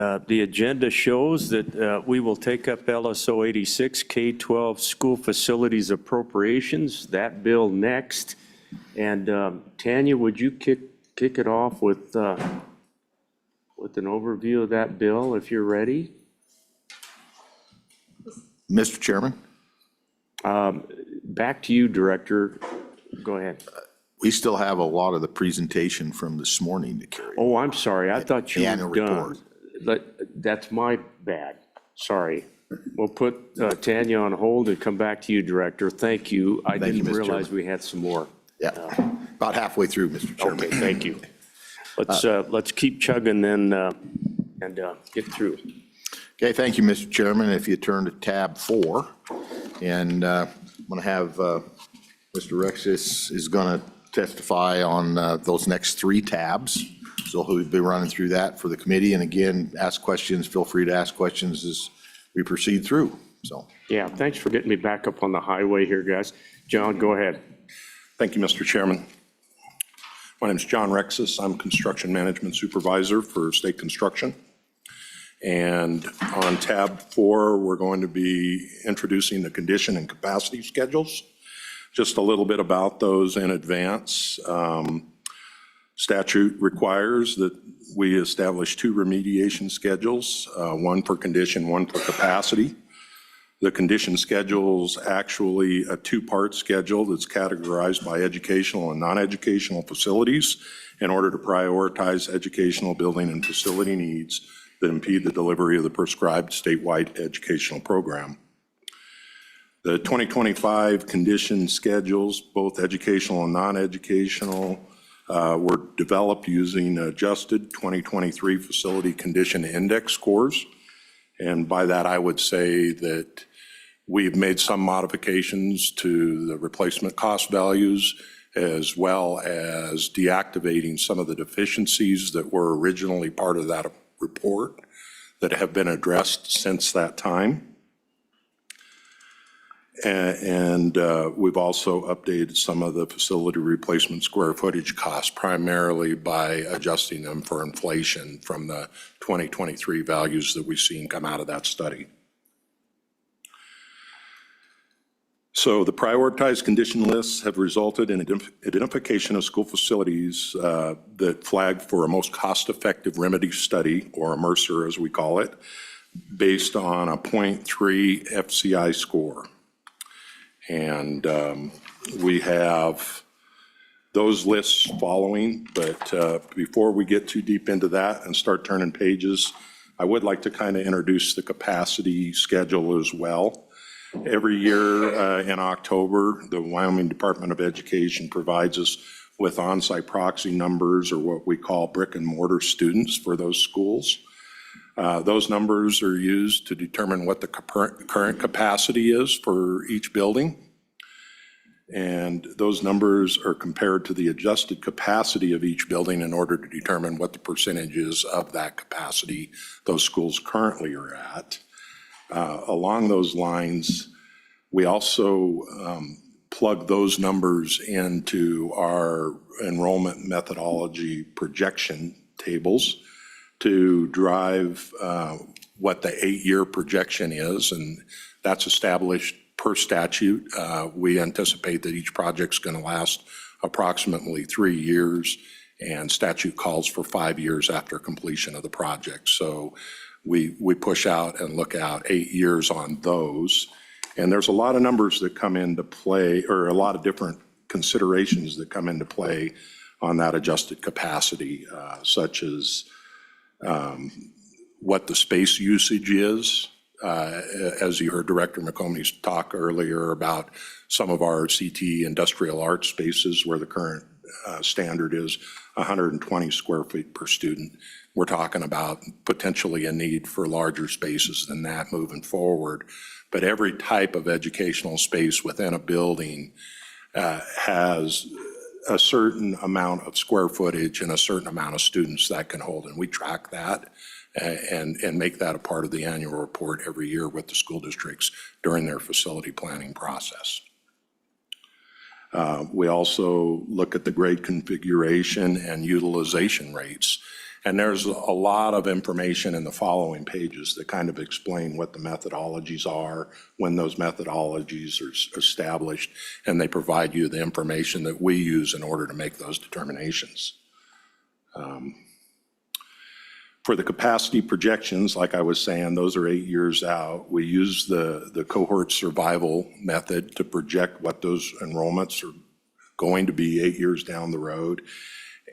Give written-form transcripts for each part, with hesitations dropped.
The agenda shows that we will take up LSO 86, K-12 school facilities appropriations, that bill next. And Tanya, would you kick it off with an overview of that bill if you're ready? Mr. Chairman? Back to you, Director. Go ahead. We still have a lot of the presentation from this morning to carry. Oh, I'm sorry. I thought you Annual were done. report. That's my bad. Sorry. We'll put Tanya on hold and come back to you, Director. Thank you. I Thank you, didn't Mr. realize Chairman. we had some more. Yeah, about halfway through, Mr. Chairman. Okay, thank you. Let's keep chugging then and get through. Okay, thank you, Mr. Chairman. If you turn to tab 4, and I'm going to have Mr. Rexis is going to testify on those next 3 tabs. So he'll be running through that for the committee. And again, ask questions, feel free to ask questions as we proceed through, so. Yeah, thanks for getting me back up on the highway here, guys. John, go ahead. Thank you, Mr. Chairman. My name is John Rexis. I'm Construction Management Supervisor for State Construction. And on tab 4, we're going to be introducing the condition and capacity schedules. Just a little bit about those in advance. Statute requires that we establish 2 remediation schedules, one for condition, one for capacity. The condition schedule is actually a 2-part schedule that's categorized by educational and non-educational facilities in order to prioritize educational building and facility needs that impede the delivery of the prescribed statewide educational program. The 2025 condition schedules, both educational and non-educational, were developed using adjusted 2023 facility condition index scores. And by that, I would say that we've made some modifications to the replacement cost values, as well as deactivating some of the deficiencies that were originally part of that report that have been addressed since that time. And we've also updated some of the facility replacement square footage costs, primarily by adjusting them for inflation from the 2023 values that we've seen come out of that study. So the prioritized condition lists have resulted in identification of school facilities that flagged for a most cost-effective remedy study, or a MRSR as we call it, based on a 0.3 FCI score. And we have those lists following, but before we get too deep into that and start turning pages, I would like to kind of introduce the capacity schedule as well. Every year in October, the Wyoming Department of Education provides us with on-site proxy numbers, or what we call brick and mortar students for those schools. Those numbers are used to determine what the current capacity is for each building. And those numbers are compared to the adjusted capacity of each building in order to determine what the percentages of that capacity those schools currently are at. Along those lines, we also plug those numbers into our enrollment methodology projection tables to drive what the 8-year projection is, and that's established per statute. We anticipate that each project's going to last approximately 3 years, and statute calls for 5 years after completion of the project. So we push out and look out 8 years on those. And there's a lot of numbers that come into play, or a lot of different considerations that come into play on that adjusted capacity, such as what the space usage is. As you heard Director McCombs talk earlier about some of our CT industrial arts spaces where the current standard is 120 square feet per student. We're talking about potentially a need for larger spaces than that moving forward. But every type of educational space within a building has a certain amount of square footage and a certain amount of students that can hold. And we track that and make that a part of the annual report every year with the school districts during their facility planning process. We also look at the grade configuration and utilization rates. And there's a lot of information in the following pages that kind of explain what the methodologies are, when those methodologies are established, and they provide you the information that we use in order to make those determinations. For the capacity projections, like I was saying, those are 8 years out. We use the cohort survival method to project what those enrollments are going to be 8 years down the road.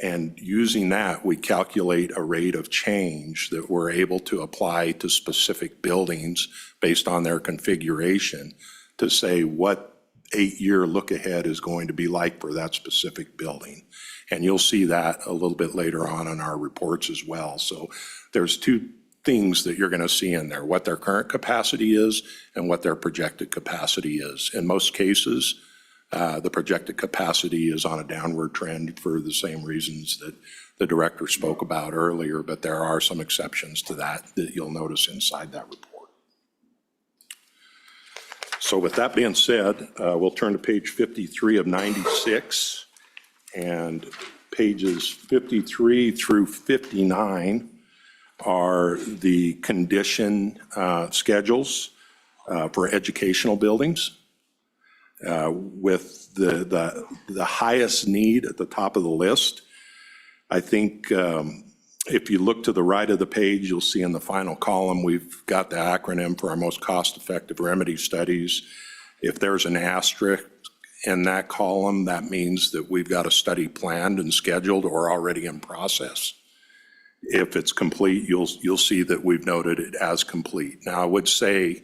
And using that, we calculate a rate of change that we're able to apply to specific buildings based on their configuration to say what 8-year look ahead is going to be like for that specific building. And you'll see that a little bit later on in our reports as well. So there's two things that you're going to see in there, what their current capacity is and what their projected capacity is. In most cases, the projected capacity is on a downward trend for the same reasons that the director spoke about earlier, but there are some exceptions to that you'll notice inside that report. So with that being said, we'll turn to page 53 of 96, and pages 53 through 59 are the condition schedules for educational buildings. With the highest need at the top of the list. I think if you look to the right of the page, you'll see in the final column, we've got the acronym for our most cost-effective remedy studies. If there's an asterisk in that column, that means that we've got a study planned and scheduled or already in process. If it's complete, you'll see that we've noted it as complete. Now, I would say,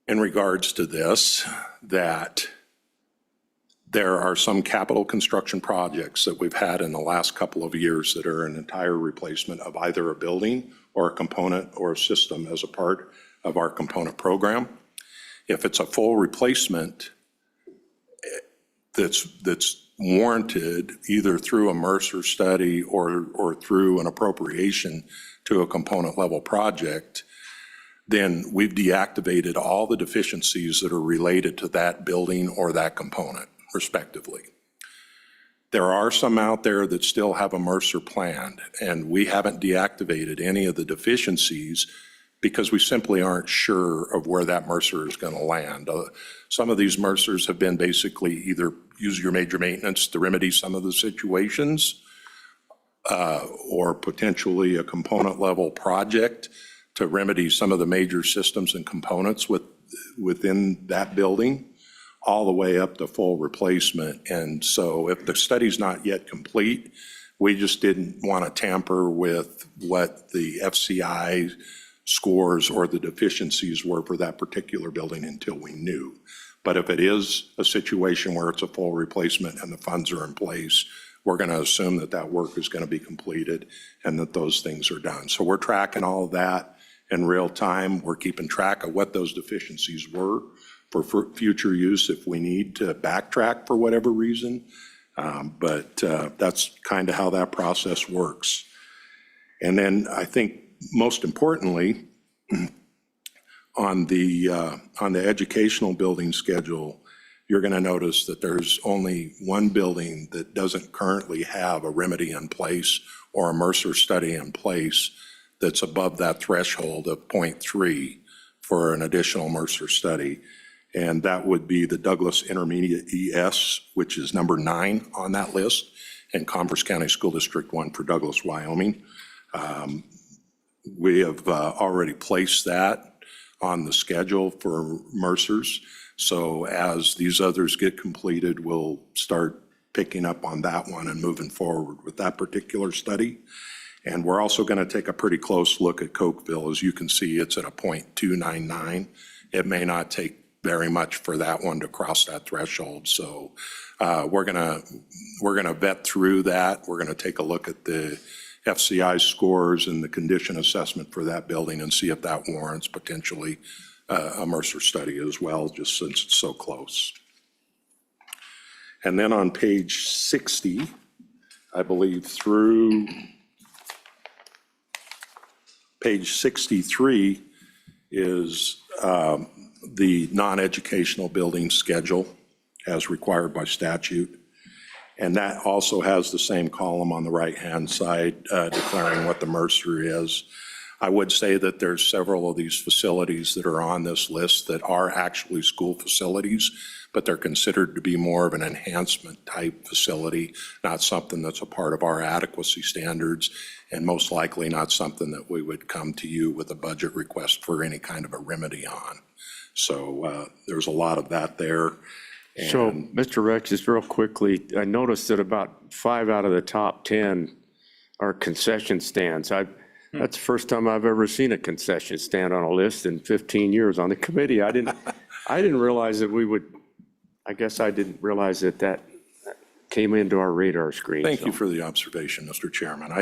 in regards to this, that there are some capital construction projects that we've had in the last couple of years that are an entire replacement of either a building or a component or a system as a part of our component program. If it's a full replacement that's warranted either through a Mercer study or through an appropriation to a component level project, then we've deactivated all the deficiencies that are related to that building or that component, respectively. There are some out there that still have a Mercer planned, and we haven't deactivated any of the deficiencies because we simply aren't sure of where that Mercer is going to land. Some of these Mercers have been basically either use your major maintenance to remedy some of the situations, or potentially a component level project to remedy some of the major systems and components within that building, all the way up to full replacement. And so if the study's not yet complete, we just didn't want to tamper with what the FCI scores or the deficiencies were for that particular building until we knew. But if it is a situation where it's a full replacement and the funds are in place, we're going to assume that that work is going to be completed and that those things are done. So we're tracking all of that in real time. We're keeping track of what those deficiencies were for future use if we need to backtrack for whatever reason. But that's kind of how that process works. And then I think most importantly, on the educational building schedule, you're going to notice that there's only one building that doesn't currently have a remedy in place or a Mercer study in place that's above that threshold of 0.3 for an additional Mercer study. And that would be the Douglas Intermediate ES, which is number 9 on that list, and Converse County School District 1 for Douglas, Wyoming. We have already placed that on the schedule for Mercers. So as these others get completed, we'll start picking up on that one and moving forward with that particular study. And we're also going to take a pretty close look at Cokeville. As you can see, it's at a 0.299. It may not take very much for that one to cross that threshold. So we're gonna vet through that. We're going to take a look at the FCI scores and the condition assessment for that building and see if that warrants potentially a Mercer study as well, just since it's so close. And then on page 60, I believe through page 63 is the non-educational building schedule as required by statute. And that also has the same column on the right-hand side declaring what the Mercer is. I would say that there's several of these facilities that are on this list that are actually school facilities, but they're considered to be more of an enhancement type facility, not something that's a part of our adequacy standards, and most likely not something that we would come to you with a budget request for any kind of a remedy on. So there's a lot of that there. So, Mr. Rex, just real quickly, I noticed that about 5 out of the top 10 are concession stands. That's the first time I've ever seen a concession stand on a list in 15 years on the committee. I didn't realize that we would, I guess I didn't realize that that came into our radar screen. Thank you for the observation, Mr. Chairman.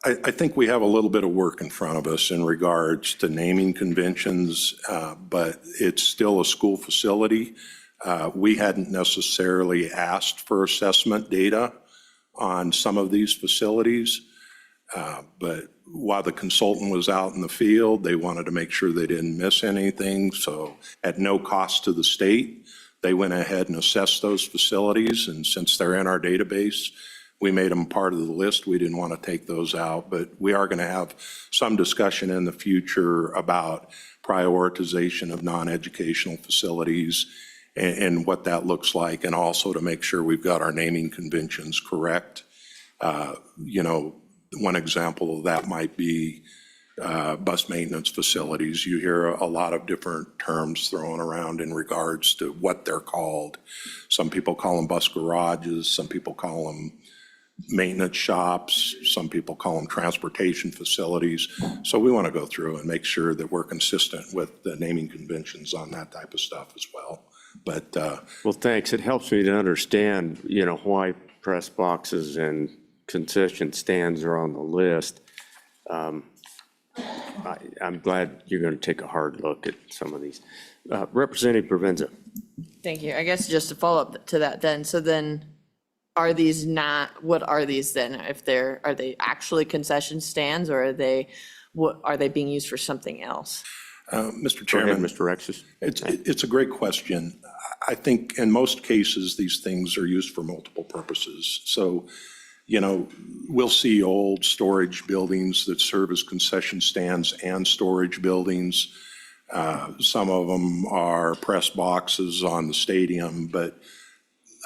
I think we have a little bit of work in front of us in regards to naming conventions, but it's still a school facility. We hadn't necessarily asked for assessment data on some of these facilities, but while the consultant was out in the field, they wanted to make sure they didn't miss anything. So at no cost to the state, they went ahead and assessed those facilities. And since they're in our database, we made them part of the list. We didn't want to take those out, but we are going to have some discussion in the future about prioritization of non-educational facilities and what that looks like, and also to make sure we've got our naming conventions correct. One example of that might be bus maintenance facilities. You hear a lot of different terms thrown around in regards to what they're called. Some people call them bus garages, some people call them maintenance shops, some people call them transportation facilities. So we want to go through and make sure that we're consistent with the naming conventions on that type of stuff as well. But Well, thanks. It helps me to understand, why press boxes and concession stands are on the list. I'm glad you're going to take a hard look at some of these. Representative Provenza. Thank you. I guess just to follow up to that then, so then are these not, what are these then? Are they actually concession stands, or are they being used for something else? Mr. Go ahead, Chairman, Mr. Rexis. it's a great question. I think in most cases, these things are used for multiple purposes. So, we'll see old storage buildings that serve as concession stands and storage buildings. Some of them are press boxes on the stadium, but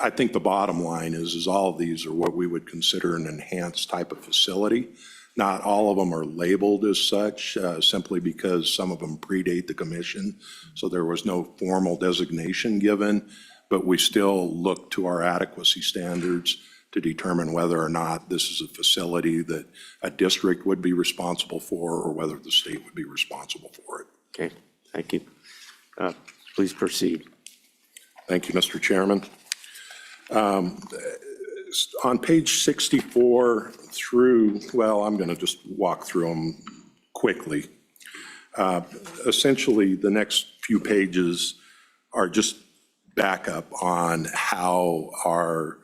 I think the bottom line is all of these are what we would consider an enhanced type of facility. Not all of them are labeled as such, simply because some of them predate the commission, so there was no formal designation given, but we still look to our adequacy standards to determine whether or not this is a facility that a district would be responsible for, or whether the state would be responsible for it. Okay, thank you. Please proceed. Thank you, Mr. Chairman. On page 64 through, well, I'm going to just walk through them quickly. Essentially, the next few pages are just backup on how our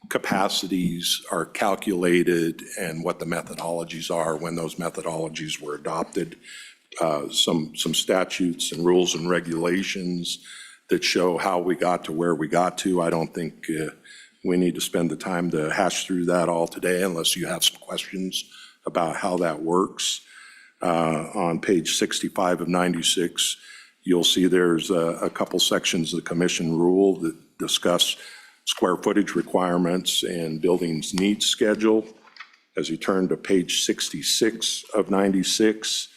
capacities are calculated and what the methodologies are when those methodologies were adopted. Some statutes and rules and regulations that show how we got to where we got to. I don't think we need to spend the time to hash through that all today unless you have some questions about how that works. On page 65 of 96, you'll see there's a couple sections of the commission rule that discuss square footage requirements and buildings needs schedule. As you turn to page 66 of 96,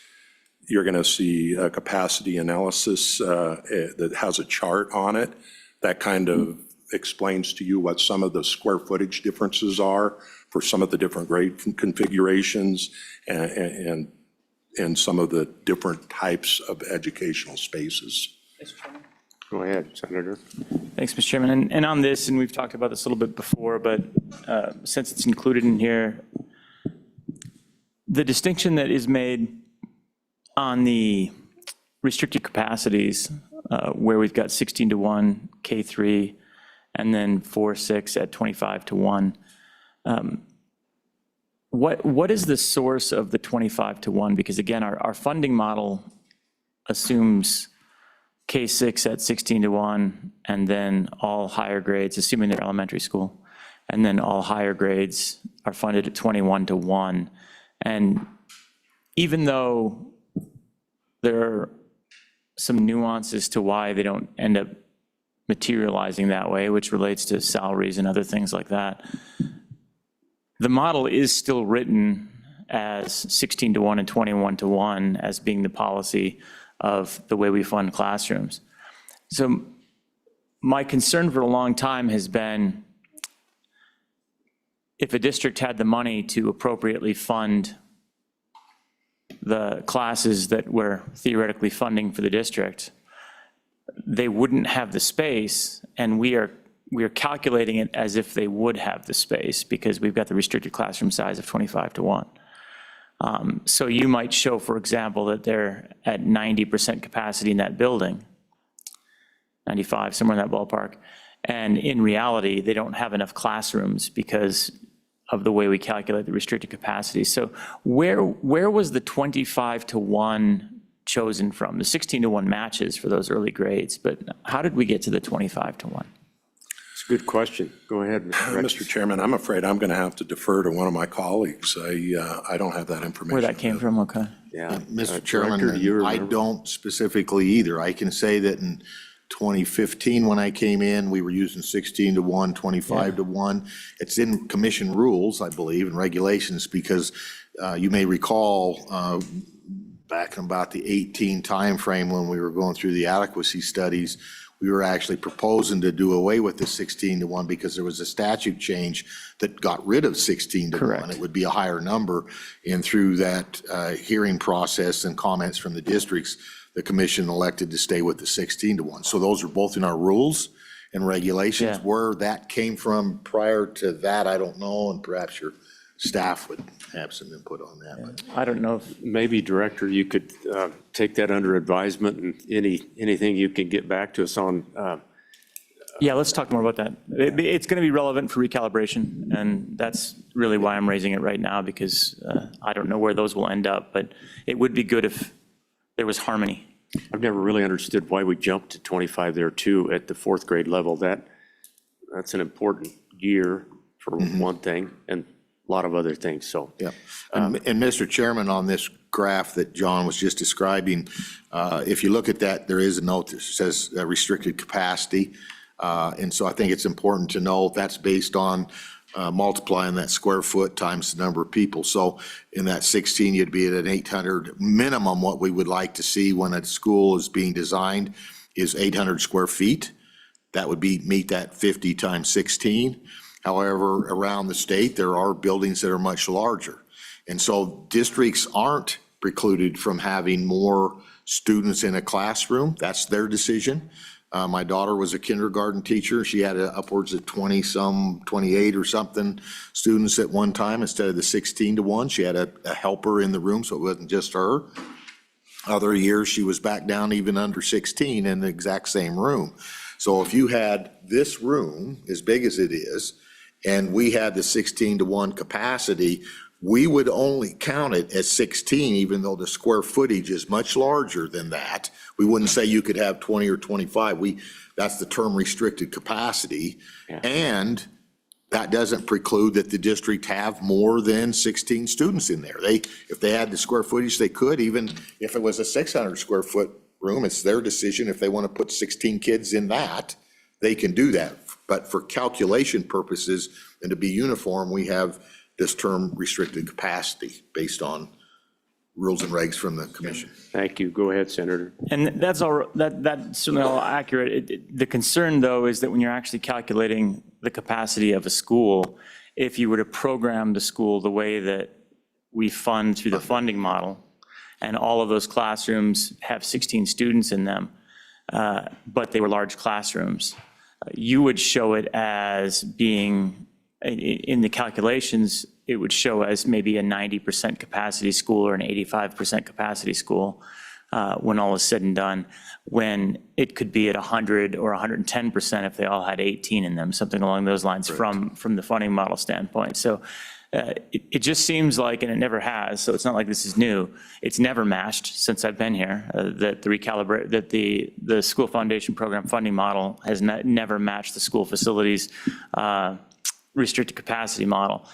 you're going to see a capacity analysis that has a chart on it that kind of explains to you what some of the square footage differences are for some of the different grade configurations and some of the different types of educational spaces. Go ahead, Senator. Thanks, Mr. Chairman. And on this, and we've talked about this a little bit before, but since it's included in here, the distinction that is made on the restricted capacities, where we've got 16-1 K3 and then 4-6 at 25-1, what is the source of the 25-1? Because again, our funding model assumes K-6 at 16-1, and then all higher grades, assuming they're elementary school, and then all higher grades are funded at 21-1. And even though there are some nuances to why they don't end up materializing that way, which relates to salaries and other things like that, the model is still written as 16-1 and 21-1 as being the policy of the way we fund classrooms. So my concern for a long time has been, if a district had the money to appropriately fund the classes that we're theoretically funding for the district, they wouldn't have the space, and we are calculating it as if they would have the space because we've got the restricted classroom size of 25-1. So you might show, for example, that they're at 90% capacity in that building, 95, somewhere in that ballpark, and in reality, they don't have enough classrooms because of the way we calculate the restricted capacity. So where was the 25-1 chosen from? The 16-1 matches for those early grades, but how did we get to the 25-1? It's a good question. Go ahead, Mr. Rex. Mr. Chairman, I'm afraid I'm going to have to defer to one of my colleagues. I don't have that information. Where that came from, okay. Yeah. Mr. Director, do you Chairman, I remember? don't specifically either. I can say that in 2015, when I came in, we were using 16-1, 25-1. It's in commission rules, I believe, and regulations, because you may recall back in about the 18 timeframe when we were going through the adequacy studies, we were actually proposing to do away with the 16-1 because there was a statute change that got rid of 16-1. Correct. It would be a higher number. And through that hearing process and comments from the districts, the commission elected to stay with the 16-1. So those are both in our rules and regulations. Yeah. Where that came from prior to that, I don't know, and perhaps your staff would have some input on that. But I don't know if, Maybe, Director, you could take that under advisement, and anything you can get back to us on. yeah, let's talk more about that. It's going to be relevant for recalibration, and that's really why I'm raising it right now, because I don't know where those will end up, but it would be good if there was harmony. I've never really understood why we jumped to 25 there too at the fourth grade level. That's an important year for one thing and a lot of other things, so. yeah. And Mr. Chairman, on this graph that John was just describing, if you look at that, there is a note that says restricted capacity. And so I think it's important to know that's based on multiplying that square foot times the number of people. So in that 16, you'd be at an 800 minimum. What we would like to see when a school is being designed is 800 square feet. That would meet that 50 times 16. However, around the state, there are buildings that are much larger. And so districts aren't precluded from having more students in a classroom. That's their decision. My daughter was a kindergarten teacher. She had upwards of 20-some, 28 or something students at one time instead of the 16-1. She had a helper in the room, so it wasn't just her. Other years, she was back down even under 16 in the exact same room. So if you had this room, as big as it is, and we had the 16-1 capacity, we would only count it as 16, even though the square footage is much larger than that. We wouldn't say you could have 20 or 25. That's the term restricted capacity. Yeah. And that doesn't preclude that the district have more than 16 students in there. If they had the square footage, they could, even if it was a 600 square foot room, it's their decision. If they want to put 16 kids in that, they can do that. But for calculation purposes and to be uniform, we have this term restricted capacity based on rules and regs from the commission. Thank you. Go ahead, Senator. And that's certainly all accurate. The concern, though, is that when you're actually calculating the capacity of a school, if you were to program the school the way that we fund through the funding model, and all of those classrooms have 16 students in them, but they were large classrooms, you would show it as being, in the calculations, it would show as maybe a 90% capacity school or an 85% capacity school when all is said and done, when it could be at 100 or 110% if they all had 18 in them, something along those lines from the funding model standpoint. So It just seems like, and it never has, so it's not like this is new, it's never matched since I've been here, that the school foundation program funding model has never matched the school facilities restricted capacity model.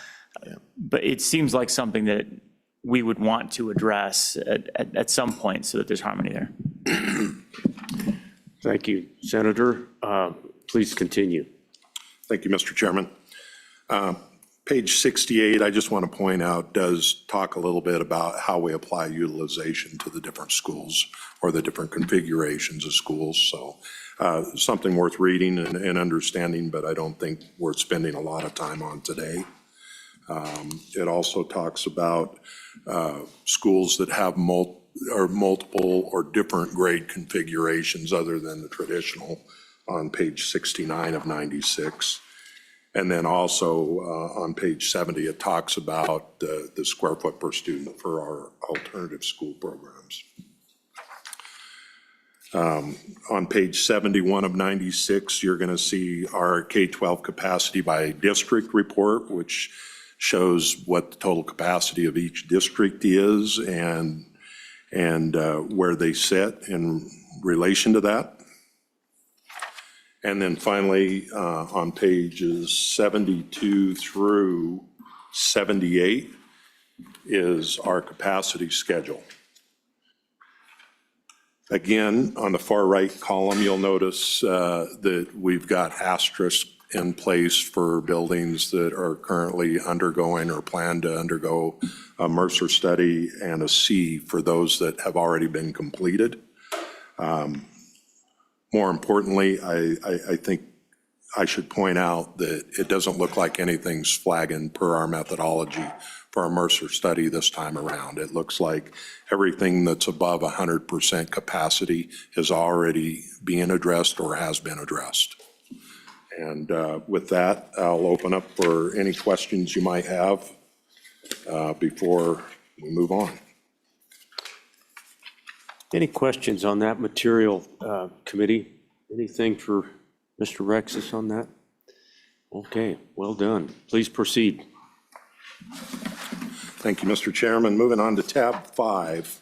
But it seems like something that we would want to address at some point so that there's harmony there. Thank you, Senator. Please continue. Thank you, Mr. Chairman. Page 68, I just want to point out, does talk a little bit about how we apply utilization to the different schools or the different configurations of schools. So something worth reading and understanding, but I don't think worth spending a lot of time on today. It also talks about schools that have multiple or different grade configurations other than the traditional on page 69 of 96. And then also on page 70, it talks about the square foot per student for our alternative school programs. On page 71 of 96, you're going to see our K-12 capacity by district report, which shows what the total capacity of each district is and where they sit in relation to that. And then finally, on pages 72 through 78 is our capacity schedule. Again, on the far right column, you'll notice that we've got asterisks in place for buildings that are currently undergoing or plan to undergo a Mercer study, and a C for those that have already been completed. More importantly, I think I should point out that it doesn't look like anything's flagging per our methodology for our Mercer study this time around. It looks like everything that's above 100% capacity is already being addressed or has been addressed. And with that, I'll open up for any questions you might have before we move on. Any questions on that material, committee? Anything for Mr. Rexis on that? Okay, well done. Please proceed. Thank you, Mr. Chairman. Moving on to tab 5.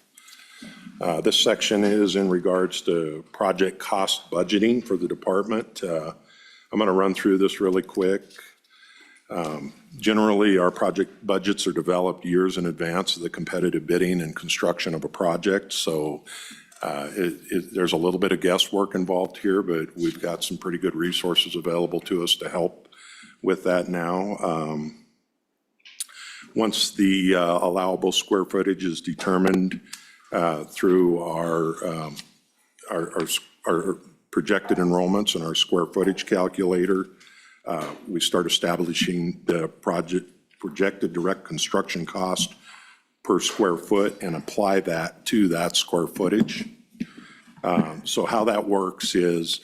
This section is in regards to project cost budgeting for the department. I'm going to run through this really quick. Generally, our project budgets are developed years in advance of the competitive bidding and construction of a project. So there's a little bit of guesswork involved here, but we've got some pretty good resources available to us to help with that now. Once the allowable square footage is determined through our projected enrollments and our square footage calculator, we start establishing the projected direct construction cost per square foot and apply that to that square footage. So how that works is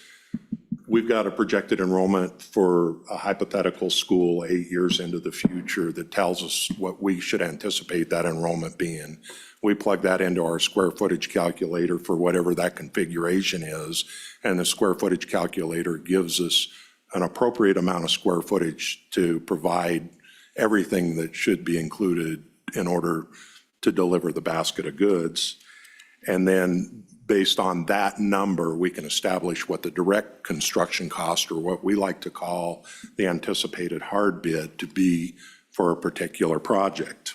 we've got a projected enrollment for a hypothetical school 8 years into the future that tells us what we should anticipate that enrollment being. We plug that into our square footage calculator for whatever that configuration is, and the square footage calculator gives us an appropriate amount of square footage to provide everything that should be included in order to deliver the basket of goods. And then based on that number, we can establish what the direct construction cost, or what we like to call the anticipated hard bid, to be for a particular project.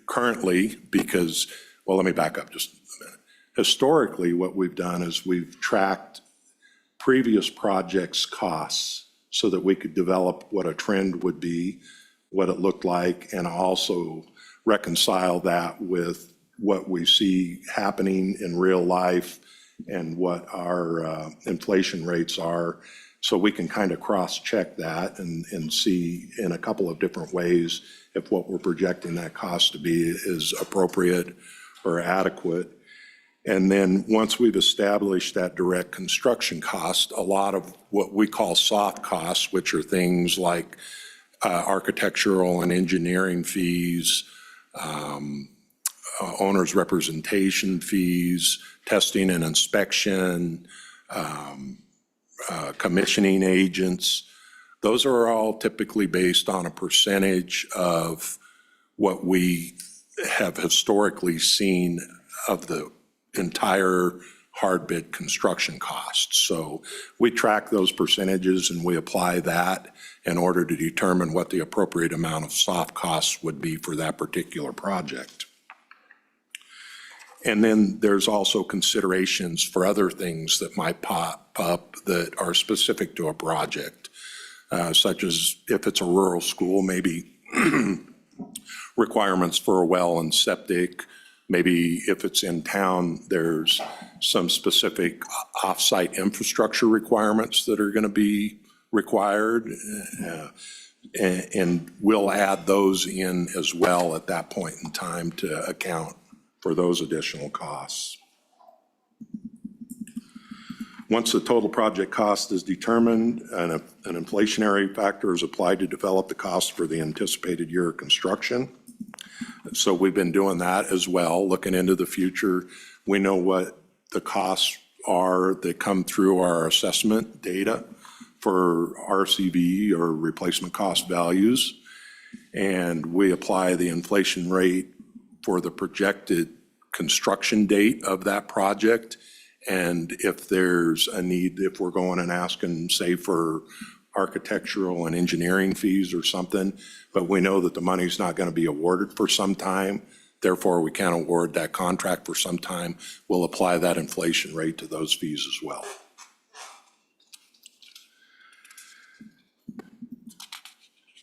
Currently, because, well, let me back up just a minute. Historically, what we've done is we've tracked previous projects' costs so that we could develop what a trend would be, what it looked like, and also reconcile that with what we see happening in real life and what our inflation rates are. So we can kind of cross-check that and see in a couple of different ways if what we're projecting that cost to be is appropriate or adequate. And then once we've established that direct construction cost, a lot of what we call soft costs, which are things like architectural and engineering fees, owner's representation fees, testing and inspection, commissioning agents, Those are all typically based on a percentage of what we have historically seen of the entire hard bid construction costs. So we track those percentages and we apply that in order to determine what the appropriate amount of soft costs would be for that particular project. And then there's also considerations for other things that might pop up that are specific to a project, such as if it's a rural school, maybe requirements for a well and septic. Maybe if it's in town, there's some specific off-site infrastructure requirements that are going to be required. And we'll add those in as well at that point in time to account for those additional costs. Once the total project cost is determined, an inflationary factor is applied to develop the cost for the anticipated year of construction. So we've been doing that as well, looking into the future. We know what the costs are that come through our assessment data for RCV or replacement cost values. And we apply the inflation rate for the projected construction date of that project. And if there's a need, if we're going and asking, say, for architectural and engineering fees or something, but we know that the money's not going to be awarded for some time, therefore we can't award that contract for some time, we'll apply that inflation rate to those fees as well.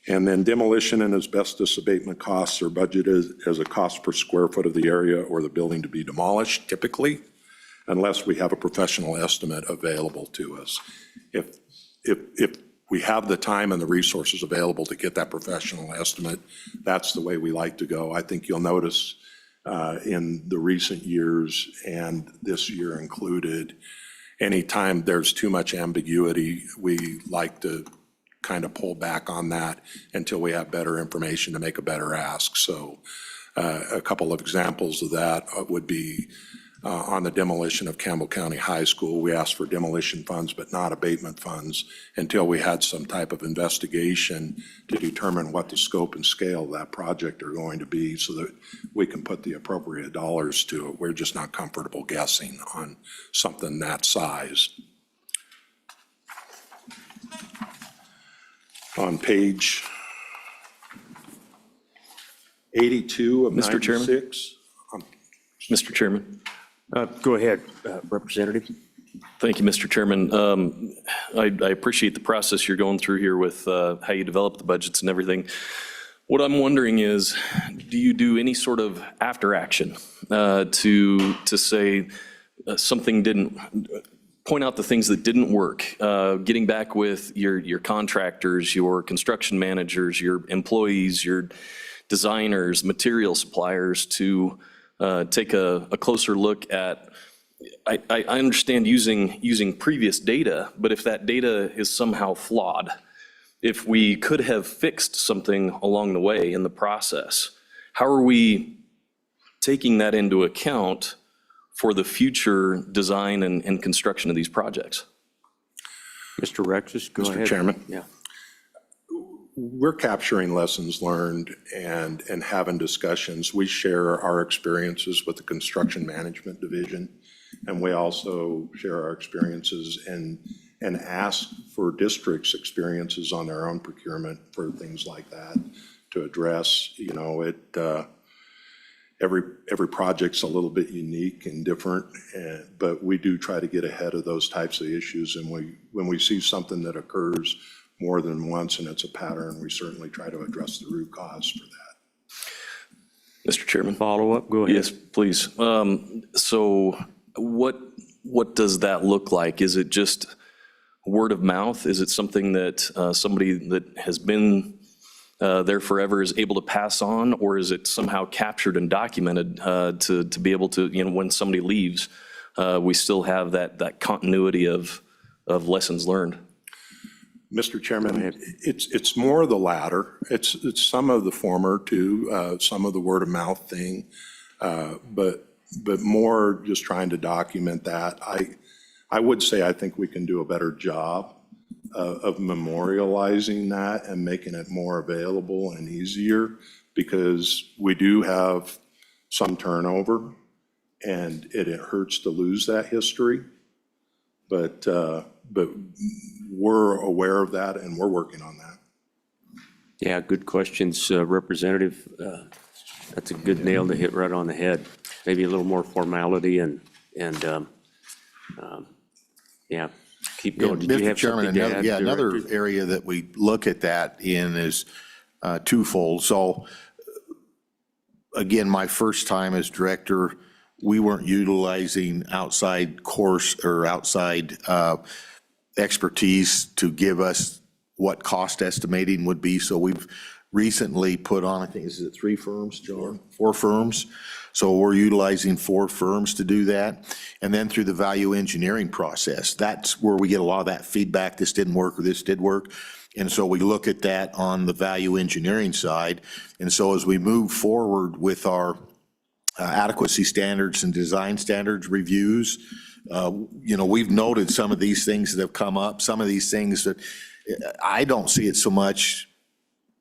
And then demolition and asbestos abatement costs are budgeted as a cost per square foot of the area or the building to be demolished typically, unless we have a professional estimate available to us. If we have the time and the resources available to get that professional estimate, that's the way we like to go. I think you'll notice in the recent years, and this year included, anytime there's too much ambiguity, we like to kind of pull back on that until we have better information to make a better ask. So a couple of examples of that would be on the demolition of Campbell County High School. We asked for demolition funds, but not abatement funds until we had some type of investigation to determine what the scope and scale of that project are going to be so that we can put the appropriate dollars to it. We're just not comfortable guessing on something that size. On page 82 of Mr. Chairman? 96. Mr. Chairman. Go ahead, Representative. Thank you, Mr. Chairman. I appreciate the process you're going through here with how you develop the budgets and everything. What I'm wondering is, do you do any sort of after action to say something didn't, point out the things that didn't work, getting back with your contractors, your construction managers, your employees, your designers, material suppliers to take a closer look at, I understand using previous data, but if that data is somehow flawed, if we could have fixed something along the way in the process, how are we taking that into account for the future design and construction of these projects? Mr. Rexis, go ahead. Mr. Chairman. Yeah. We're capturing lessons learned and having discussions. We share our experiences with the Construction Management Division, and we also share our experiences and ask for districts' experiences on their own procurement for things like that to address, every project's a little bit unique and different, but we do try to get ahead of those types of issues. And when we see something that occurs more than once and it's a pattern, we certainly try to address the root cause for that. Mr. Chairman? Follow up, go ahead. Yes, please. So what does that look like? Is it just word of mouth? Is it something that somebody that has been there forever is able to pass on, or is it somehow captured and documented to be able to, when somebody leaves, we still have that continuity of lessons learned? Mr. Chairman, it's more of the latter. It's some of the former too, some of the word of mouth thing, but more just trying to document that. I would say I think we can do a better job of memorializing that and making it more available and easier, because we do have some turnover, and it hurts to lose that history. But we're aware of that, and we're working on that. Yeah, good questions, Representative. That's a good nail to hit right on the head. Maybe a little more formality and yeah, keep going. Did you Mr. have Chairman, something to add, another Director? area that we look at that in is twofold. So again, my first time as director, we weren't utilizing outside course or outside expertise to give us what cost estimating would be. So we've recently put on, I think, is it 3 firms, John? 4 firms. So we're utilizing 4 firms to do that. And then through the value engineering process, that's where we get a lot of that feedback, this didn't work or this did work. And so we look at that on the value engineering side. And so as we move forward with our adequacy standards and design standards reviews, we've noted some of these things that have come up, some of these things that I don't see it so much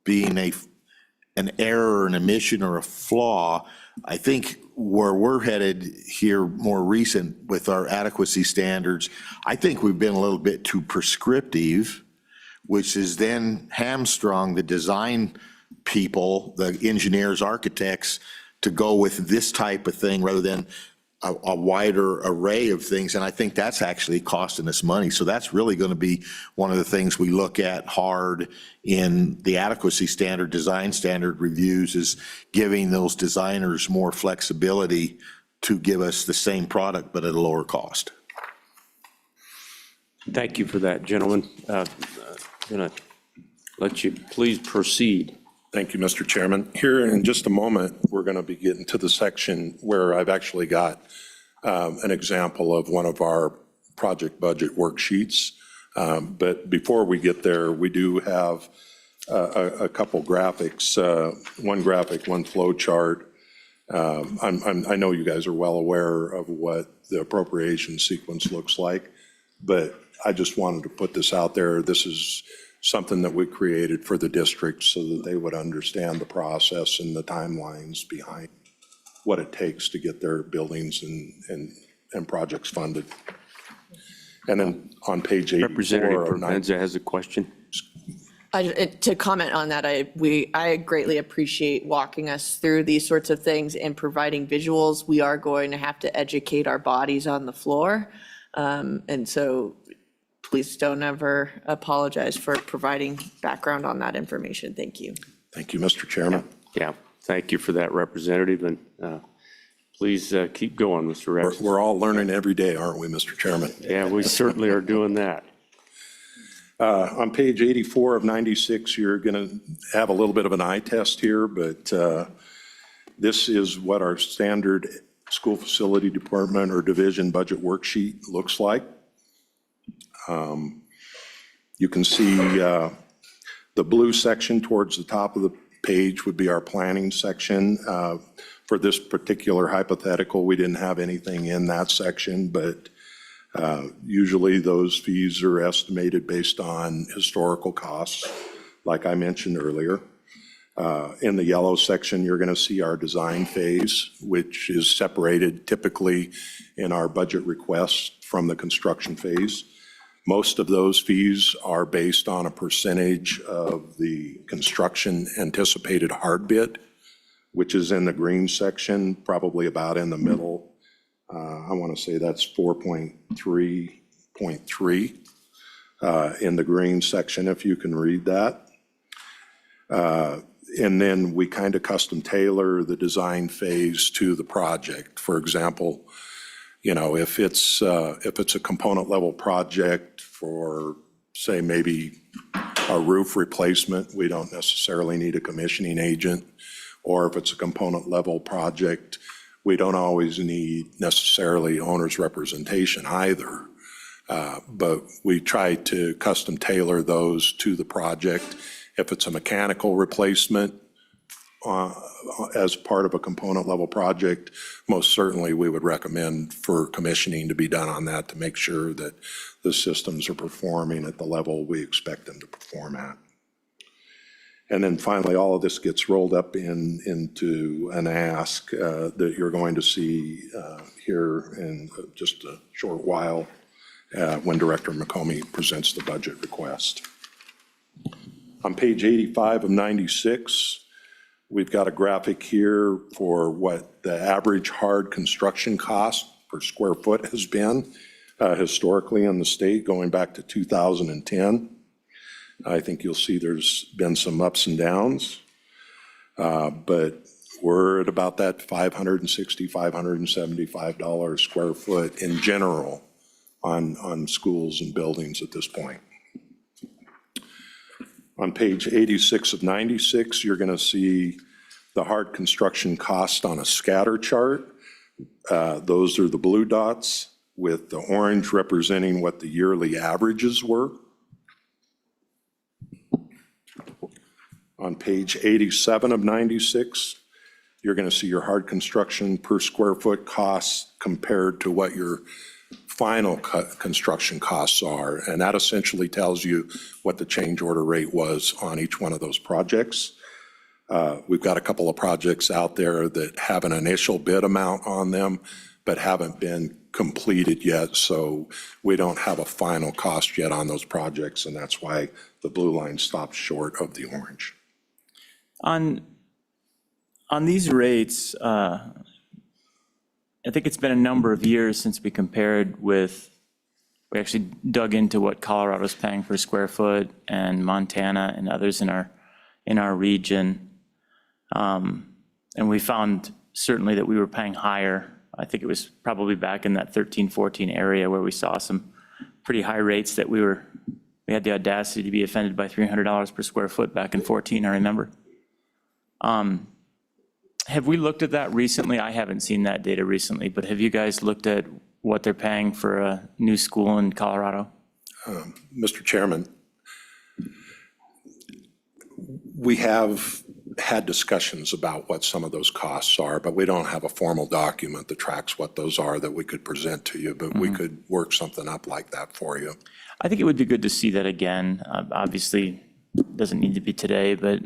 being an error, an omission, or a flaw. I think where we're headed here more recent with our adequacy standards, I think we've been a little bit too prescriptive, which is then hamstrung the design people, the engineers, architects, to go with this type of thing rather than a wider array of things. And I think that's actually costing us money. So that's really going to be one of the things we look at hard in the adequacy standard, design standard reviews, is giving those designers more flexibility to give us the same product but at a lower cost. Thank you for that, gentlemen. I'm going to let you please proceed. Thank you, Mr. Chairman. Here in just a moment, we're going to be getting to the section where I've actually got an example of one of our project budget worksheets. But before we get there, we do have a couple graphics, one graphic, one flow chart. I know you guys are well aware of what the appropriation sequence looks like, but I just wanted to put this out there. This is something that we created for the district so that they would understand the process and the timelines behind what it takes to get their buildings and projects funded. And then on page 84 Representative of 9. Provenza has a question. To comment on that, I greatly appreciate walking us through these sorts of things and providing visuals. We are going to have to educate our bodies on the floor. And so please don't ever apologize for providing background on that information. Thank you. Thank you, Mr. Chairman. Yeah, thank you for that, Representative, and please keep going, Mr. Rex. We're all learning every day, aren't we, Mr. Chairman? Yeah, we certainly are doing that. On page 84 of 96, you're going to have a little bit of an eye test here, but this is what our standard school facility department or division budget worksheet looks like. You can see the blue section towards the top of the page would be our planning section. For this particular hypothetical, we didn't have anything in that section, but usually those fees are estimated based on historical costs, like I mentioned earlier. In the yellow section, you're going to see our design phase, which is separated typically in our budget request from the construction phase. Most of those fees are based on a percentage of the construction anticipated hard bid, which is in the green section, probably about in the middle. I want to say that's 4.3.3 in the green section, if you can read that. And then we kind of custom tailor the design phase to the project. For example, if it's a component level project for, say, maybe a roof replacement, we don't necessarily need a commissioning agent. Or if it's a component level project, we don't always need necessarily owner's representation either. But we try to custom tailor those to the project. If it's a mechanical replacement, as part of a component level project, most certainly we would recommend for commissioning to be done on that to make sure that the systems are performing at the level we expect them to perform at. And then finally, all of this gets rolled up into an ask that you're going to see here in just a short while when Director McComey presents the budget request. On page 85 of 96, we've got a graphic here for what the average hard construction cost per square foot has been historically in the state going back to 2010. I think you'll see there's been some ups and downs, but we're at about that $560, $575 a square foot in general on schools and buildings at this point. On page 86 of 96, you're going to see the hard construction cost on a scatter chart. Those are the blue dots with the orange representing what the yearly averages were. On page 87 of 96, you're going to see your hard construction per square foot costs compared to what your final construction costs are. And that essentially tells you what the change order rate was on each one of those projects. We've got a couple of projects out there that have an initial bid amount on them, but haven't been completed yet. So we don't have a final cost yet on those projects. And that's why the blue line stops short of the orange. On these rates, I think it's been a number of years since we compared with, we actually dug into what Colorado's paying per square foot and Montana and others in our region. And we found certainly that we were paying higher. I think it was probably back in that 13, 14 area where we saw some pretty high rates that we had the audacity to be offended by $300 per square foot back in 14, I remember. Have we looked at that recently? I haven't seen that data recently, but have you guys looked at what they're paying for a new school in Colorado? Mr. Chairman, we have had discussions about what some of those costs are, but we don't have a formal document that tracks what those are that we could present to you, but we could work something up like that for you. I think it would be good to see that again. Obviously, it doesn't need to be today, but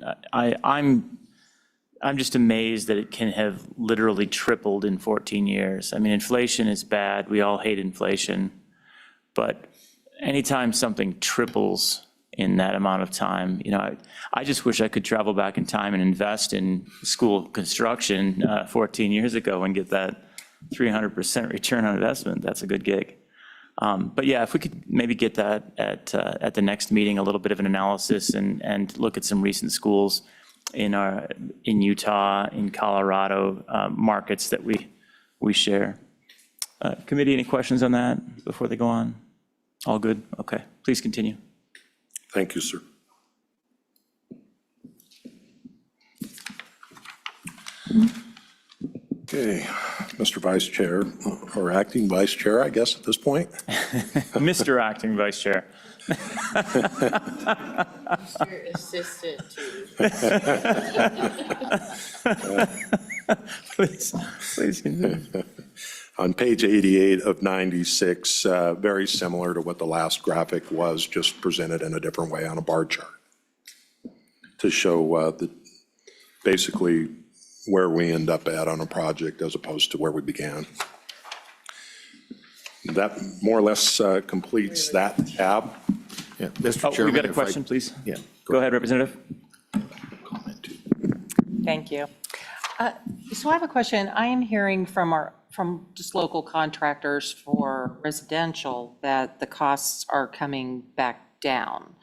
I'm just amazed that it can have literally tripled in 14 years. I mean, inflation is bad. We all hate inflation. But anytime something triples in that amount of time, I just wish I could travel back in time and invest in school construction 14 years ago and get that 300% return on investment. That's a good gig. But yeah, if we could maybe get that at the next meeting, a little bit of an analysis and look at some recent schools in Utah, in Colorado, markets that we share. Committee, any questions on that before they go on? All good? Okay, please continue. Thank you, sir. Okay, Mr. Vice Chair, or Acting Vice Chair, I guess at this point. Mr. Acting Vice Chair. Your assistant too. Please continue. On page 88 of 96, very similar to what the last graphic was, just presented in a different way on a bar chart to show basically where we end up at on a project as opposed to where we began. That more or less completes that tab. Yeah, Mr. Oh, Chairman. we've got a if I- question, please. Yeah. Go ahead, Representative. Comment too. Thank you. So I have a question. I am hearing from just local contractors for residential that the costs are coming back down.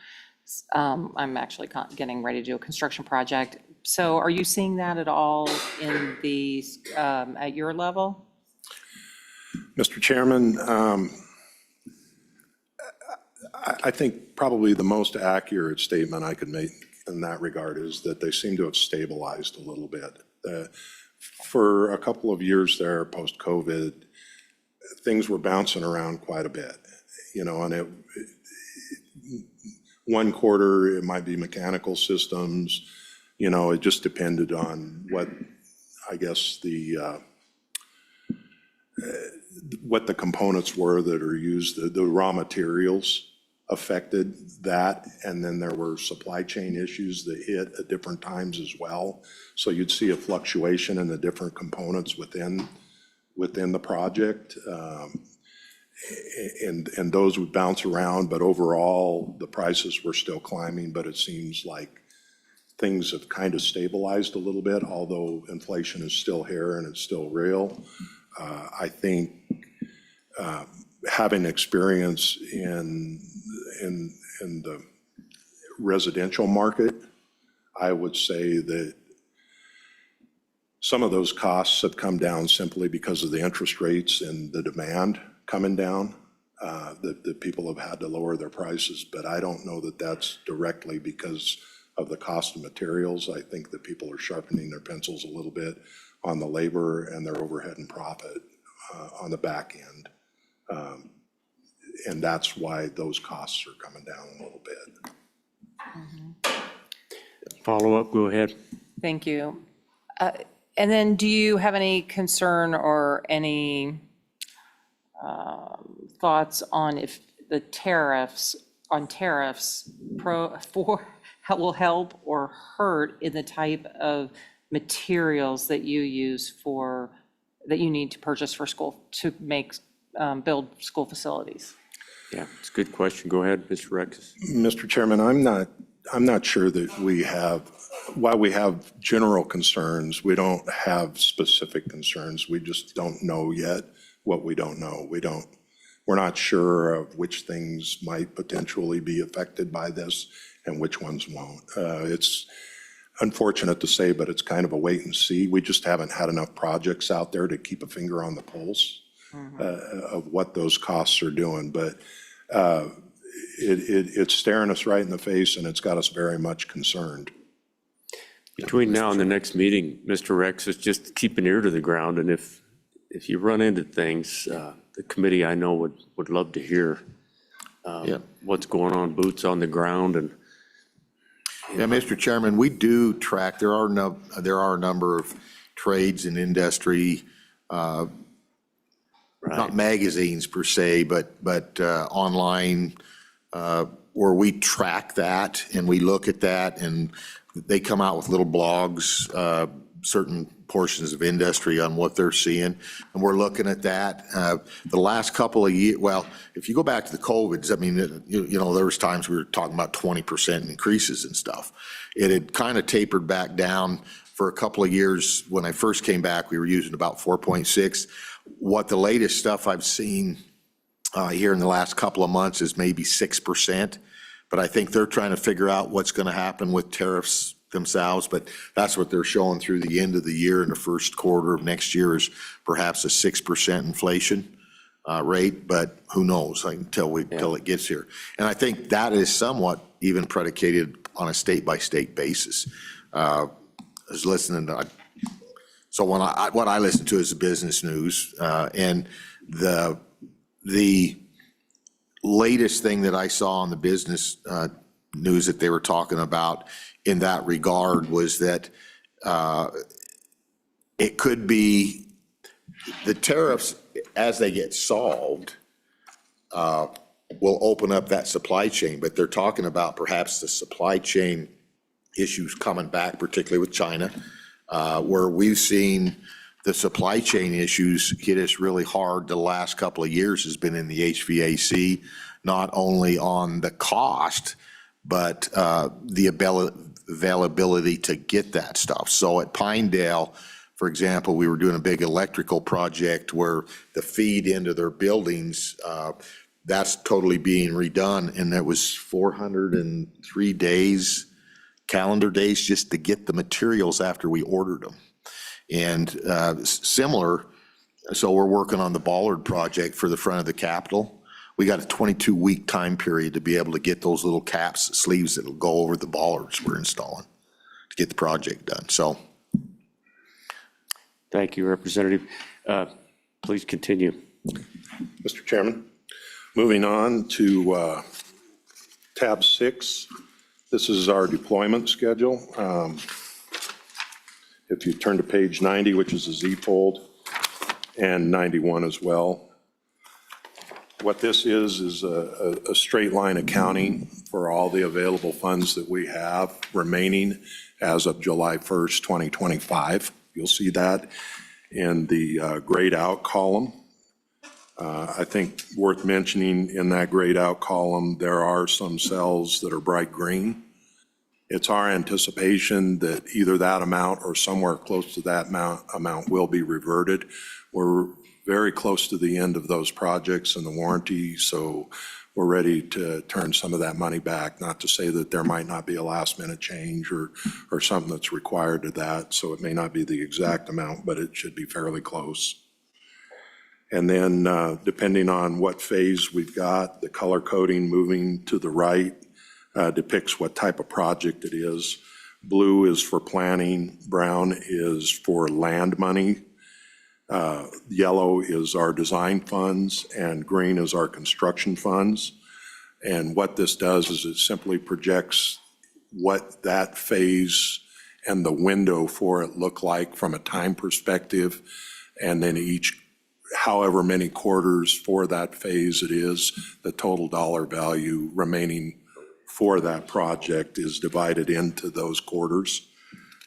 I'm actually getting ready to do a construction project. So are you seeing that at all in the, at your level? Mr. Chairman, I think probably the most accurate statement I could make in that regard is that they seem to have stabilized a little bit. For a couple of years there, post-COVID, things were bouncing around quite a bit, and one quarter it might be mechanical systems, You know, it just depended on what, I guess, what the components were that are used, the raw materials affected that, and then there were supply chain issues that hit at different times as well. So you'd see a fluctuation in the different components within the project. And those would bounce around, but overall, the prices were still climbing, but it seems like things have kind of stabilized a little bit, although inflation is still here and it's still real. I think having experience in the residential market, I would say that some of those costs have come down simply because of the interest rates and the demand coming down, that people have had to lower their prices. But I don't know that that's directly because of the cost of materials. I think that people are sharpening their pencils a little bit on the labor and their overhead and profit on the back end. And that's why those costs are coming down a little bit. Follow up, go ahead. Thank you. And then do you have any concern or any thoughts on if the tariffs will help or hurt in the type of materials that you use that you need to purchase for school to build school facilities? Yeah, it's a good question. Go ahead, Mr. Rex. Mr. Chairman, I'm not sure that we have, while we have general concerns, we don't have specific concerns. We just don't know yet what we don't know. We're not sure of which things might potentially be affected by this and which ones won't. It's unfortunate to say, but it's kind of a wait and see. We just haven't had enough projects out there to keep a finger on the pulse of what those costs are doing. But it's staring us right in the face, and it's got us very much concerned. Between now and the next meeting, Mr. Rex, is just keep an ear to the ground, and if you run into things, the committee I know would love to hear what's going on, boots on the ground. And Yeah, Mr. Chairman, we do track, there are a number of trades and industry, not magazines per se, but online, where we track that and we look at that, and they come out with little blogs, certain portions of industry on what they're seeing, and we're looking at that. The last couple of years, well, if you go back to the COVIDs, I mean, you know, there was times we were talking about 20% increases and stuff. It had kind of tapered back down for a couple of years. When I first came back, we were using about 4.6. What the latest stuff I've seen here in the last couple of months is maybe 6%, but I think they're trying to figure out what's going to happen with tariffs themselves, but that's what they're showing through the end of the year, and the first quarter of next year is perhaps a 6% inflation rate, but who knows until it gets here. And I think that is somewhat even predicated on a state-by-state basis. I was listening to, so what I listen to is the business news, and the latest thing that I saw on the business news that they were talking about in that regard was that it could be the tariffs, as they get solved, will open up that supply chain, but they're talking about perhaps the supply chain issues coming back, particularly with China, where we've seen the supply chain issues hit us really hard the last couple of years has been in the HVAC, not only on the cost, but the availability to get that stuff. So at Pinedale, for example, we were doing a big electrical project where the feed into their buildings, that's totally being redone, and that was 403 days, calendar days, just to get the materials after we ordered them. And similar, so we're working on the bollard project for the front of the Capitol. We got a 22-week time period to be able to get those little caps, sleeves that'll go over the bollards we're installing to get the project done. So, thank you, Representative. Please continue. Mr. Chairman, moving on to tab 6. This is our deployment schedule. If you turn to page 90, which is a Z-fold, and 91 as well. What this is a straight line accounting for all the available funds that we have remaining as of July 1st, 2025. You'll see that in the grayed out column. I think worth mentioning in that grayed out column, there are some cells that are bright green. It's our anticipation that either that amount or somewhere close to that amount will be reverted. We're very close to the end of those projects and the warranty, so we're ready to turn some of that money back. Not to say that there might not be a last minute change or something that's required to that, so it may not be the exact amount, but it should be fairly close. And then depending on what phase we've got, the color coding moving to the right depicts what type of project it is. Blue is for planning, brown is for land money, yellow is our design funds, and green is our construction funds. And what this does is it simply projects what that phase and the window for it look like from a time perspective, and then each however many quarters for that phase it is, the total dollar value remaining for that project is divided into those quarters.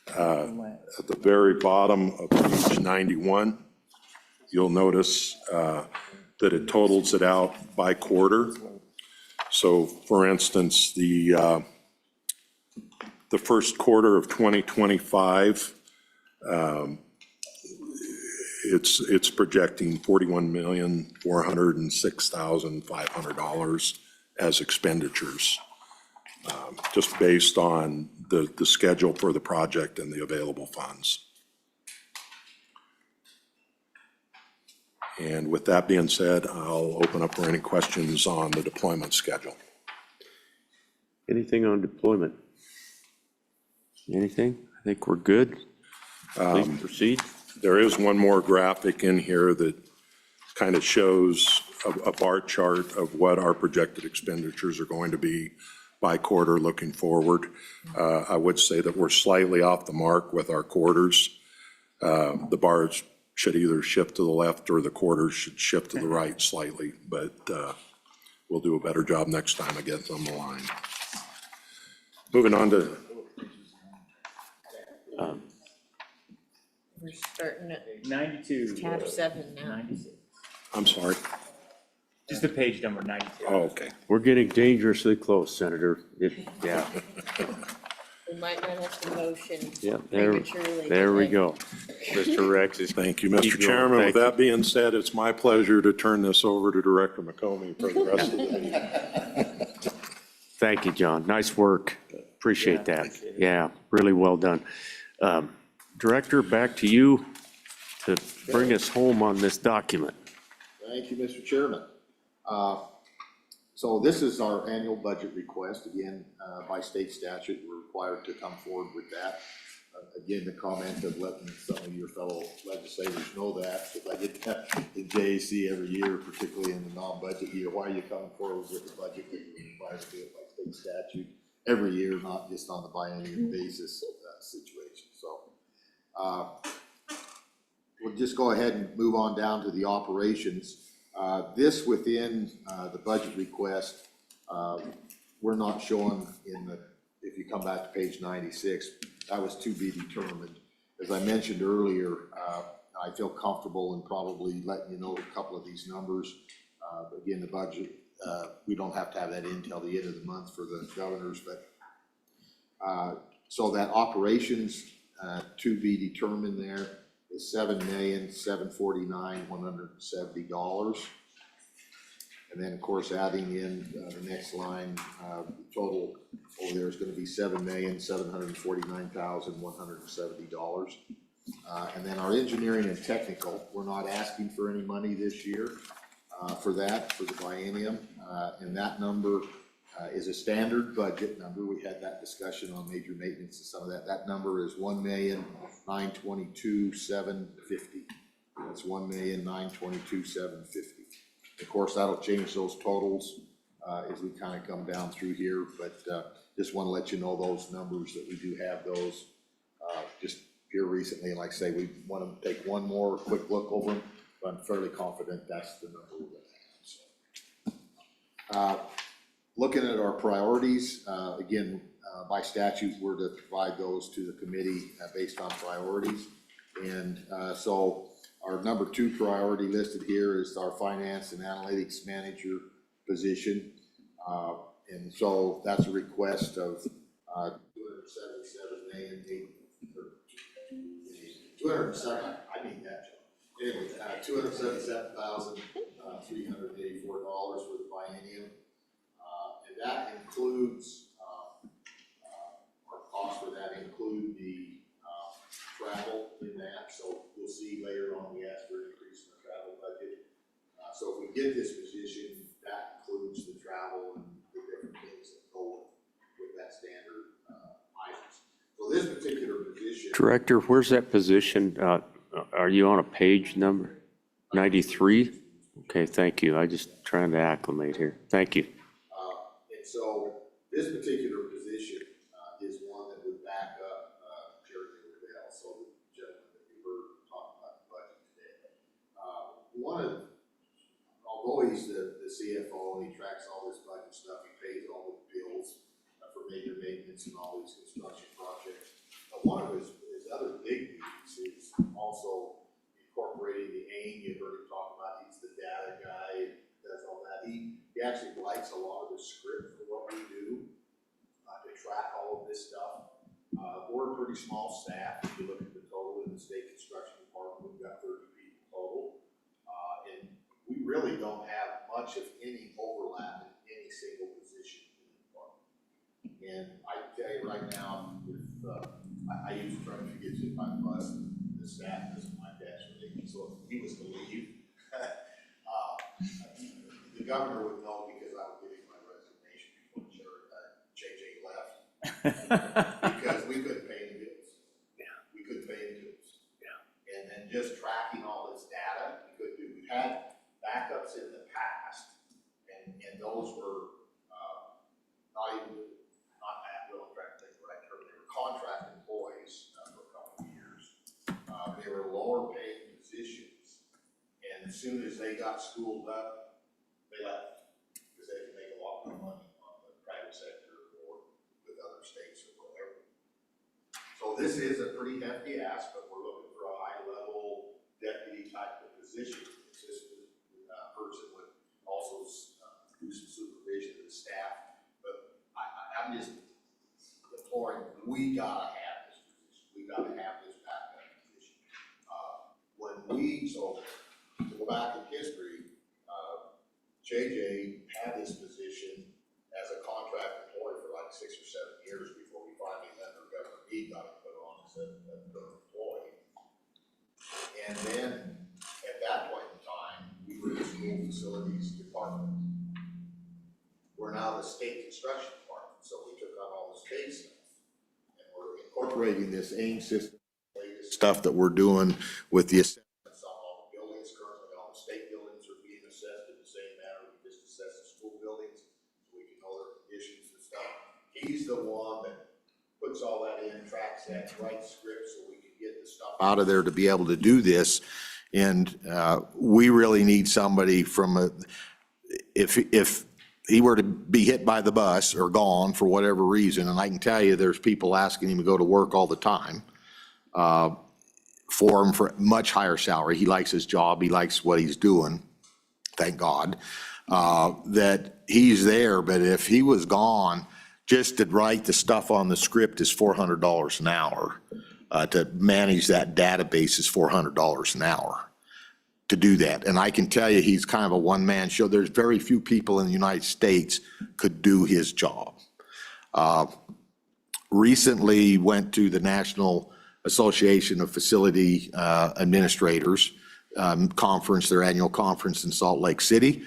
At the very bottom of page 91, you'll notice that it totals it out by quarter. So for instance, the first quarter of 2025, it's projecting $41,406,500 as expenditures, just based on the schedule for the project and the available funds. And with that being said, I'll open up for any questions on the deployment schedule. Anything on deployment? Anything? I think we're good. Please proceed. There is one more graphic in here that kind of shows a bar chart of what our projected expenditures are going to be by quarter looking forward. I would say that we're slightly off the mark with our quarters. The bars should either shift to the left or the quarters should shift to the right slightly, but we'll do a better job next time of getting on the line. Moving on to, We're starting at 92. tab 7 now. 96. I'm sorry. Just the page number, 92. Oh, okay. We're getting dangerously close, Senator. Yeah, We might not have to motion yeah, prematurely. there we today. go. Mr. Rex is. Thank you, Keep Mr. going. Chairman. With Thank you. that being said, it's my pleasure to turn this over to Director McComey for the rest of the meeting. Thank you, John. Nice work. Appreciate that. Yeah, really well done. Director, back to you to bring us home on this document. Thank you, Mr. Chairman. So this is our annual budget request. Again, by state statute, we're required to come forward with that. Again, the comment of letting some of your fellow legislators know that, because I get that in JAC every year, particularly in the non-budget year. Why are you coming forward with the budget that you're required to do it by state statute every year, not just on the biennial basis situation? So we'll just go ahead and move on down to the operations. This within the budget request, we're not showing in the, if you come back to page 96, that was to be determined. As I mentioned earlier, I feel comfortable in probably letting you know a couple of these numbers. Again, the budget, we don't have to have that in until the end of the month for the governors, but so that operations to be determined there is $7,749,170. And then, of course, adding in the next line, total over there is going to be $7,749,170. And then our engineering and technical, we're not asking for any money this year for that, for the biennium. And that number is a standard budget number. We had that discussion on major maintenance and some of that. That number is $1,922,750. That's $1,922,750. Of course, that'll change those totals as we kind of come down through here, but just want to let you know those numbers, that we do have those, just here recently, and like I say, we want to take one more quick look over them, but I'm fairly confident that's the number we're gonna have, so. Looking at our priorities, again, by statute, we're to provide those to the committee based on priorities. And so our number 2 priority listed here is our finance and analytics manager position. And so that's a request of 277 million, 207, I mean that, Joe. Anyway, $277,384 for the biennium. And that includes, our costs for that include the travel in that. So you'll see later on, we asked for an increase in the travel budget. So if we get this position, that includes the travel and the different things that go with that standard items. So this particular position. Director, where's that position? Are you on a page number? 93? Okay, thank you. I just trying to acclimate here. Thank you. And so this particular position is one that would back up Jeremy Riddell, so the gentleman that you heard talk about the budget today. Although he's the CFO and he tracks all this budget stuff, he pays all the bills for major maintenance and all these construction projects. One of his other big duties is also incorporating the AIM. You heard him talk about, he's the data guy, does all that. He actually writes a lot of the script for what we do to track all of this stuff. We're a pretty small staff. If you look at the total in the state construction department, we've got 30 people total. And we really don't have much of any overlap in any single position in the department. And I can tell you right now, if I usually try to forget to my bus, the staff doesn't like that, so if he was to leave, the governor would know because I was giving my resignation before JJ left. Because we couldn't pay any bills. Yeah. We couldn't pay any bills. Yeah. And then just tracking all this data, we could do. We've had backups in the past, and those were not at will, I'm trying to think the right term. They were contract employees for a couple of years. They were lower paying positions, and as soon as they got schooled up, they left because they could make a lot more money on the private sector or with other states or whatever. So this is a pretty hefty ask, but we're looking for a high-level deputy type of position. This person would also do some supervision of the staff. But I'm just imploring, we gotta have this position. We gotta have this backup position. So to go back in history, JJ had this position as a contract employee for like 6 or 7 years before we finally let our Governor Meade got him put on as a employee. And then at that point in time, we were the school facilities department. We're now the state construction department, so we took on all the state stuff. And we're incorporating this AIM system, latest stuff that we're doing with the assessments on all the buildings. Currently, all the state buildings are being assessed in the same manner we just assess the school buildings, so we can know their conditions and stuff. He's the one that puts all that in, tracks that, writes scripts so we can get the stuff out of there to be able to do this. And we really need somebody from if he were to be hit by the bus or gone for whatever reason, and I can tell you there's people asking him to go to work all the time for him for much higher salary. He likes his job. He likes what he's doing. Thank God that he's there. But if he was gone, just to write the stuff on the script is $400 an hour. To manage that database is $400 an hour to do that. And I can tell you, he's kind of a one-man show. There's very few people in the United States could do his job. Recently went to the National Association of Facility Administrators conference, their annual conference in Salt Lake City.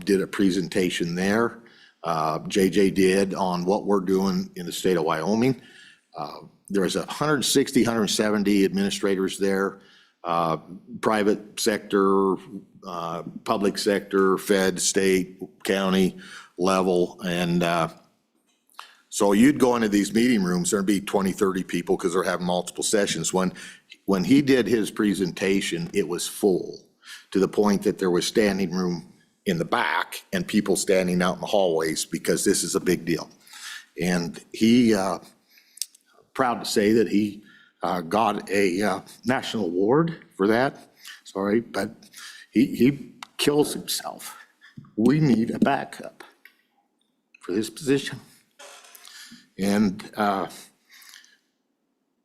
Did a presentation there. JJ did on what we're doing in the state of Wyoming. There's 160, 170 administrators there, private sector, public sector, Fed, state, county level. And So you'd go into these meeting rooms, there'd be 20, 30 people because they're having multiple sessions. When he did his presentation, it was full to the point that there was standing room in the back and people standing out in the hallways because this is a big deal. And he, proud to say that he got a national award for that. Sorry, but he kills himself. We need a backup for this position. And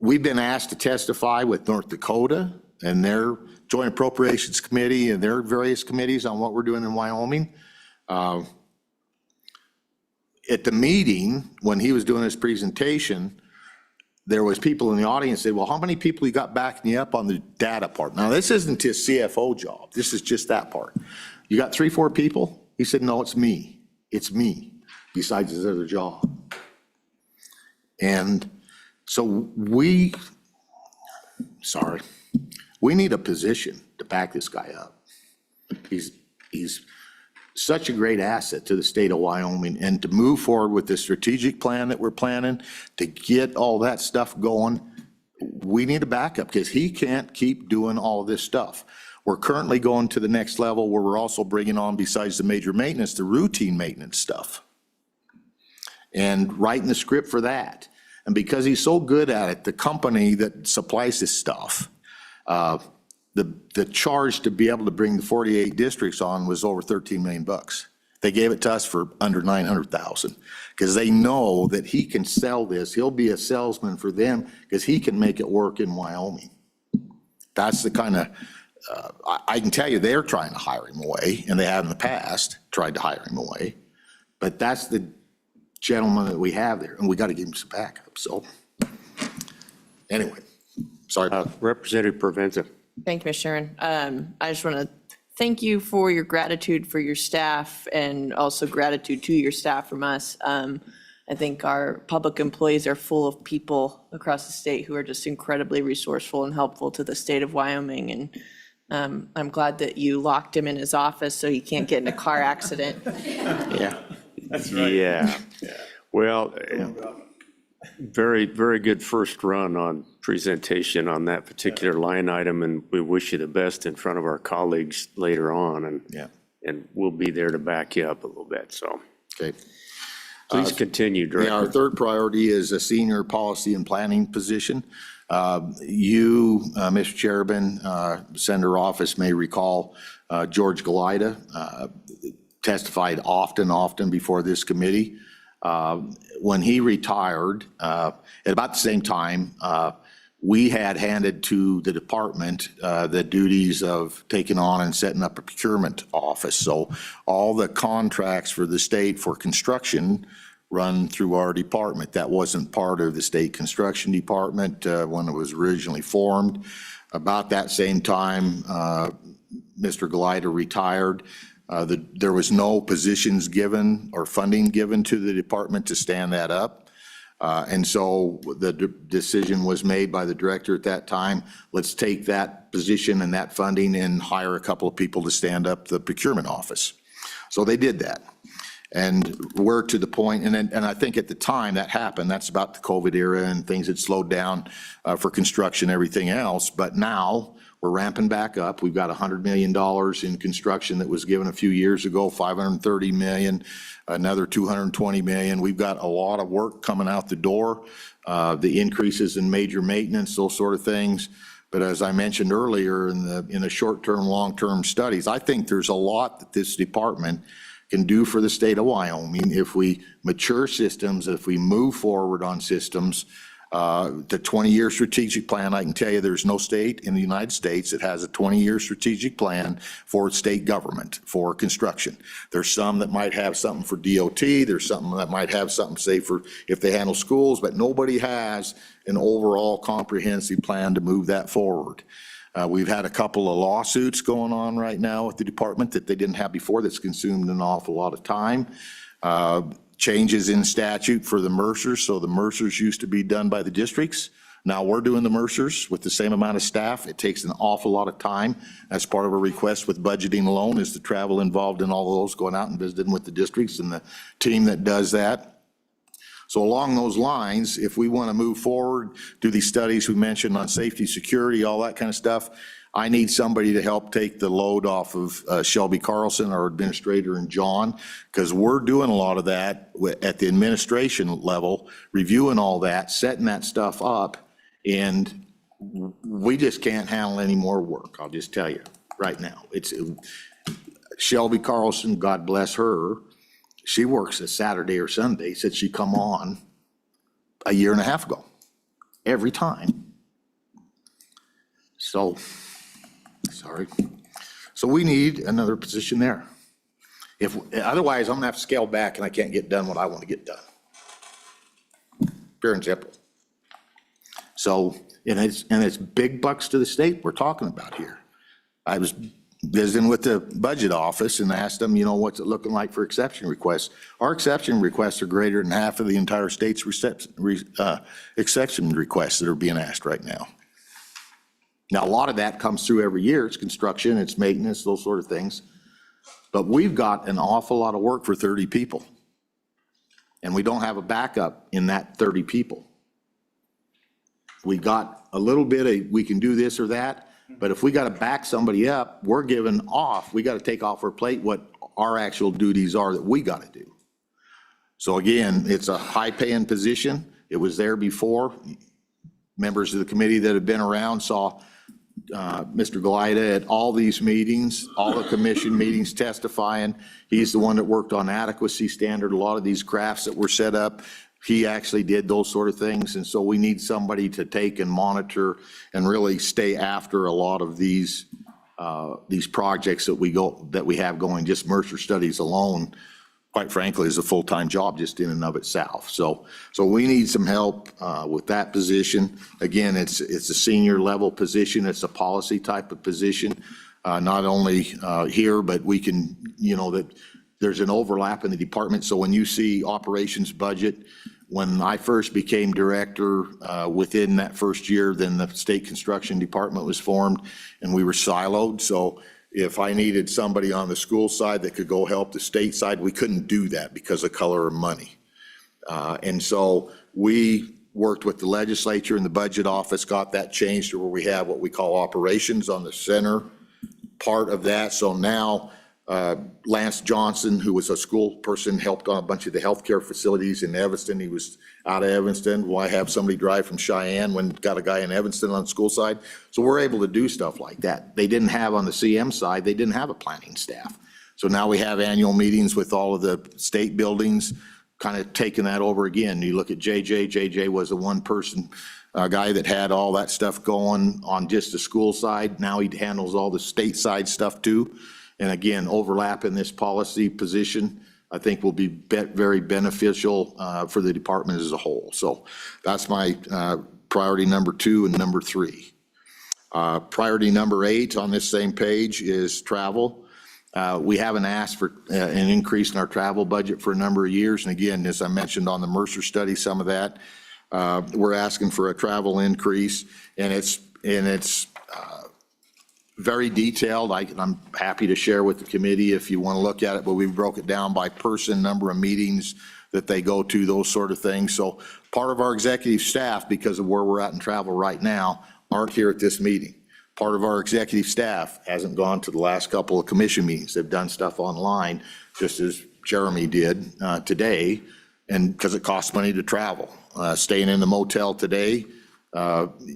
we've been asked to testify with North Dakota and their Joint Appropriations Committee and their various committees on what we're doing in Wyoming. At the meeting, when he was doing his presentation, there was people in the audience said, well, how many people you got backing you up on the data part? Now, this isn't his CFO job. This is just that part. You got 3, 4 people? He said, no, it's me. It's me, besides his other job. And so we need a position to back this guy up. He's such a great asset to the state of Wyoming, and to move forward with the strategic plan that we're planning, to get all that stuff going, we need a backup because he can't keep doing all this stuff. We're currently going to the next level where we're also bringing on, besides the major maintenance, the routine maintenance stuff and writing the script for that. And because he's so good at it, the company that supplies this stuff, the charge to be able to bring the 48 districts on was over 13 million bucks. They gave it to us for under 900,000 because they know that he can sell this. He'll be a salesman for them because he can make it work in Wyoming. That's the kind of, I can tell you they're trying to hire him away, and they have in the past tried to hire him away. But that's the gentleman that we have there, and we got to give him some backup. So anyway, sorry. Representative Provenza. Thank you, Mr. Chairman. I just want to thank you for your gratitude for your staff and also gratitude to your staff from us. I think our public employees are full of people across the state who are just incredibly resourceful and helpful to the state of Wyoming. And I'm glad that you locked him in his office so he can't get in a car accident. Yeah. That's right. Yeah. Well, very, very good first run on presentation on that particular line item, and we wish you the best in front of our colleagues later on, and we'll be there to back you up a little bit, so. Okay. Please continue, Yeah, our Director. third priority is a senior policy and planning position. You, Mr. Chairman, Senator Office may recall George Galida testified often before this committee. When he retired, at about the same time, we had handed to the department the duties of taking on and setting up a procurement office. So all the contracts for the state for construction run through our department. That wasn't part of the state construction department when it was originally formed. About that same time, Mr. Galida retired. There was no positions given or funding given to the department to stand that up. And so the decision was made by the director at that time, let's take that position and that funding and hire a couple of people to stand up the procurement office. So they did that. And we're to the point, and I think at the time that happened, that's about the COVID era and things had slowed down for construction, everything else. But now we're ramping back up. We've got $100 million in construction that was given a few years ago, $530 million, another $220 million. We've got a lot of work coming out the door, the increases in major maintenance, those sort of things. But as I mentioned earlier in the short-term, long-term studies, I think there's a lot that this department can do for the state of Wyoming if we mature systems, if we move forward on systems. The 20-year strategic plan, I can tell you there's no state in the United States that has a 20-year strategic plan for state government for construction. There's some that might have something for DOT, there's something that might have something, say, for if they handle schools, but nobody has an overall comprehensive plan to move that forward. We've had a couple of lawsuits going on right now with the department that they didn't have before that's consumed an awful lot of time. Changes in statute for the Mercers. So the Mercers used to be done by the districts. Now we're doing the Mercers with the same amount of staff. It takes an awful lot of time. That's part of a request with budgeting alone is the travel involved in all of those, going out and visiting with the districts and the team that does that. So along those lines, if we want to move forward, do these studies we mentioned on safety, security, all that kind of stuff, I need somebody to help take the load off of Shelby Carlson, our administrator, and John, because we're doing a lot of that at the administration level, reviewing all that, setting that stuff up, and we just can't handle any more work, I'll just tell you right now. It's Shelby Carlson, God bless her, she works a Saturday or Sunday, said she come on a year and a half ago, every time. So, sorry. So we need another position there. Otherwise, I'm gonna have to scale back and I can't get done what I want to get done. Pure and simple. So, and it's big bucks to the state we're talking about here. I was visiting with the budget office and asked them, what's it looking like for exception requests? Our exception requests are greater than half of the entire state's exception requests that are being asked right now. Now, a lot of that comes through every year. It's construction, it's maintenance, those sort of things. But we've got an awful lot of work for 30 people. And we don't have a backup in that 30 people. We got a little bit of, we can do this or that, but if we got to back somebody up, we're giving off, we got to take off our plate what our actual duties are that we got to do. So again, it's a high-paying position. It was there before. Members of the committee that have been around saw Mr. Glida at all these meetings, all the commission meetings testifying. He's the one that worked on adequacy standard, a lot of these crafts that were set up. He actually did those sort of things. And so we need somebody to take and monitor and really stay after a lot of these projects that we have going. Just Mercer Studies alone, quite frankly, is a full-time job just in and of itself. So we need some help with that position. Again, it's a senior level position. It's a policy type of position, not only here, but we can, that there's an overlap in the department. So when you see operations budget, when I first became director, within that first year, then the state construction department was formed and we were siloed. So if I needed somebody on the school side that could go help the state side, we couldn't do that because of color of money. And so we worked with the legislature and the budget office, got that changed to where we have what we call operations on the center part of that. So now Lance Johnson, who was a school person, helped on a bunch of the healthcare facilities in Evanston. He was out of Evanston. Why have somebody drive from Cheyenne when got a guy in Evanston on the school side? So we're able to do stuff like that. They didn't have on the CM side, they didn't have a planning staff. So now we have annual meetings with all of the state buildings, kind of taking that over again. You look at JJ was a one-person guy that had all that stuff going on just the school side. Now he handles all the state side stuff too. And again, overlap in this policy position, I think will be very beneficial for the department as a whole. So that's my priority number 2 and number 3. Priority number 8 on this same page is travel. We haven't asked for an increase in our travel budget for a number of years. And again, as I mentioned on the Mercer study, some of that, we're asking for a travel increase, and it's very detailed. I'm happy to share with the committee if you want to look at it, but we broke it down by person, number of meetings that they go to, those sort of things. So part of our executive staff, because of where we're at in travel right now, aren't here at this meeting. Part of our executive staff hasn't gone to the last couple of commission meetings. They've done stuff online, just as Jeremy did today, and because it costs money to travel. Staying in the motel today,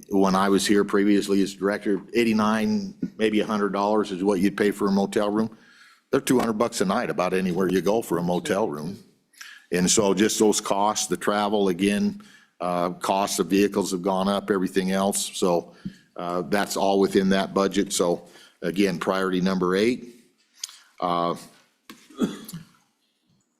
when I was here previously as director, $89, maybe $100 is what you'd pay for a motel room. They're $200 a night about anywhere you go for a motel room. And so just those costs, the travel, again, costs of vehicles have gone up, everything else. So that's all within that budget. So again, priority number 8.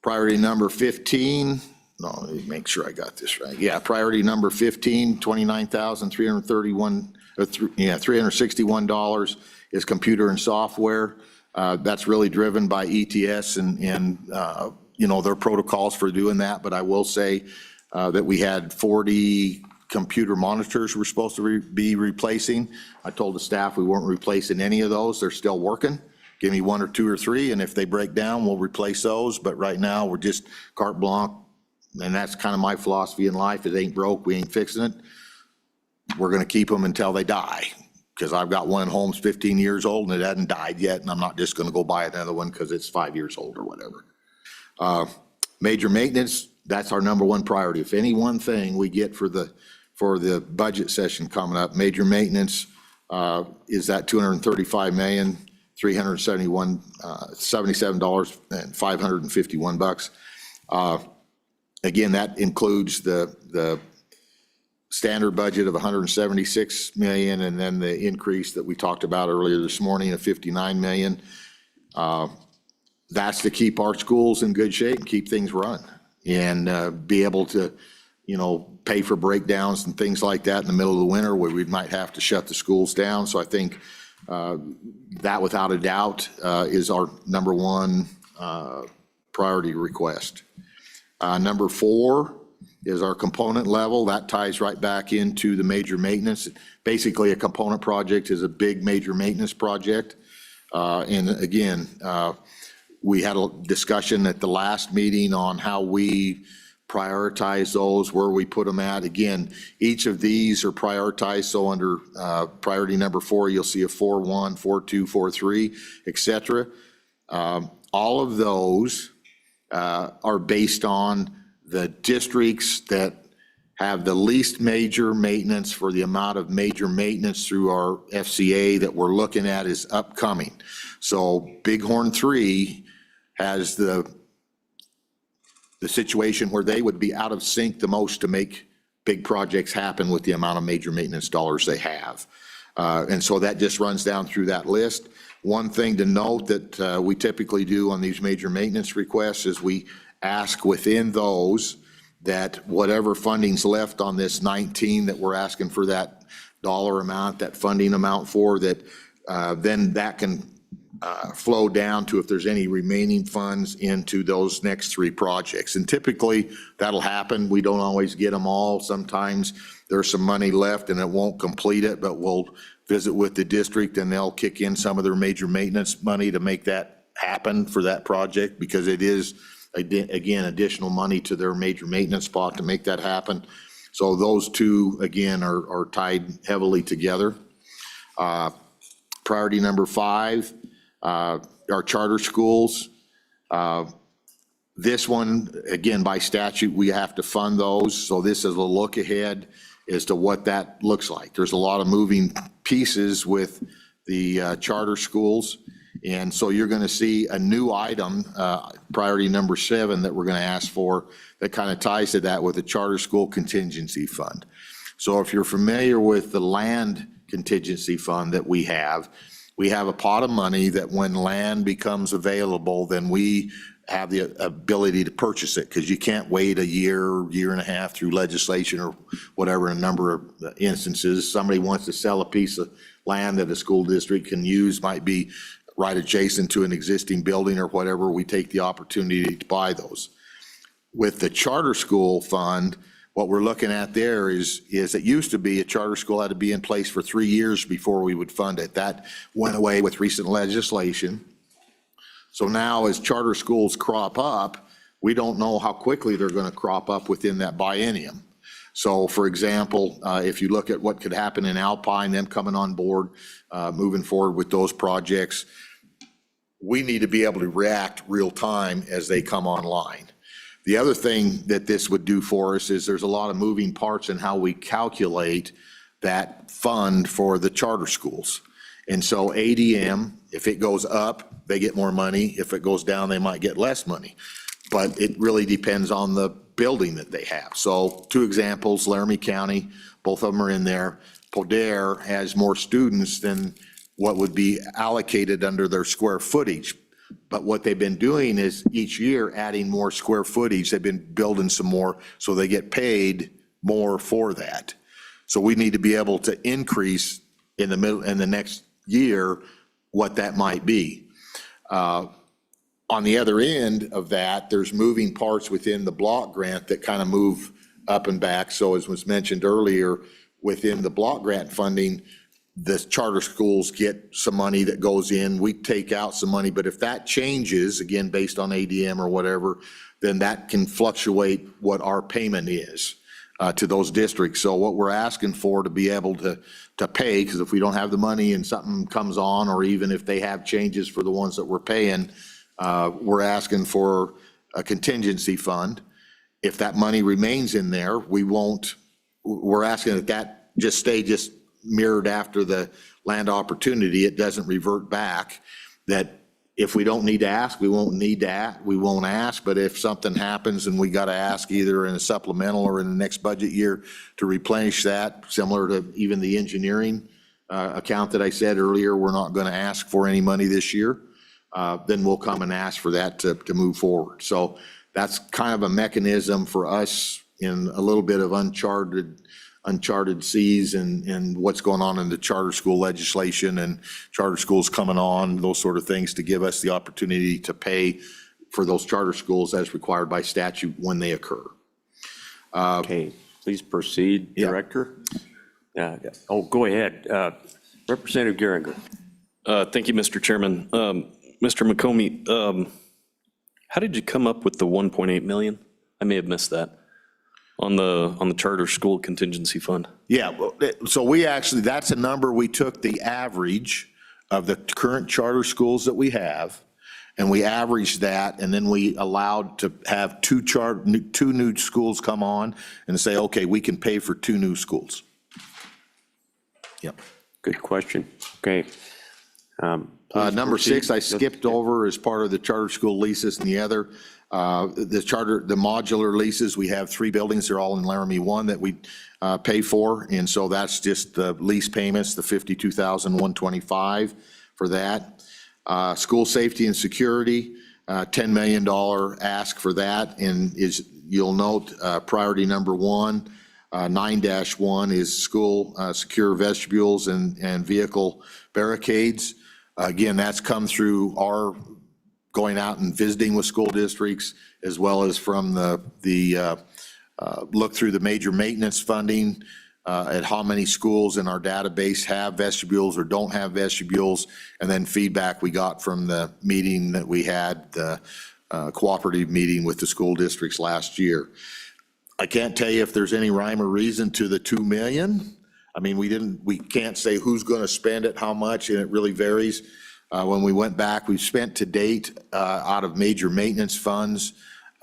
Priority number 15. No, let me make sure I got this right. Yeah, priority number 15, $361 is computer and software. That's really driven by ETS and their protocols for doing that. But I will say that we had 40 computer monitors we're supposed to be replacing. I told the staff we weren't replacing any of those. They're still working. Give me 1 or 2 or 3, and if they break down, we'll replace those. But right now, we're just carte blanche. and that's kind of my philosophy in life. It ain't broke, we ain't fixing it. We're going to keep them until they die. Because I've got one at home's 15 years old and it hasn't died yet, and I'm not just going to go buy another one because it's 5 years old or whatever. Major maintenance, that's our number one priority. If any one thing we get for the budget session coming up, major maintenance is that $235,377,551. Again, that includes the standard budget of 176 million, and then the increase that we talked about earlier this morning of 59 million. That's to keep our schools in good shape and keep things run, and be able to, pay for breakdowns and things like that in the middle of the winter where we might have to shut the schools down. So I think that, without a doubt, is our number one priority request. Number 4 is our component level. That ties right back into the major maintenance. Basically, a component project is a big major maintenance project. And again, we had a discussion at the last meeting on how we prioritize those, where we put them at. Again, each of these are prioritized. So under priority number 4, you'll see a 4.1, 4.2, 4.3, et cetera. All of those are based on the districts that have the least major maintenance for the amount of major maintenance through our FCA that we're looking at is upcoming. So Bighorn 3 has the situation where they would be out of sync the most to make big projects happen with the amount of major maintenance dollars they have. And so that just runs down through that list. One thing to note that we typically do on these major maintenance requests is we ask within those that whatever funding's left on this 19 that we're asking for that dollar amount, that funding amount for, that then that can flow down to if there's any remaining funds into those next 3 projects. And typically that'll happen. We don't always get them all. Sometimes there's some money left and it won't complete it, but we'll visit with the district and they'll kick in some of their major maintenance money to make that happen for that project, because it is, again, additional money to their major maintenance spot to make that happen. So those two, again, are tied heavily together. Priority number 5, our charter schools. This one, again, by statute, we have to fund those. So this is a look ahead as to what that looks like. There's a lot of moving pieces with the charter schools. And so you're going to see a new item, priority number 7, that we're going to ask for, that kind of ties to that with the charter school contingency fund. So if you're familiar with the land contingency fund that we have a pot of money that when land becomes available, then we have the ability to purchase it, because you can't wait a year and a half through legislation or whatever. In a number of instances, somebody wants to sell a piece of land that a school district can use, might be right adjacent to an existing building or whatever. We take the opportunity to buy those. With the charter school fund, what we're looking at there is it used to be a charter school had to be in place for 3 years before we would fund it. That went away with recent legislation. So now as charter schools crop up, we don't know how quickly they're going to crop up within that biennium. So for example, if you look at what could happen in Alpine, them coming on board, moving forward with those projects, we need to be able to react real time as they come online. The other thing that this would do for us is there's a lot of moving parts in how we calculate that fund for the charter schools. And so ADM, if it goes up, they get more money. If it goes down, they might get less money. But it really depends on the building that they have. So 2 examples, Laramie County, both of them are in there. Poder has more students than what would be allocated under their square footage. But what they've been doing is each year adding more square footage. They've been building some more, so they get paid more for that. So we need to be able to increase in the next year what that might be. On the other end of that, there's moving parts within the block grant that kind of move up and back. So as was mentioned earlier, within the block grant funding, the charter schools get some money that goes in, we take out some money, but if that changes, again, based on ADM or whatever, then that can fluctuate what our payment is to those districts. So what we're asking for to be able to pay, because if we don't have the money and something comes on, or even if they have changes for the ones that we're paying, we're asking for a contingency fund. If that money remains in there, we're asking that that just stay just mirrored after the land opportunity. It doesn't revert back. That if we don't need to ask, we won't ask. But if something happens and we got to ask either in a supplemental or in the next budget year to replenish that, similar to even the engineering account that I said earlier, we're not going to ask for any money this year. Then we'll come and ask for that to move forward. So that's kind of a mechanism for us in a little bit of uncharted seas and what's going on in the charter school legislation and charter schools coming on, those sort of things, to give us the opportunity to pay for those charter schools as required by statute when they occur. Okay, please proceed, Director. Oh, go ahead. Representative Geringer. Thank you, Mr. Chairman. Mr. McComey, how did you come up with the 1.8 million? I may have missed that. On the charter school contingency fund? Yeah, well, so we actually, that's a number, we took the average of the current charter schools that we have, and we averaged that, and then we allowed to have two new schools come on and say, okay, we can pay for 2 new schools. Yep. Good question. Okay. Number 6, I skipped over as part of the charter school leases and the other. The modular leases, we have 3 buildings, they're all in Laramie 1 that we pay for. And so that's just the lease payments, the $52,125 for that. School safety and security, $10 million ask for that. And you'll note, priority number 1, 9-1 is school secure vestibules and vehicle barricades. Again, that's come through our going out and visiting with school districts, as well as from the look through the major maintenance funding at how many schools in our database have vestibules or don't have vestibules, and then feedback we got from the meeting that we had, the cooperative meeting with the school districts last year. I can't tell you if there's any rhyme or reason to the 2 million. I mean, we can't say who's going to spend it, how much, and it really varies. When we went back, we've spent to date out of major maintenance funds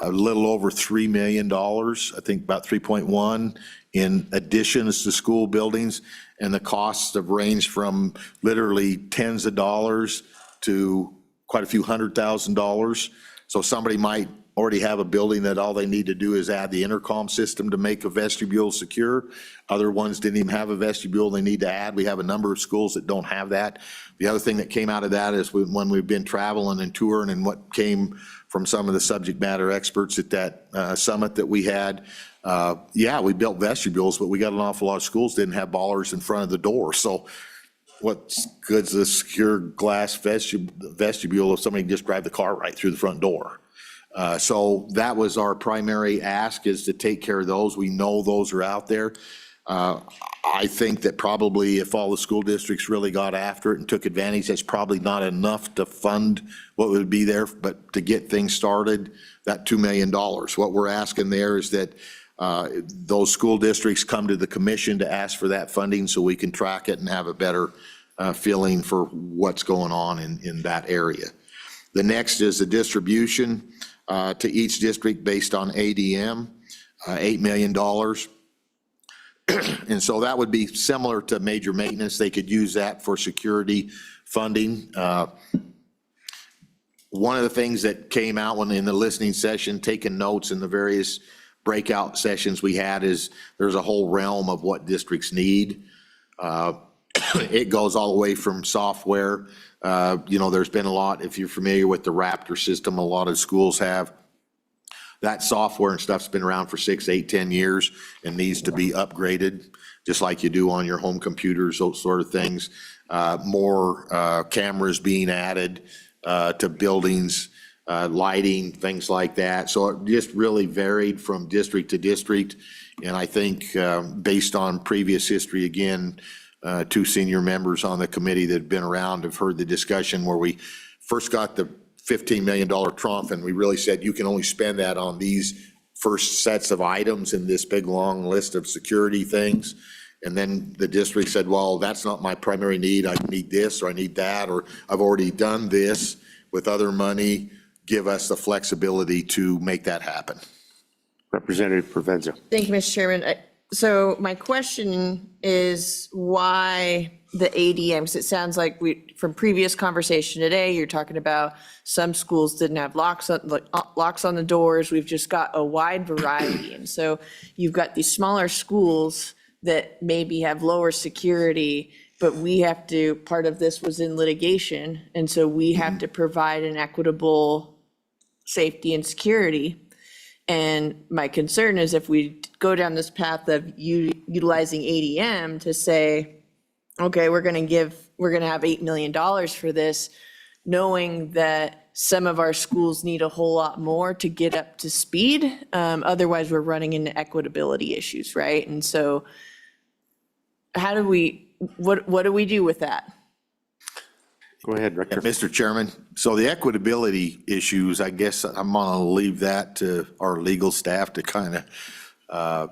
a little over $3 million, I think about 3.1 in additions to school buildings. And the costs have ranged from literally tens of dollars to quite a few $100,000. So somebody might already have a building that all they need to do is add the intercom system to make a vestibule secure. Other ones didn't even have a vestibule they need to add. We have a number of schools that don't have that. The other thing that came out of that is when we've been traveling and touring, and what came from some of the subject matter experts at that summit that we had, we built vestibules, but we got an awful lot of schools didn't have ballers in front of the door. So what's good's a secure glass vestibule if somebody can just drive the car right through the front door? So that was our primary ask, is to take care of those. We know those are out there. I think that probably if all the school districts really got after it and took advantage, that's probably not enough to fund what would be there, but to get things started, that $2 million. What we're asking there is that those school districts come to the commission to ask for that funding so we can track it and have a better feeling for what's going on in that area. The next is the distribution to each district based on ADM, $8 million. And so that would be similar to major maintenance. They could use that for security funding. One of the things that came out when in the listening session, taking notes in the various breakout sessions we had, is there's a whole realm of what districts need. It goes all the way from software. There's been a lot, if you're familiar with the Raptor system, a lot of schools have. That software and stuff's been around for 6, 8, 10 years and needs to be upgraded, just like you do on your home computers, those sort of things. More cameras being added to buildings, lighting, things like that. So it just really varied from district to district. And I think based on previous history, again, two senior members on the committee that have been around have heard the discussion where we first got the $15 million trump, and we really said, you can only spend that on these first sets of items in this big, long list of security things. And then the district said, well, that's not my primary need. I need this, or I need that, or I've already done this with other money. Give us the flexibility to make that happen. Representative Provenza. Thank you, Mr. Chairman. So my question is why the ADM? Because it sounds like from previous conversation today, you're talking about some schools didn't have locks on the doors. We've just got a wide variety. And so you've got these smaller schools that maybe have lower security, but we have to, part of this was in litigation. And so we have to provide an equitable safety and security. And my concern is if we go down this path of utilizing ADM to say, okay, we're going to have $8 million for this, knowing that some of our schools need a whole lot more to get up to speed. Otherwise, we're running into equitability issues, right? And so what do we do with that? Go ahead, Rector. Mr. Chairman, so the equitability issues, I guess I'm going to leave that to our legal staff to kind of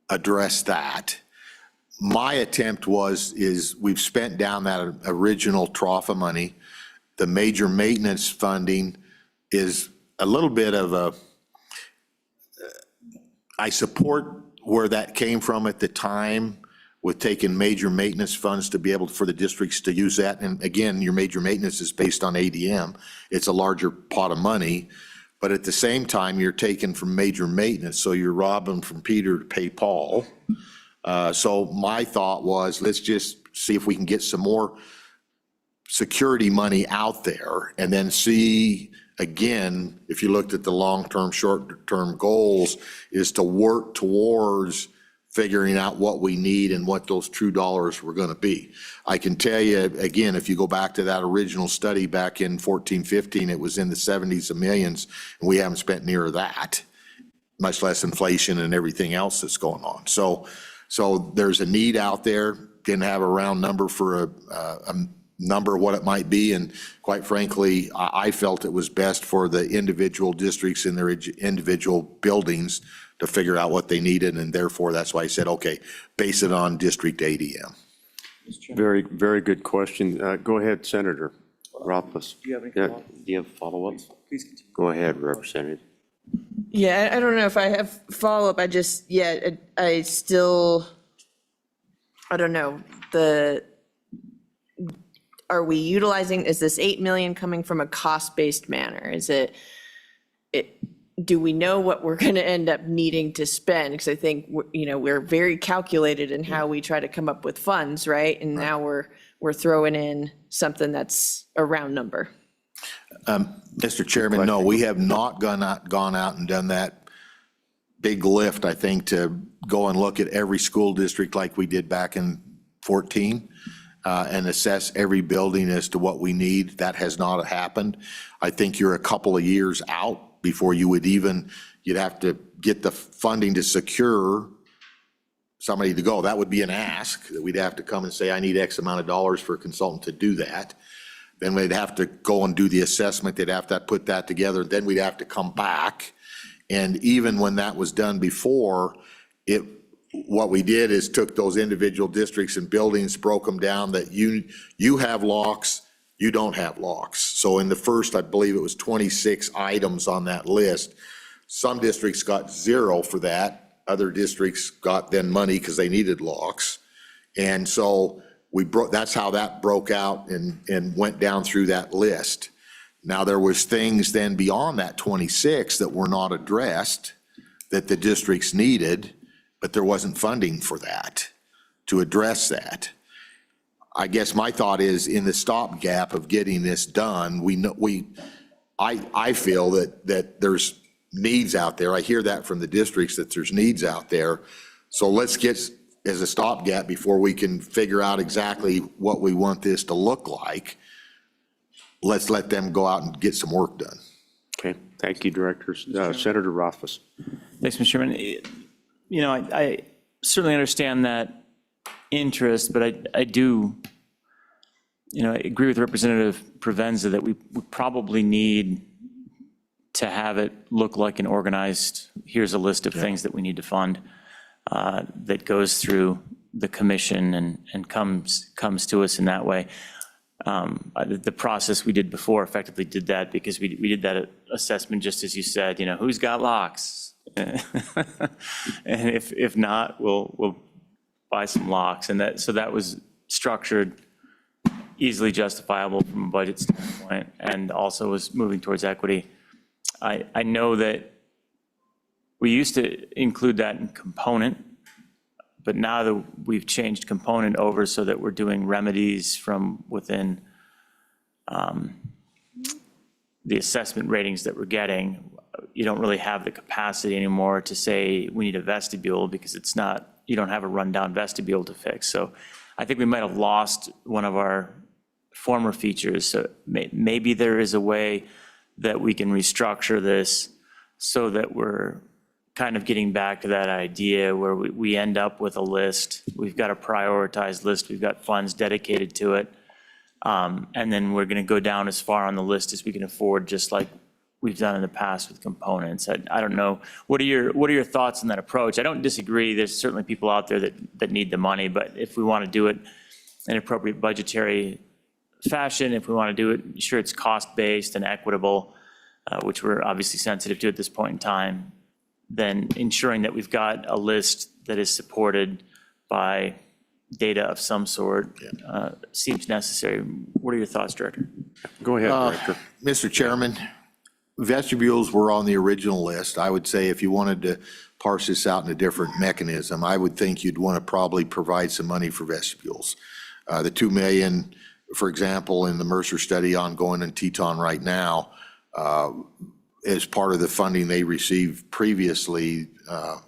address that. My attempt is we've spent down that original trough of money. The major maintenance funding is a little bit of I support where that came from at the time, with taking major maintenance funds to be able for the districts to use that. And again, your major maintenance is based on ADM. It's a larger pot of money, but at the same time, you're taking from major maintenance. So you're robbing from Peter to pay Paul. So my thought was, let's just see if we can get some more security money out there, and then see, again, if you looked at the long-term, short-term goals, is to work towards figuring out what we need and what those true dollars were going to be. I can tell you, again, if you go back to that original study back in 14, 15, it was in the 70s of millions, and we haven't spent near that, much less inflation and everything else that's going on. So there's a need out there. Didn't have a round number for a number what it might be, and quite frankly, I felt it was best for the individual districts in their individual buildings to figure out what they needed, and therefore, that's why I said, okay, base it on district ADM. Very, very good question. Go ahead, Senator Rothfuss. Do you have any Yeah, follow-up? do you have follow-ups? Please continue. Go ahead, Representative. Yeah, I don't know if I have follow-up. I don't know, are we utilizing, is this 8 million coming from a cost-based manner? Do we know what we're going to end up needing to spend? Because I think, we're very calculated in how we try to come up with funds, right? And now we're throwing in something that's a round number. Mr. Chairman, no, we have not gone out and done that big lift, I think, to go and look at every school district like we did back in 14 and assess every building as to what we need. That has not happened. I think you're a couple of years out before you'd have to get the funding to secure somebody to go. That would be an ask, that we'd have to come and say, I need X amount of dollars for a consultant to do that. Then we'd have to go and do the assessment. They'd have to put that together. Then we'd have to come back. And even when that was done before, what we did is took those individual districts and buildings, broke them down that you have locks, you don't have locks. So in the first, I believe it was 26 items on that list. Some districts got 0 for that. Other districts got then money because they needed locks. And so that's how that broke out and went down through that list. Now, there was things then beyond that 26 that were not addressed that the districts needed, but there wasn't funding for that, to address that. I guess my thought is, in the stopgap of getting this done, I feel that there's needs out there. I hear that from the districts, that there's needs out there. So let's get, as a stopgap, before we can figure out exactly what we want this to look like, let's let them go out and get some work done. Okay, thank you, Director. Senator Rothfuss. Thanks, Mr. Chairman. I certainly understand that interest, but I do, I agree with Representative Provenza that we probably need to have it look like an organized, here's a list of things that we need to fund, that goes through the commission and comes to us in that way. The process we did before effectively did that because we did that assessment, just as you said, who's got locks? And if not, we'll buy some locks. And so that was structured, easily justifiable from a budget standpoint, and also was moving towards equity. I know that we used to include that in component, but now that we've changed component over so that we're doing remedies from within the assessment ratings that we're getting, you don't really have the capacity anymore to say we need a vestibule because you don't have a rundown vestibule to fix. So I think we might have lost one of our former features. So maybe there is a way that we can restructure this so that we're kind of getting back to that idea where we end up with a list. We've got a prioritized list. We've got funds dedicated to it. And then we're going to go down as far on the list as we can afford, just like we've done in the past with components. I don't know. What are your thoughts on that approach? I don't disagree. There's certainly people out there that need the money, but if we want to do it in appropriate budgetary fashion, if we want to do it, sure, it's cost-based and equitable, which we're obviously sensitive to at this point in time, then ensuring that we've got a list that is supported by data of some sort seems necessary. What are your thoughts, Director? Go ahead, Director. Mr. Chairman, vestibules were on the original list. I would say if you wanted to parse this out in a different mechanism, I would think you'd want to probably provide some money for vestibules. The 2 million, for example, in the Mercer study ongoing in Teton right now, as part of the funding they received previously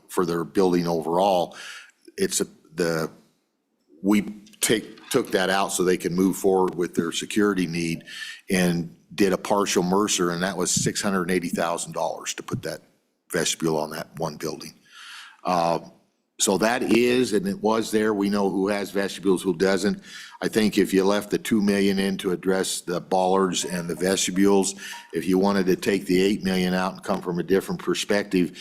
for their building overall, we took that out so they can move forward with their security need and did a partial Mercer, and that was $680,000 to put that vestibule on that one building. So that is, and it was there, we know who has vestibules, who doesn't. I think if you left the 2 million in to address the bollards and the vestibules, if you wanted to take the 8 million out and come from a different perspective,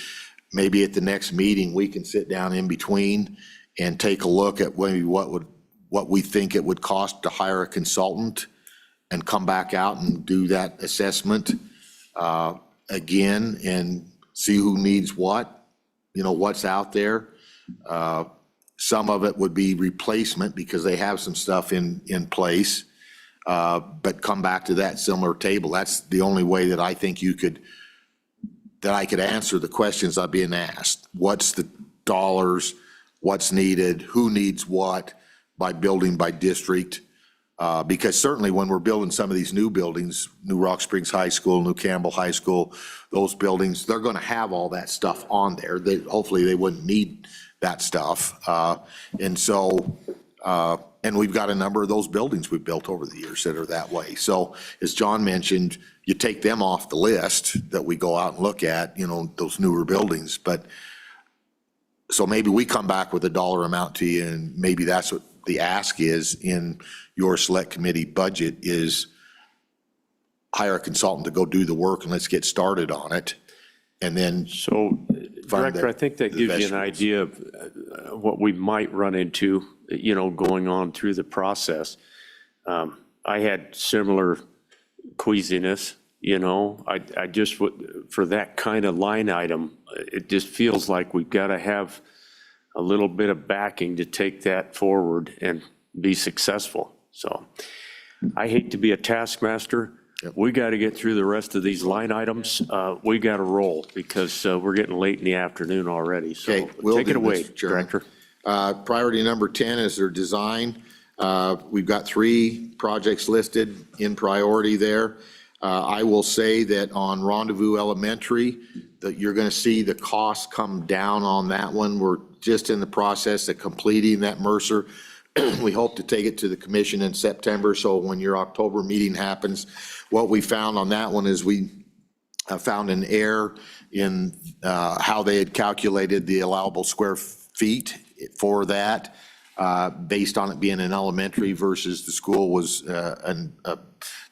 maybe at the next meeting, we can sit down in between and take a look at maybe what we think it would cost to hire a consultant and come back out and do that assessment again and see who needs what, what's out there. Some of it would be replacement because they have some stuff in place, but come back to that similar table. That's the only way that I think that I could answer the questions I'm being asked. What's the dollars? What's needed? Who needs what by building by district? Because certainly when we're building some of these new buildings, New Rock Springs High School, New Campbell High School, those buildings, they're going to have all that stuff on there. Hopefully they wouldn't need that stuff. And we've got a number of those buildings we've built over the years that are that way. So as John mentioned, you take them off the list that we go out and look at, those newer buildings. But so maybe we come back with a dollar amount to you, and maybe that's what the ask is in your select committee budget, is hire a consultant to go do the work and let's get started on it. And then So, Director, I think that the gives you an vegetables. idea of what we might run into, going on through the process. I had similar queasiness, I just would, for that kind of line item, it just feels like we've got to have a little bit of backing to take that forward and be successful. So I hate to be a taskmaster. We got to get through the rest of these line items. We got to roll because we're getting late in the afternoon already. So Okay, will take it do, away, Mr. Chairman. Director. Priority number 10 is their design. We've got 3 projects listed in priority there. I will say that on Rendezvous Elementary, that you're going to see the costs come down on that one. We're just in the process of completing that Mercer. We hope to take it to the commission in September, so when your October meeting happens, what we found on that one is we found an error in how they had calculated the allowable square feet for that. based on it being an elementary versus the school was a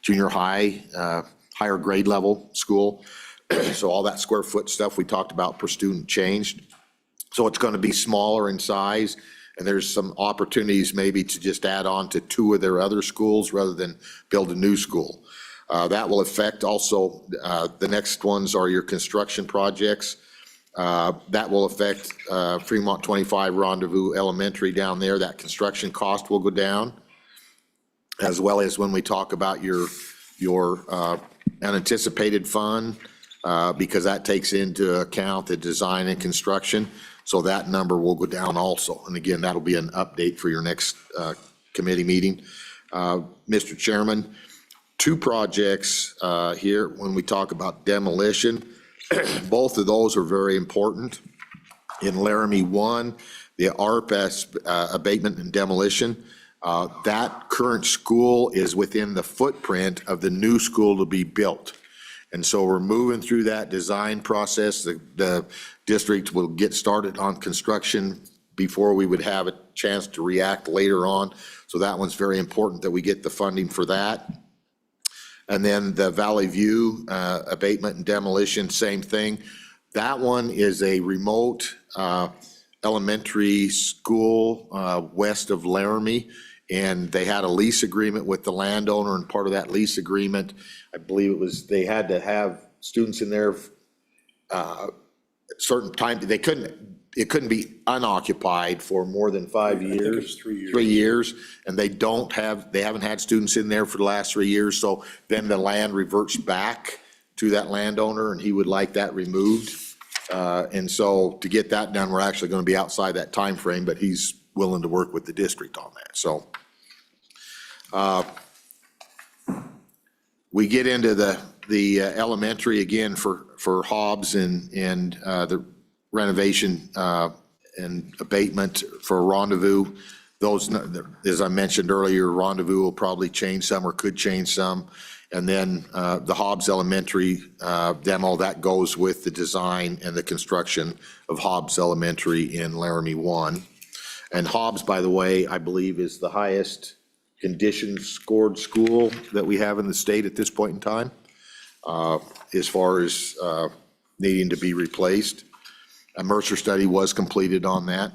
junior high, higher grade level school. So all that square foot stuff we talked about per student changed. So it's going to be smaller in size, and there's some opportunities maybe to just add on to 2 of their other schools rather than build a new school. That will affect also, the next ones are your construction projects. That will affect Fremont 25 Rendezvous Elementary down there. That construction cost will go down, as well as when we talk about your unanticipated fund, because that takes into account the design and construction. So that number will go down also. And again, that'll be an update for your next committee meeting. Mr. Chairman, 2 projects here when we talk about demolition. Both of those are very important. In Laramie 1, the ARPS abatement and demolition, that current school is within the footprint of the new school to be built. And so we're moving through that design process. The district will get started on construction before we would have a chance to react later on. So that one's very important that we get the funding for that. And then the Valley View abatement and demolition, same thing. That one is a remote elementary school west of Laramie. And they had a lease agreement with the landowner, and part of that lease agreement, I believe it was, they had to have students in there certain time. It couldn't be unoccupied for more than 5 years. I think it was 3 years. 3 years, and they haven't had students in there for the last 3 years, so then the land reverts back to that landowner, and he would like that removed. And so to get that done, we're actually gonna be outside that time frame, but he's willing to work with the district on that, so. We get into the elementary again for Hobbs and the renovation and abatement for Rendezvous. Those, as I mentioned earlier, Rendezvous will probably change some or could change some. And then the Hobbs Elementary demo, that goes with the design and the construction of Hobbs Elementary in Laramie 1. And Hobbs, by the way, I believe is the highest condition scored school that we have in the state at this point in time, as far as needing to be replaced. A Mercer study was completed on that.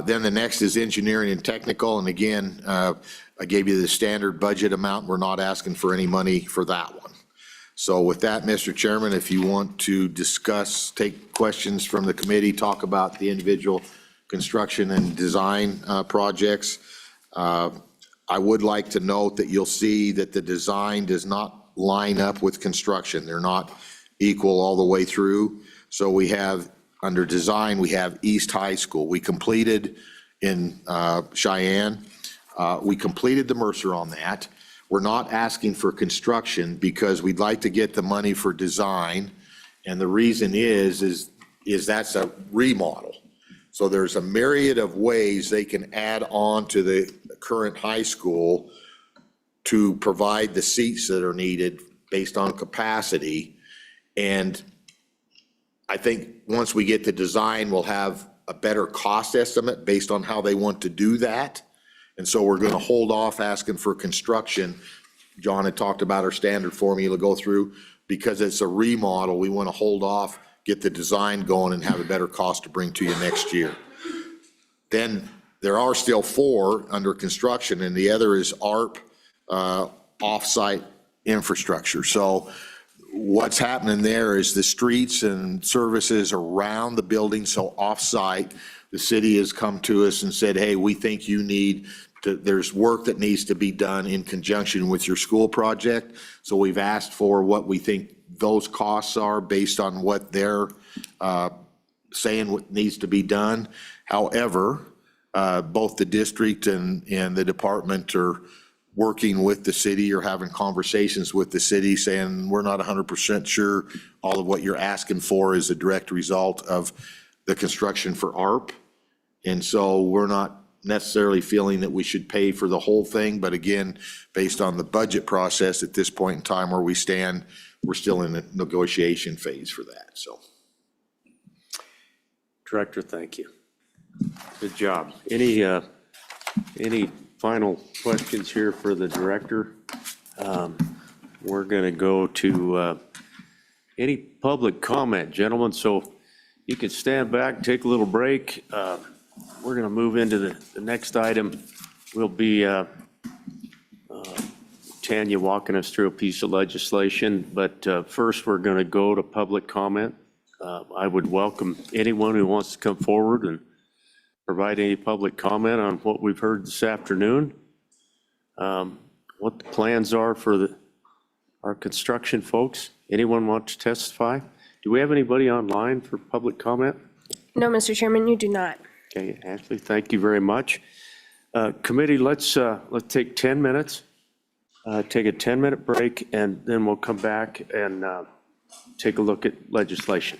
Then the next is engineering and technical, and again, I gave you the standard budget amount. We're not asking for any money for that one. So with that, Mr. Chairman, if you want to discuss, take questions from the committee, talk about the individual construction and design projects. I would like to note that you'll see that the design does not line up with construction. They're not equal all the way through. So we have, under design, we have East High School. We completed in Cheyenne. We completed the Mercer on that. We're not asking for construction because we'd like to get the money for design. And the reason is that's a remodel. So there's a myriad of ways they can add on to the current high school to provide the seats that are needed based on capacity. And I think once we get the design, we'll have a better cost estimate based on how they want to do that. And so we're going to hold off asking for construction. John had talked about our standard formula to go through. Because it's a remodel, we want to hold off, get the design going, and have a better cost to bring to you next year. Then there are still 4 under construction, and the other is ARP, off-site infrastructure. So what's happening there is the streets and services around the building, so off-site, the city has come to us and said, hey, we think you need to, there's work that needs to be done in conjunction with your school project. So we've asked for what we think those costs are based on what they're saying what needs to be done. However, both the district and the department are working with the city or having conversations with the city saying, we're not 100% sure all of what you're asking for is a direct result of the construction for ARP. And so we're not necessarily feeling that we should pay for the whole thing. But again, based on the budget process at this point in time where we stand, we're still in the negotiation phase for that, so. Director, thank you. Good job. Any final questions here for the director? We're going to go to any public comment, gentlemen, so you can stand back, take a little break. We're going to move into the next item. Will be Tanya walking us through a piece of legislation, but first, we're going to go to public comment. I would welcome anyone who wants to come forward and provide any public comment on what we've heard this afternoon, what the plans are for our construction folks. Anyone want to testify? Do we have anybody online for public comment? No, Mr. Chairman, you do not. Okay, Ashley, thank you very much. Committee, let's take 10 minutes, take a 10-minute break, and then we'll come back and take a look at legislation.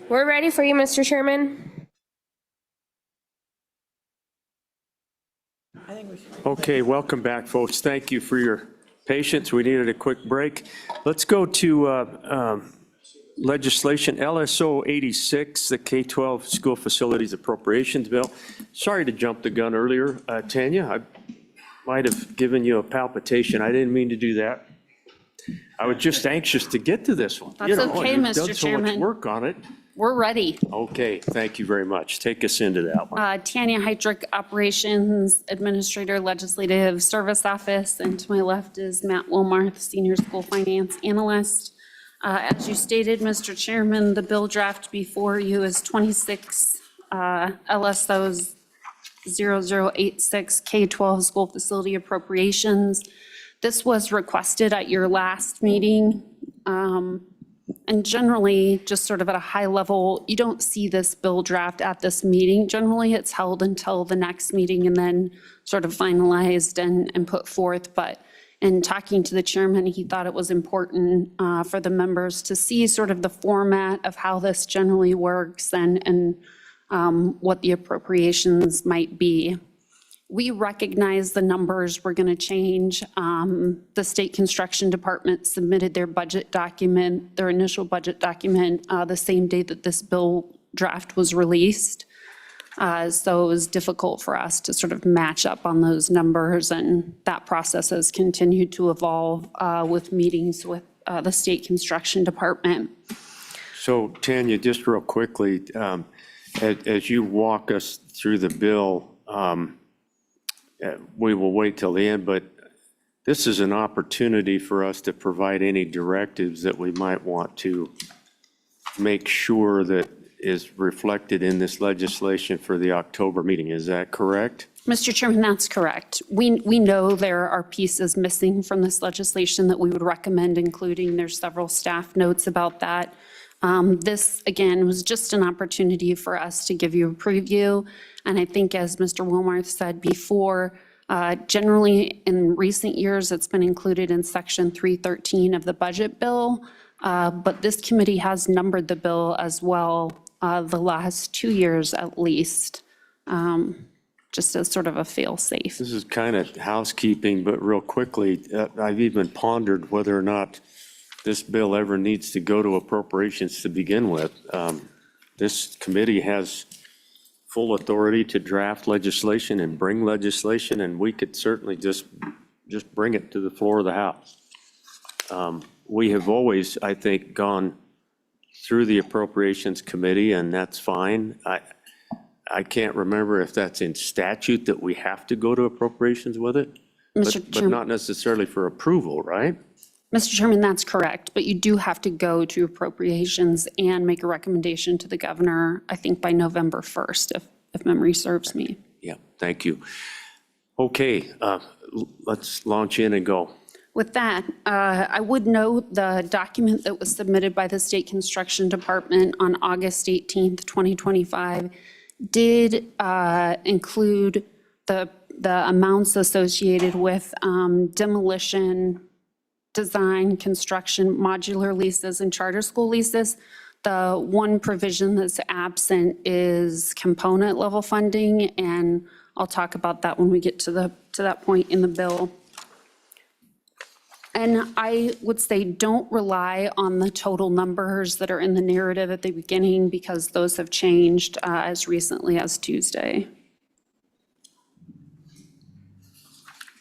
We're ready for you, Mr. Chairman. Okay, welcome back, folks. Thank you for your patience. We needed a quick break. Let's go to legislation, LSO 86, the K-12 School Facilities Appropriations Bill. Sorry to jump the gun earlier, Tanya. I might have given you a palpitation. I didn't mean to do that. I was just anxious to get to this one. That's You know, okay, you've Mr. done so much Chairman. work on it. We're ready. Okay, thank you very much. Take us into that one. Tanya Heidrich, Operations Administrator, Legislative Service Office, and to my left is Matt Wilmarth, Senior School Finance Analyst. As you stated, Mr. Chairman, the bill draft before you is 26 LSOs 0086 K-12 School Facility Appropriations. This was requested at your last meeting. And generally, just sort of at a high level, you don't see this bill draft at this meeting. Generally, it's held until the next meeting and then sort of finalized and put forth. But in talking to the chairman, he thought it was important for the members to see sort of the format of how this generally works and what the appropriations might be. We recognize the numbers were going to change. The State Construction Department submitted their budget document, their initial budget document, the same day that this bill draft was released. So it was difficult for us to sort of match up on those numbers, and that process has continued to evolve with meetings with the State Construction Department. So Tanya, just real quickly, as you walk us through the bill, we will wait till the end, but this is an opportunity for us to provide any directives that we might want to make sure that is reflected in this legislation for the October meeting. Is that correct? Mr. Chairman, that's correct. We know there are pieces missing from this legislation that we would recommend including. There's several staff notes about that. This, again, was just an opportunity for us to give you a preview. And I think, as Mr. Wilmarth said before, generally in recent years, it's been included in Section 313 of the budget bill. But this committee has numbered the bill as well the last 2 years at least, just as sort of a fail-safe. This is kind of housekeeping, but real quickly, I've even pondered whether or not this bill ever needs to go to appropriations to begin with. This committee has full authority to draft legislation and bring legislation, and we could certainly just bring it to the floor of the House. We have always, I think, gone through the Appropriations Committee, and that's fine. I can't remember if that's in statute that we have to go to appropriations with it, Mr. but Chairman. not necessarily for approval, right? Mr. Chairman, that's correct, but you do have to go to appropriations and make a recommendation to the governor, I think by November 1st, if memory serves me. Yeah, thank you. Okay, let's launch in and go. With that, I would note the document that was submitted by the State Construction Department on August 18th, 2025, did include the amounts associated with demolition, design, construction, modular leases, and charter school leases. The one provision that's absent is component level funding, and I'll talk about that when we get to that point in the bill. And I would say don't rely on the total numbers that are in the narrative at the beginning, because those have changed as recently as Tuesday.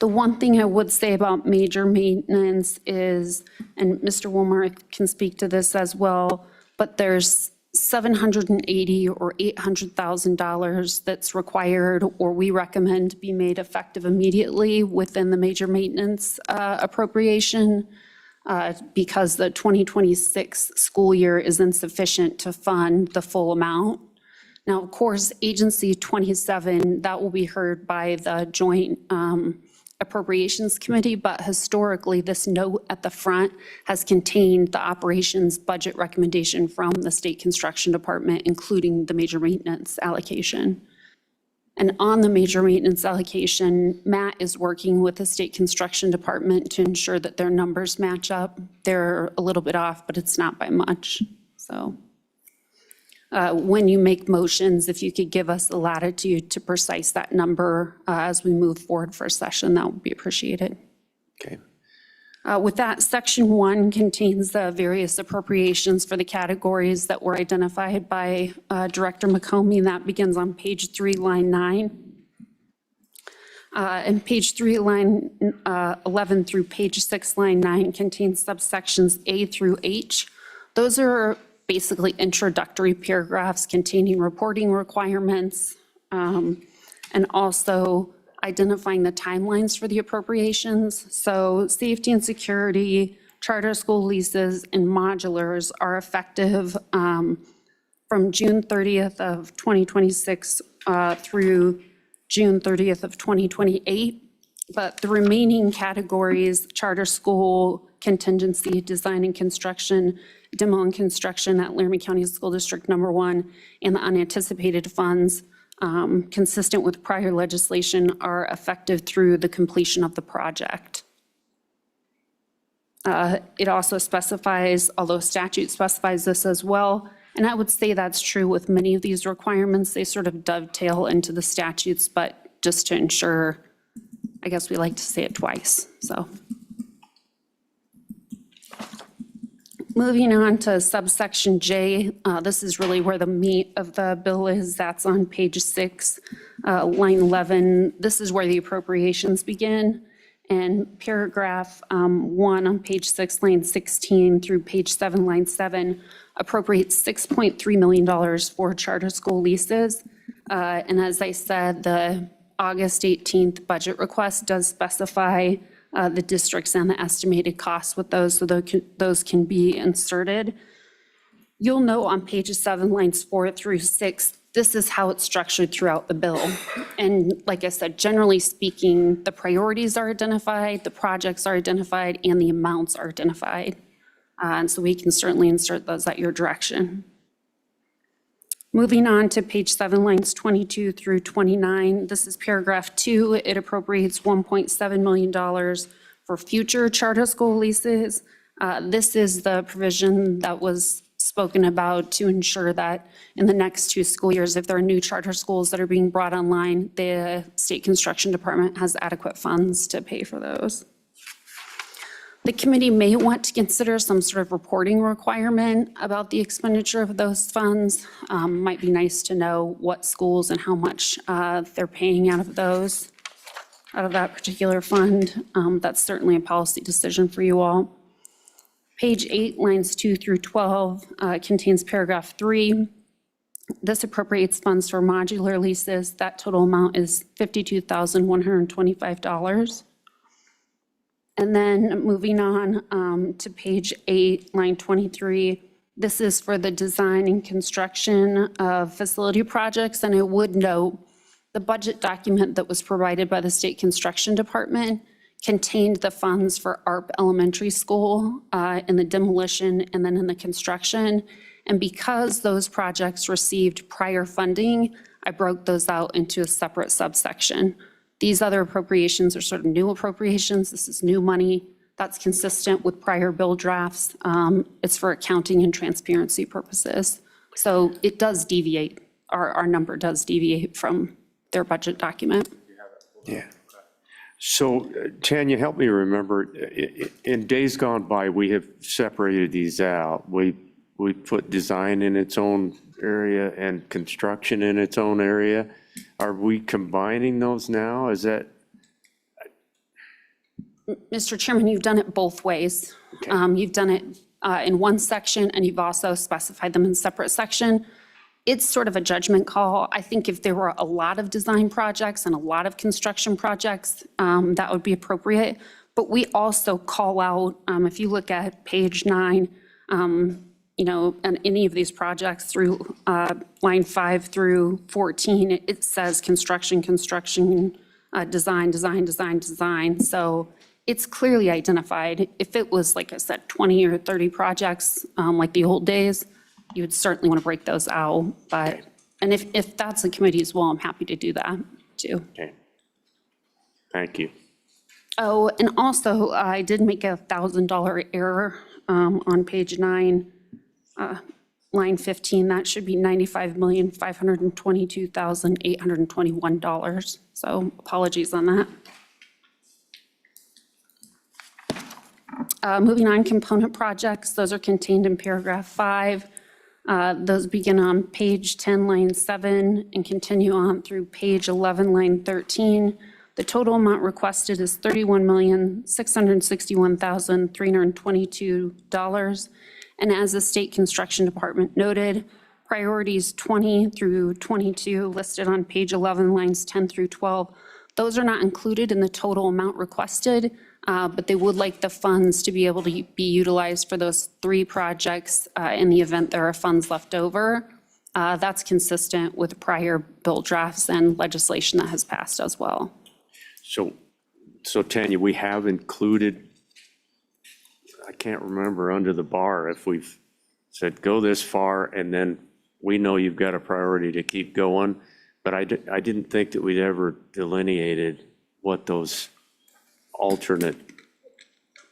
The one thing I would say about major maintenance is, and Mr. Wilmarth can speak to this as well, but there's $780,000 or $800,000 that's required, or we recommend be made effective immediately within the major maintenance appropriation, because the 2026 school year is insufficient to fund the full amount. Now, of course, Agency 27, that will be heard by the Joint Appropriations Committee, but historically, this note at the front has contained the operations budget recommendation from the State Construction Department, including the major maintenance allocation. And on the major maintenance allocation, Matt is working with the State Construction Department to ensure that their numbers match up. They're a little bit off, but it's not by much, so. when you make motions, if you could give us the latitude to precise that number as we move forward for a session, that would be appreciated. Okay. With that, section 1 contains the various appropriations for the categories that were identified by Director McComey, and that begins on page 3, line 9. And page 3, line 11 through page 6, line 9 contains subsections A through H. Those are basically introductory paragraphs containing reporting requirements, and also identifying the timelines for the appropriations. So safety and security, charter school leases, and modulars are effective from June 30th of 2026 through June 30th of 2028. But the remaining categories, charter school, contingency, design and construction, demo and construction at Laramie County School District Number 1, and the unanticipated funds, consistent with prior legislation, are effective through the completion of the project. It also specifies, although statute specifies this as well, and I would say that's true with many of these requirements, they sort of dovetail into the statutes, but just to ensure, I guess we like to say it twice, so. Moving on to subsection J, this is really where the meat of the bill is. That's on page 6, line 11. This is where the appropriations begin. And paragraph 1 on page 6, line 16 through page 7, line 7, appropriates $6.3 million for charter school leases. And as I said, the August 18th budget request does specify the districts and the estimated costs with those, so those can be inserted. You'll note on pages 7, lines 4 through 6, this is how it's structured throughout the bill. And like I said, generally speaking, the priorities are identified, the projects are identified, and the amounts are identified. And so we can certainly insert those at your direction. Moving on to page 7, lines 22 through 29, this is paragraph 2. It appropriates $1.7 million for future charter school leases. This is the provision that was spoken about to ensure that in the next 2 school years, if there are new charter schools that are being brought online, the State Construction Department has adequate funds to pay for those. The committee may want to consider some sort of reporting requirement about the expenditure of those funds. Might be nice to know what schools and how much they're paying out of those, out of that particular fund. That's certainly a policy decision for you all. Page 8, lines 2 through 12 contains paragraph 3. This appropriates funds for modular leases. That total amount is $52,125. And then moving on to page 8, line 23, this is for the design and construction of facility projects. And I would note the budget document that was provided by the State Construction Department contained the funds for ARP Elementary School in the demolition and then in the construction. And because those projects received prior funding, I broke those out into a separate subsection. These other appropriations are sort of new appropriations. This is new money that's consistent with prior bill drafts. It's for accounting and transparency purposes. So it does deviate, our number does deviate from their budget document. Yeah. So Tanya, help me remember, in days gone by, we have separated these out. We put design in its own area and construction in its own area. Are we combining those now? Is that? Mr. Chairman, you've done it both ways. You've done it in one section, and you've also specified them in separate section. It's sort of a judgment call. I think if there were a lot of design projects and a lot of construction projects, that would be appropriate. But we also call out, if you look at page 9, and any of these projects through line 5 through 14, it says construction, design. So it's clearly identified. If it was, like I said, 20 or 30 projects, like the old days, you would certainly want to break those out. But, and if that's the committee's will, I'm happy to do that too. Okay. Thank you. Oh, and also I did make a $1,000 error on page 9. line 15, that should be $95,522,821. So apologies on that. Moving on, component projects, those are contained in paragraph 5. Those begin on page 10, line 7, and continue on through page 11, line 13. The total amount requested is $31,661,322. And as the State Construction Department noted, priorities 20 through 22 listed on page 11, lines 10 through 12, those are not included in the total amount requested, but they would like the funds to be able to be utilized for those 3 projects in the event there are funds left over. That's consistent with prior bill drafts and legislation that has passed as well. So Tanya, we have included, I can't remember under the bar if we've said, go this far, and then we know you've got a priority to keep going, but I didn't think that we'd ever delineated what those alternate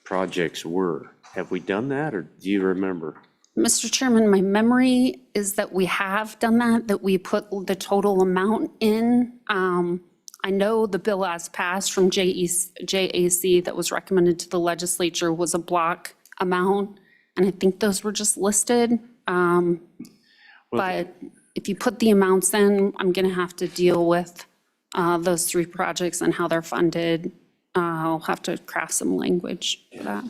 projects were. Have we done that, or do you remember? Mr. Chairman, my memory is that we have done that we put the total amount in. I know the bill as passed from JAC that was recommended to the legislature was a block amount, and I think those were just listed. But if you put the amounts in, I'm going to have to deal with those 3 projects and how they're funded. I'll have to craft some language for that.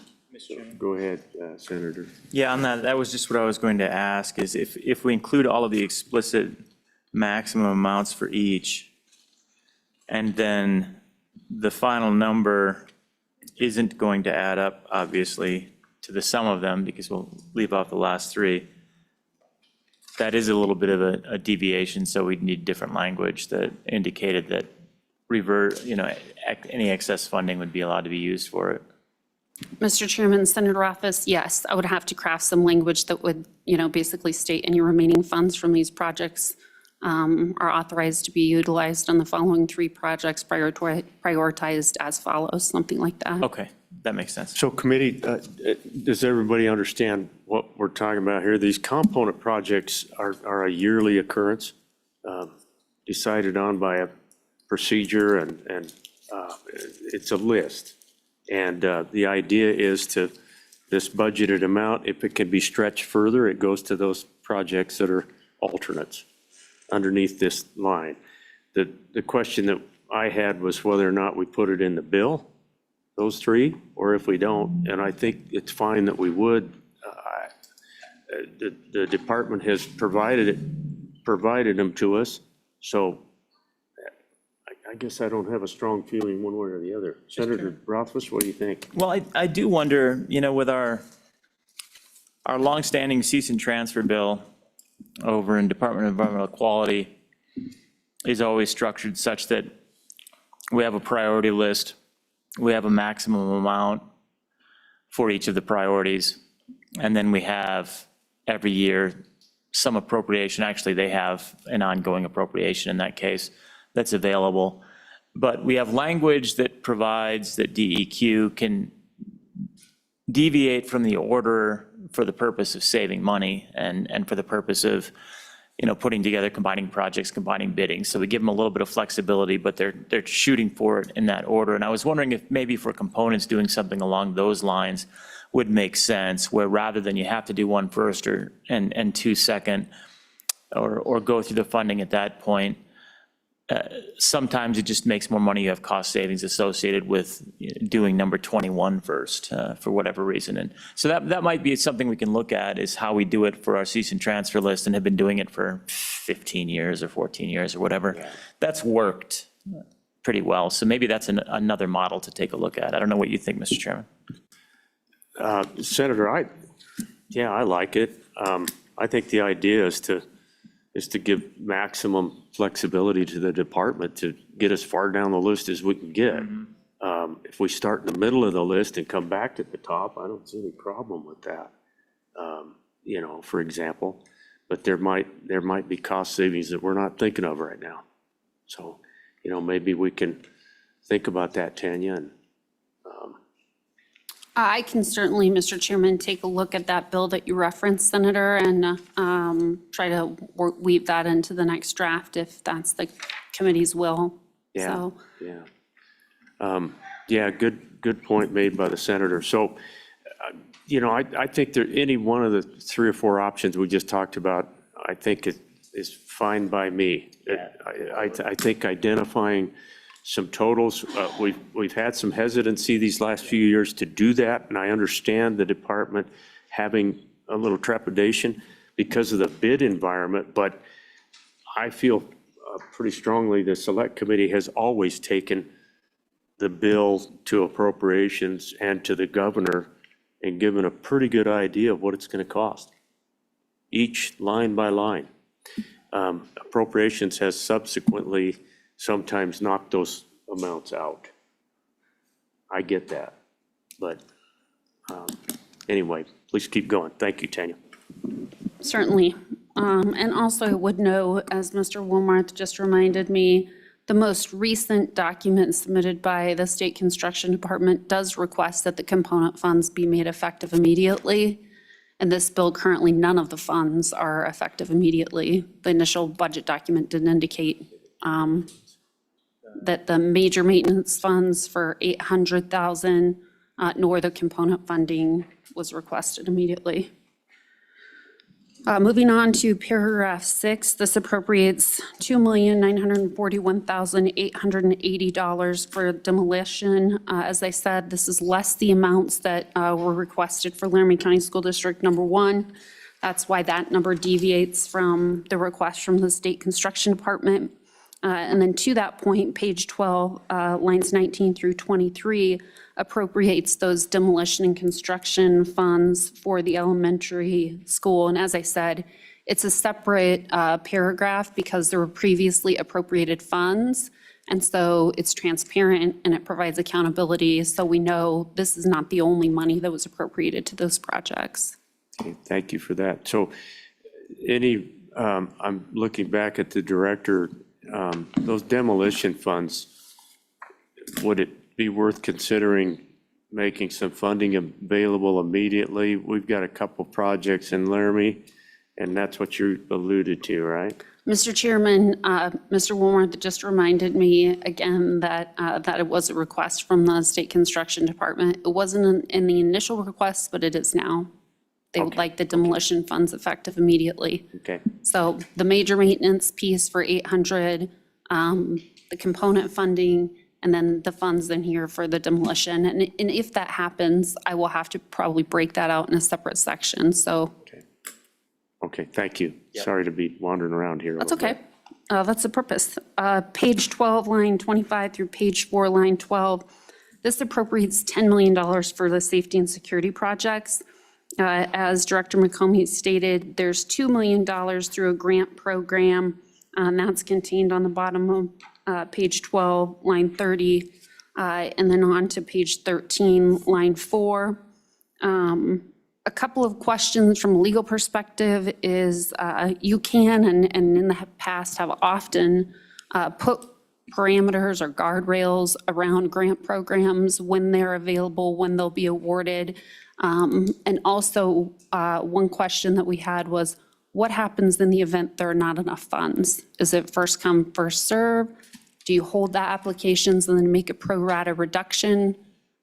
Go ahead, Senator. Yeah, on that, that was just what I was going to ask, is if we include all of the explicit maximum amounts for each, and then the final number isn't going to add up, obviously, to the sum of them, because we'll leave off the last 3, that is a little bit of a deviation, so we'd need different language that indicated that any excess funding would be allowed to be used for it. Mr. Chairman, Senator Office, yes, I would have to craft some language that would, basically state any remaining funds from these projects are authorized to be utilized on the following 3 projects prioritized as follows, something like that. Okay, that makes sense. So committee, does everybody understand what we're talking about here? These component projects are a yearly occurrence, decided on by a procedure, and it's a list. And the idea is to, this budgeted amount, if it can be stretched further, it goes to those projects that are alternates underneath this line. The question that I had was whether or not we put it in the bill, those 3, or if we don't, and I think it's fine that we would. The department has provided them to us, so I guess I don't have a strong feeling one way or the other. Senator Rothfuss, what do you think? Well, I do wonder, with our longstanding cease and transfer bill over in Department of Environmental Quality is always structured such that we have a priority list, we have a maximum amount for each of the priorities, and then we have every year some appropriation. Actually, they have an ongoing appropriation in that case that's available. But we have language that provides that DEQ can deviate from the order for the purpose of saving money and for the purpose of, putting together combining projects, combining bidding. So we give them a little bit of flexibility, but they're shooting for it in that order. And I was wondering if maybe for components, doing something along those lines would make sense, where rather than you have to do 1 first and 2 second, or go through the funding at that point, sometimes it just makes more money. You have cost savings associated with doing number 21 first, for whatever reason. And so that might be something we can look at, is how we do it for our cease and transfer list, and have been doing it for 15 years or 14 years or whatever. Yeah. That's worked pretty well. So maybe that's another model to take a look at. I don't know what you think, Mr. Chairman. Senator, I like it. I think the idea is to give maximum flexibility to the department to get as far down the list as we can get. Mm-hmm. If we start in the middle of the list and come back to the top, I don't see any problem with that, for example. But there might be cost savings that we're not thinking of right now. So, maybe we can think about that, Tanya, and I can certainly, Mr. Chairman, take a look at that bill that you referenced, Senator, and try to weave that into the next draft if that's the committee's will. Yeah, So, yeah. Yeah, good point made by the senator. So, I think that any one of the 3 or 4 options we just talked about, I think is fine by me. I think identifying some totals, we've had some hesitancy these last few years to do that, and I understand the department having a little trepidation because of the bid environment, but I feel pretty strongly the select committee has always taken the bill to appropriations and to the governor and given a pretty good idea of what it's going to cost, each line by line. Appropriations has subsequently sometimes knocked those amounts out. I get that, but anyway, please keep going. Thank you, Tanya. certainly. And also I would note, as Mr. Wilmarth just reminded me, the most recent document submitted by the State Construction Department does request that the component funds be made effective immediately. And this bill currently, none of the funds are effective immediately. The initial budget document didn't indicate that the major maintenance funds for 800,000, nor the component funding was requested immediately. Moving on to paragraph 6, this appropriates $2,941,880 for demolition. As I said, this is less the amounts that were requested for Laramie County School District number 1. That's why that number deviates from the request from the State Construction Department. And then to that point, page 12, lines 19 through 23, appropriates those demolition and construction funds for the elementary school. And as I said, it's a separate paragraph because there were previously appropriated funds. And so it's transparent and it provides accountability. So we know this is not the only money that was appropriated to those projects. Okay, thank you for that. So I'm looking back at the director, those demolition funds, would it be worth considering making some funding available immediately? We've got a couple projects in Laramie, and that's what you alluded to, right? Mr. Chairman, Mr. Wilmarth just reminded me again that it was a request from the State Construction Department. It wasn't in the initial request, but it is now. They would like the demolition funds effective immediately. Okay, So the major maintenance piece for 800, the component funding, and then the funds in here for the demolition. And if that happens, I will have to probably break that out in a separate section, so. okay, thank you. Sorry to be wandering around here. a That's little okay. bit. That's the purpose. Page 12, line 25 through page 4, line 12. This appropriates $10 million for the safety and security projects. As Director McComey stated, there's $2 million through a grant program, and that's contained on the bottom of page 12, line 30, and then on to page 13, line 4. A couple of questions from a legal perspective is you can, and in the past have often, put parameters or guardrails around grant programs, when they're available, when they'll be awarded. And also, one question that we had was, what happens in the event there are not enough funds? Is it first come, first serve? Do you hold the applications and then make a pro rata reduction?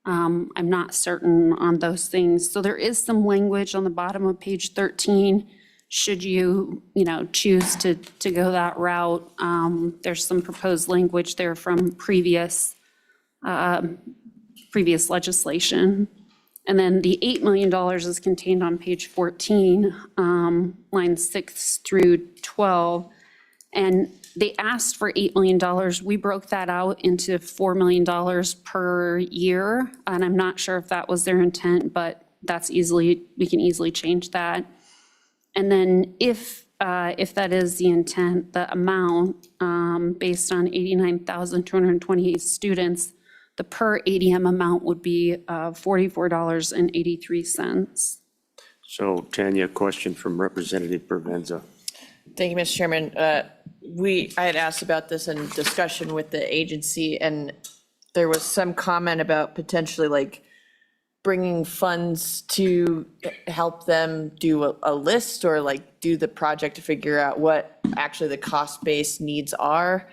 I'm not certain on those things. So there is some language on the bottom of page 13. Should you, choose to go that route, there's some proposed language there from previous legislation. And then the $8 million is contained on page 14, lines 6 through 12. And they asked for $8 million. We broke that out into $4 million per year. And I'm not sure if that was their intent, but we can easily change that. And then if that is the intent, the amount, based on 89,228 students, the per ADM amount would be $44.83. So Tanya, a question from Representative Provenza. Thank you, Mr. Chairman. I had asked about this in discussion with the agency, and there was some comment about potentially bringing funds to help them do a list or like do the project to figure out what actually the cost-based needs are.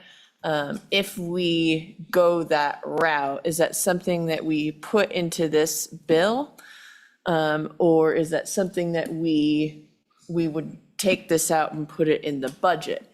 If we go that route, is that something that we put into this bill? Or is that something that we would take this out and put it in the budget?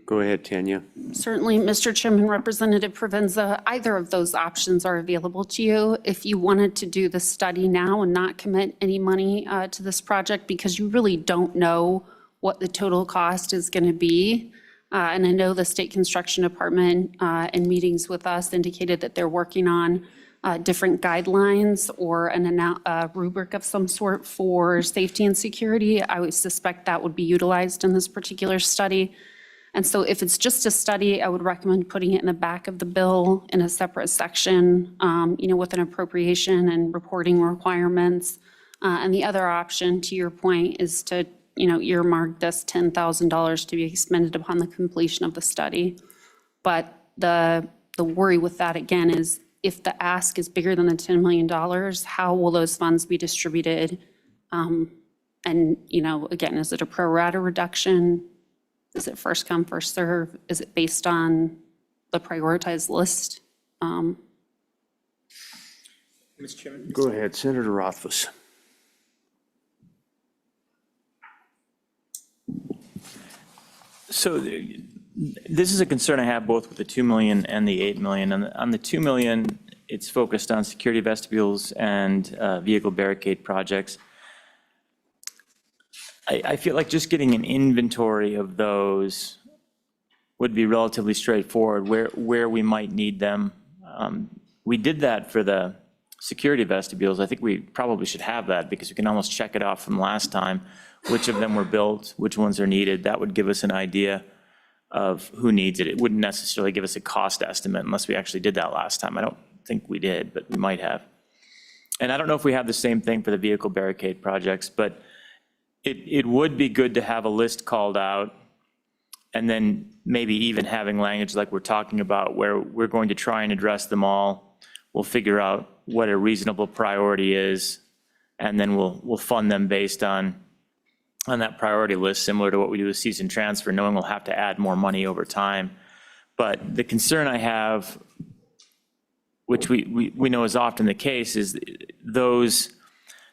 Go ahead, Tanya. Certainly, Mr. Chairman, Representative Provenza, either of those options are available to you. If you wanted to do the study now and not commit any money to this project because you really don't know what the total cost is going to be. And I know the State Construction Department in meetings with us indicated that they're working on different guidelines or a rubric of some sort for safety and security. I would suspect that would be utilized in this particular study. And so if it's just a study, I would recommend putting it in the back of the bill in a separate section, with an appropriation and reporting requirements. And the other option, to your point, is to, earmark this $10,000 to be expended upon the completion of the study. But the worry with that, again, is if the ask is bigger than the $10 million, how will those funds be distributed? And, again, is it a pro rata reduction? Is it first come, first serve? Is it based on the prioritized list? Mr. Chairman? Go ahead, Senator Rothfuss. So this is a concern I have both with the 2 million and the 8 million. On the 2 million, it's focused on security vestibules and vehicle barricade projects. I feel like just getting an inventory of those would be relatively straightforward, where we might need them. We did that for the security vestibules. I think we probably should have that because we can almost check it off from last time, which of them were built, which ones are needed. That would give us an idea of who needs it. It wouldn't necessarily give us a cost estimate unless we actually did that last time. I don't think we did, but we might have. And I don't know if we have the same thing for the vehicle barricade projects, but it would be good to have a list called out and then maybe even having language like we're talking about where we're going to try and address them all. We'll figure out what a reasonable priority is, and then we'll fund them based on that priority list, similar to what we do with season transfer, knowing we'll have to add more money over time. But the concern I have, which we know is often the case, is those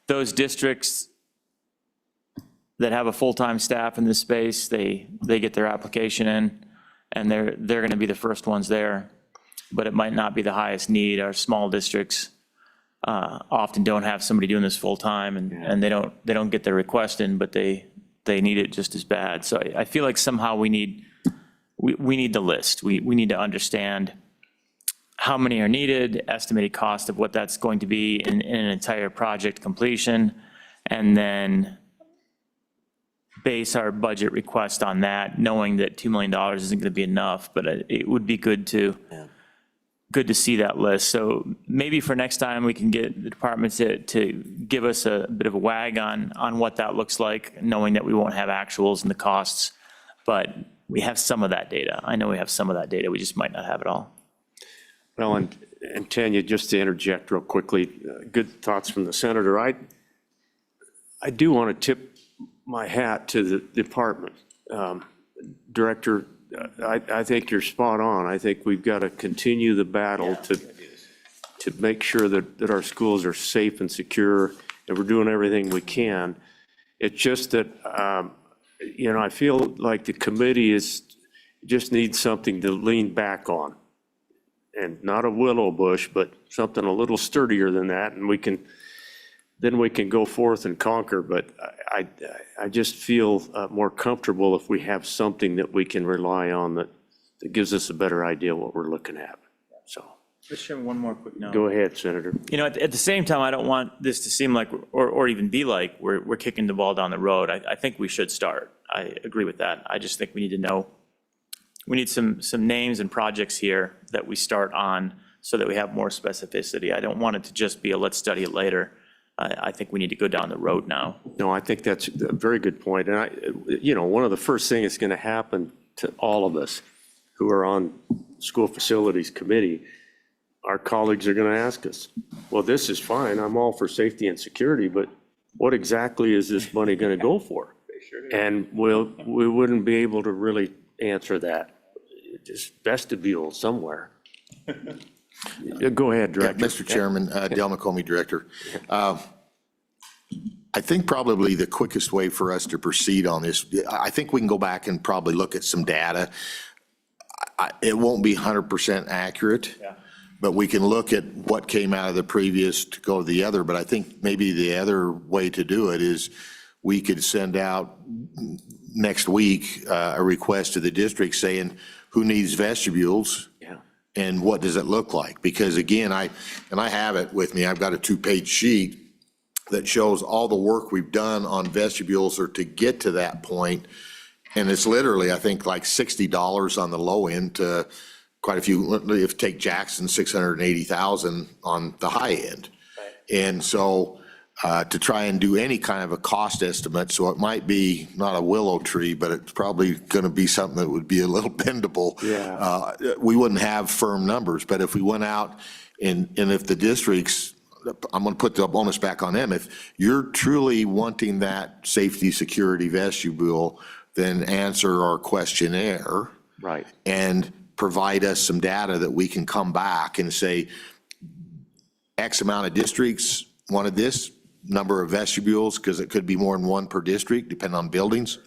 districts that have a full-time staff in this space, they get their application in, and they're going to be the first ones there, but it might not be the highest need. Our small districts often don't have somebody doing this full-time, and they don't get their request in, but they need it just as bad. So I feel like somehow we need the list. We need to understand how many are needed, estimated cost of what that's going to be in an entire project completion, and then base our budget request on that, knowing that $2 million isn't going to be enough, but it would be good to see that list. So maybe for next time, we can get the departments to give us a bit of a wag on what that looks like, knowing that we won't have actuals and the costs, but we have some of that data. I know we have some of that data, we just might not have it all. Well, and Tanya, just to interject real quickly, good thoughts from the senator. I do want to tip my hat to the department. Director, I think you're spot on. I think we've got to continue the battle to make sure that our schools are safe and secure, and we're doing everything we can. It's just that, I feel like the committee just needs something to lean back on. And not a willow bush, but something a little sturdier than that, and then we can go forth and conquer. But I just feel more comfortable if we have something that we can rely on that gives us a better idea what we're looking at. So, Mr. Chairman, one more quick note. go ahead, Senator. At the same time, I don't want this to seem like, or even be like, we're kicking the ball down the road. I think we should start. I agree with that. I just think we need to know. We need some names and projects here that we start on so that we have more specificity. I don't want it to just be a let's study it later. I think we need to go down the road now. No, I think that's a very good point. And one of the first things that's going to happen to all of us who are on school facilities committee our colleagues are going to ask us, well, this is fine, I'm all for safety and security, but what exactly is this money going to go for? And we wouldn't be able to really answer that. Just vestibule somewhere. Go ahead, Director. Mr. Chairman, Del McComey, Director. I think probably the quickest way for us to proceed on this, I think we can go back and probably look at some data. It won't be 100% accurate, but we can look at what came out of the previous to go to the other. But I think maybe the other way to do it is we could send out next week a request to the district saying, who needs vestibules? Yeah. And what does it look like? Because again, I have it with me, I've got a 2-page sheet that shows all the work we've done on vestibules or to get to that point. And it's literally, I think, like $60 on the low end to quite a few, if you take Jackson, 680,000 on the high end. And so to try and do any kind of a cost estimate, so it might be not a willow tree, but it's probably going to be something that would be a little bendable. Yeah. We wouldn't have firm numbers, but if we went out and if the districts, I'm going to put the bonus back on them, if you're truly wanting that safety, security vestibule, then answer our questionnaire. Right. And provide us some data that we can come back and say, X amount of districts wanted this number of vestibules, because it could be more than one per district, depending on buildings,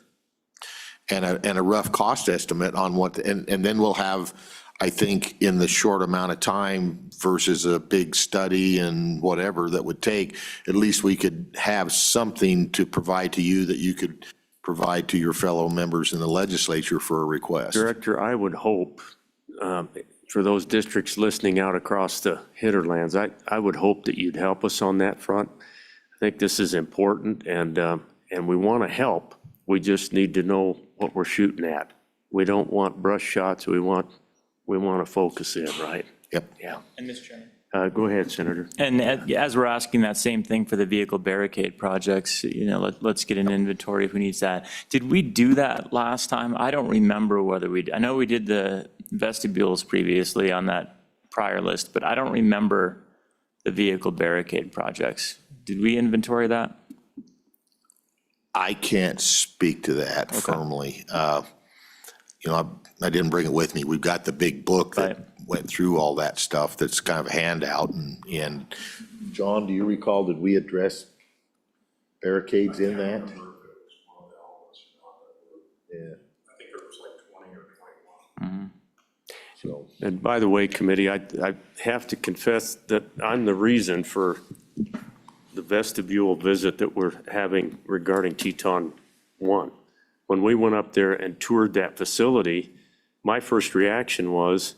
and a rough cost estimate on what, and then we'll have, I think, in the short amount of time versus a big study and whatever that would take, at least we could have something to provide to you that you could provide to your fellow members in the legislature for a request. Director, I would hope, for those districts listening out across the hinterlands, I would hope that you'd help us on that front. I think this is important, and we want to help. We just need to know what we're shooting at. We don't want brush shots. We want to focus in, right? Yep. Yeah. And Mr. Chairman. Go ahead, Senator. And as we're asking that same thing for the vehicle barricade projects, let's get an inventory of who needs that. Did we do that last time? I don't remember whether I know we did the vestibules previously on that prior list, but I don't remember the vehicle barricade projects. Did we inventory that? I can't speak to that firmly. I didn't bring it with me. We've got the big book that went through all that stuff that's kind of a handout. And John, do you recall, did we address barricades in that? Yeah. I think there was like 20 or 21. So, And by the way, committee, I have to confess that I'm the reason for the vestibule visit that we're having regarding Teton 1. When we went up there and toured that facility, my first reaction was,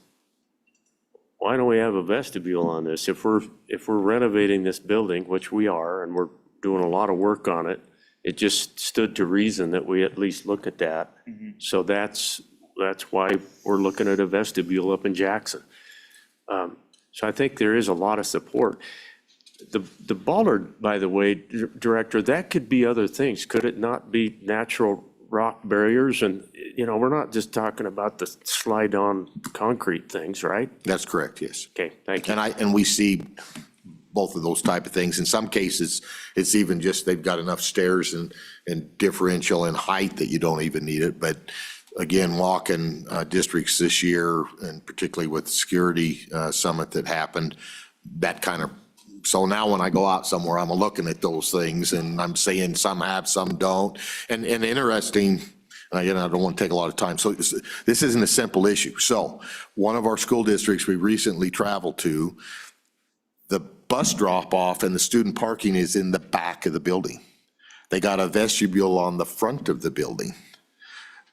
why don't we have a vestibule on this? If we're renovating this building, which we are, and we're doing a lot of work on it, it just stood to reason that we at least look at that. So that's why we're looking at a vestibule up in Jackson. So I think there is a lot of support. The bollard, by the way, Director, that could be other things. Could it not be natural rock barriers? And, we're not just talking about the slide-on concrete things, right? that's correct, yes. Okay, thank you. And we see both of those type of things. In some cases, it's even just they've got enough stairs and differential in height that you don't even need it. But again, walking districts this year, and particularly with the security summit that happened, that kind of, so now when I go out somewhere, I'm looking at those things and I'm saying some have, some don't. And interesting, I don't want to take a lot of time. So this isn't a simple issue. So one of our school districts we recently traveled to, the bus drop off and the student parking is in the back of the building. They got a vestibule on the front of the building.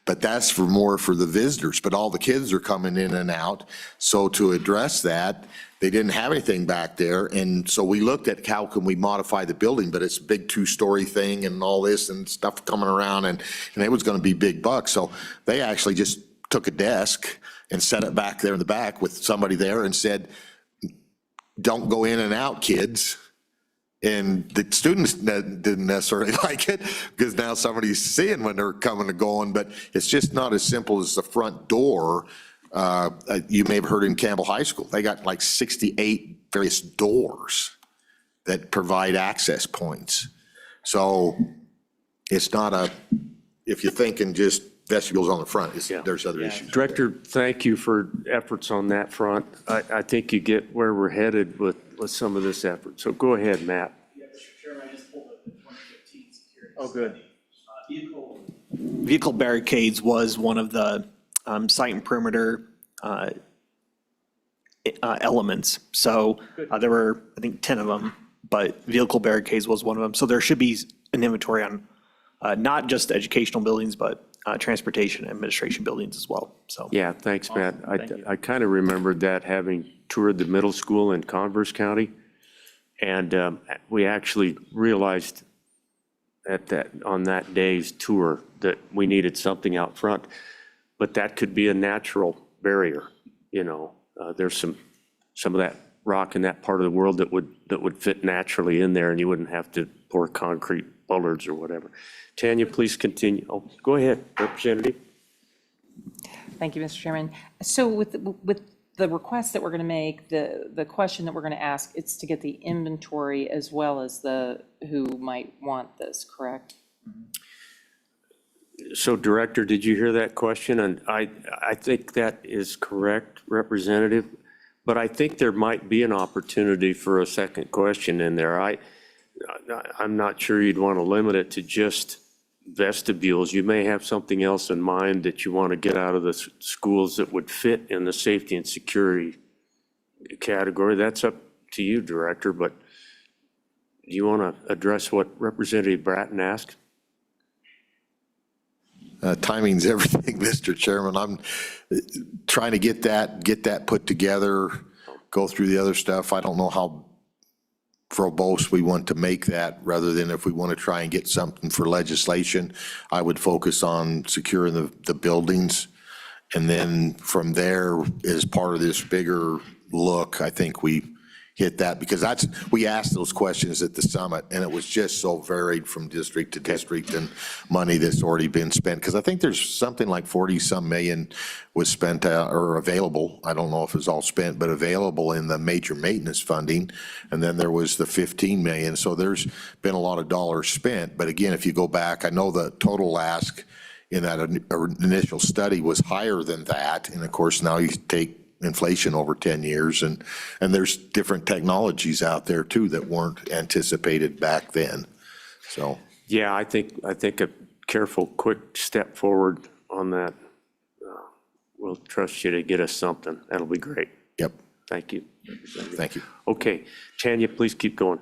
But that's more for the visitors, but all the kids are coming in and out. So to address that, they didn't have anything back there. And so we looked at how can we modify the building, but it's a big 2-story thing and all this and stuff coming around, and it was gonna be big bucks. So they actually just took a desk and set it back there in the back with somebody there and said, don't go in and out, kids. And the students didn't necessarily like it because now somebody's seeing when they're coming and going, but it's just not as simple as the front door You may have heard in Campbell High School, they got like 68 various doors that provide access points. So it's not if you're thinking just vestibules on the front, there's other issues. Director, thank you for efforts on that front. I think you get where we're headed with some of this effort. So go ahead, Matt. Mr. Chairman, I just pulled up the 2015 security. Oh, good. Vehicle barricades was one of the site and perimeter elements. So there were, I think, 10 of them, but vehicle barricades was one of them. So there should be an inventory on not just educational buildings, but transportation and administration buildings as well, so. Yeah, thanks, Matt. I kind of remembered that, having toured the middle school in Converse County. And we actually realized on that day's tour that we needed something out front. But that could be a natural barrier, you know. There's some of that rock in that part of the world that would fit naturally in there, and you wouldn't have to pour concrete bollards or whatever. Tanya, please continue. Oh, go ahead, Representative. Thank you, Mr. Chairman. So with the request that we're going to make, the question that we're going to ask, it's to get the inventory as well as who might want this, correct? So, Director, did you hear that question? And I think that is correct, Representative, but I think there might be an opportunity for a second question in there. I'm not sure you'd want to limit it to just vestibules. You may have something else in mind that you want to get out of the schools that would fit in the safety and security category. That's up to you, Director, but do you want to address what Representative Bratton asked? Timing's everything, Mr. Chairman. I'm trying to get that put together, go through the other stuff. I don't know how verbose we want to make that, rather than if we want to try and get something for legislation, I would focus on securing the buildings. And then from there, as part of this bigger look, I think we hit that, because we asked those questions at the summit, and it was just so varied from district to district and money that's already been spent. Because I think there's something like 40-some million was spent or available. I don't know if it's all spent, but available in the major maintenance funding. And then there was the 15 million. So there's been a lot of dollars spent. But again, if you go back, I know the total ask in that initial study was higher than that. And of course, now you take inflation over 10 years, and there's different technologies out there too that weren't anticipated back then. So Yeah, I think a careful, quick step forward on that. We'll trust you to get us something. That'll be great. yep, Thank you. thank you. Okay, Tanya, please keep going.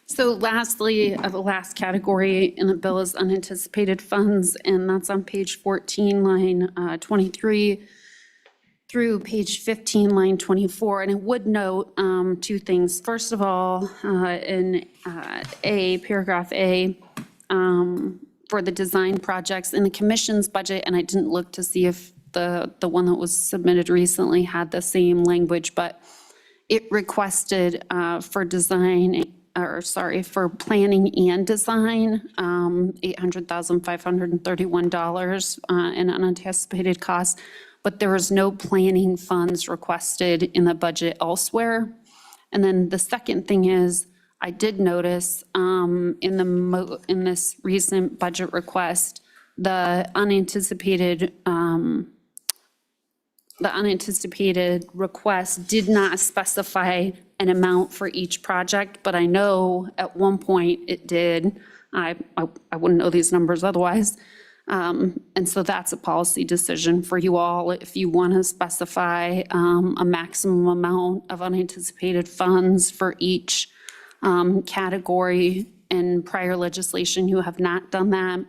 So lastly, the last category in the bill is unanticipated funds, and that's on page 14, line 23 through page 15, line 24. And I would note two things. First of all, in paragraph A, for the design projects in the commission's budget, and I didn't look to see if the one that was submitted recently had the same language, but it requested for planning and design, $800,531 in unanticipated costs, but there was no planning funds requested in the budget elsewhere. And then the second thing is, I did notice in this recent budget request, the unanticipated request did not specify an amount for each project, but I know at one point it did. I wouldn't know these numbers otherwise. And so that's a policy decision for you all, if you want to specify a maximum amount of unanticipated funds for each category. In prior legislation, you have not done that.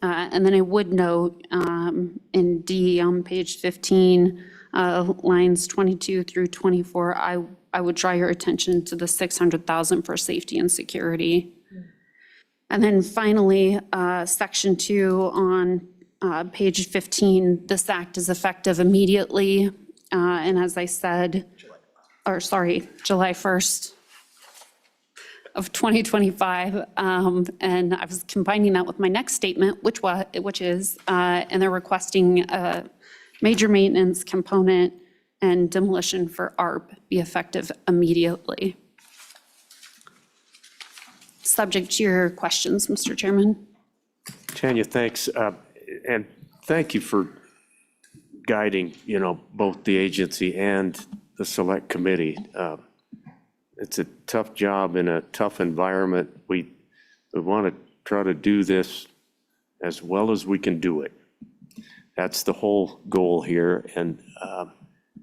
And then I would note in D on page 15, lines 22 through 24, I would draw your attention to the 600,000 for safety and security. And then finally, section 2 on page 15, this act is effective immediately. And as I said, July 1st of 2025. And I was combining that with my next statement, which is, and they're requesting major maintenance component, and demolition for ARP be effective immediately. Subject to your questions, Mr. Chairman. Tanya, thanks. And thank you for guiding, both the agency and the select committee. It's a tough job in a tough environment. We want to try to do this as well as we can do it. That's the whole goal here. And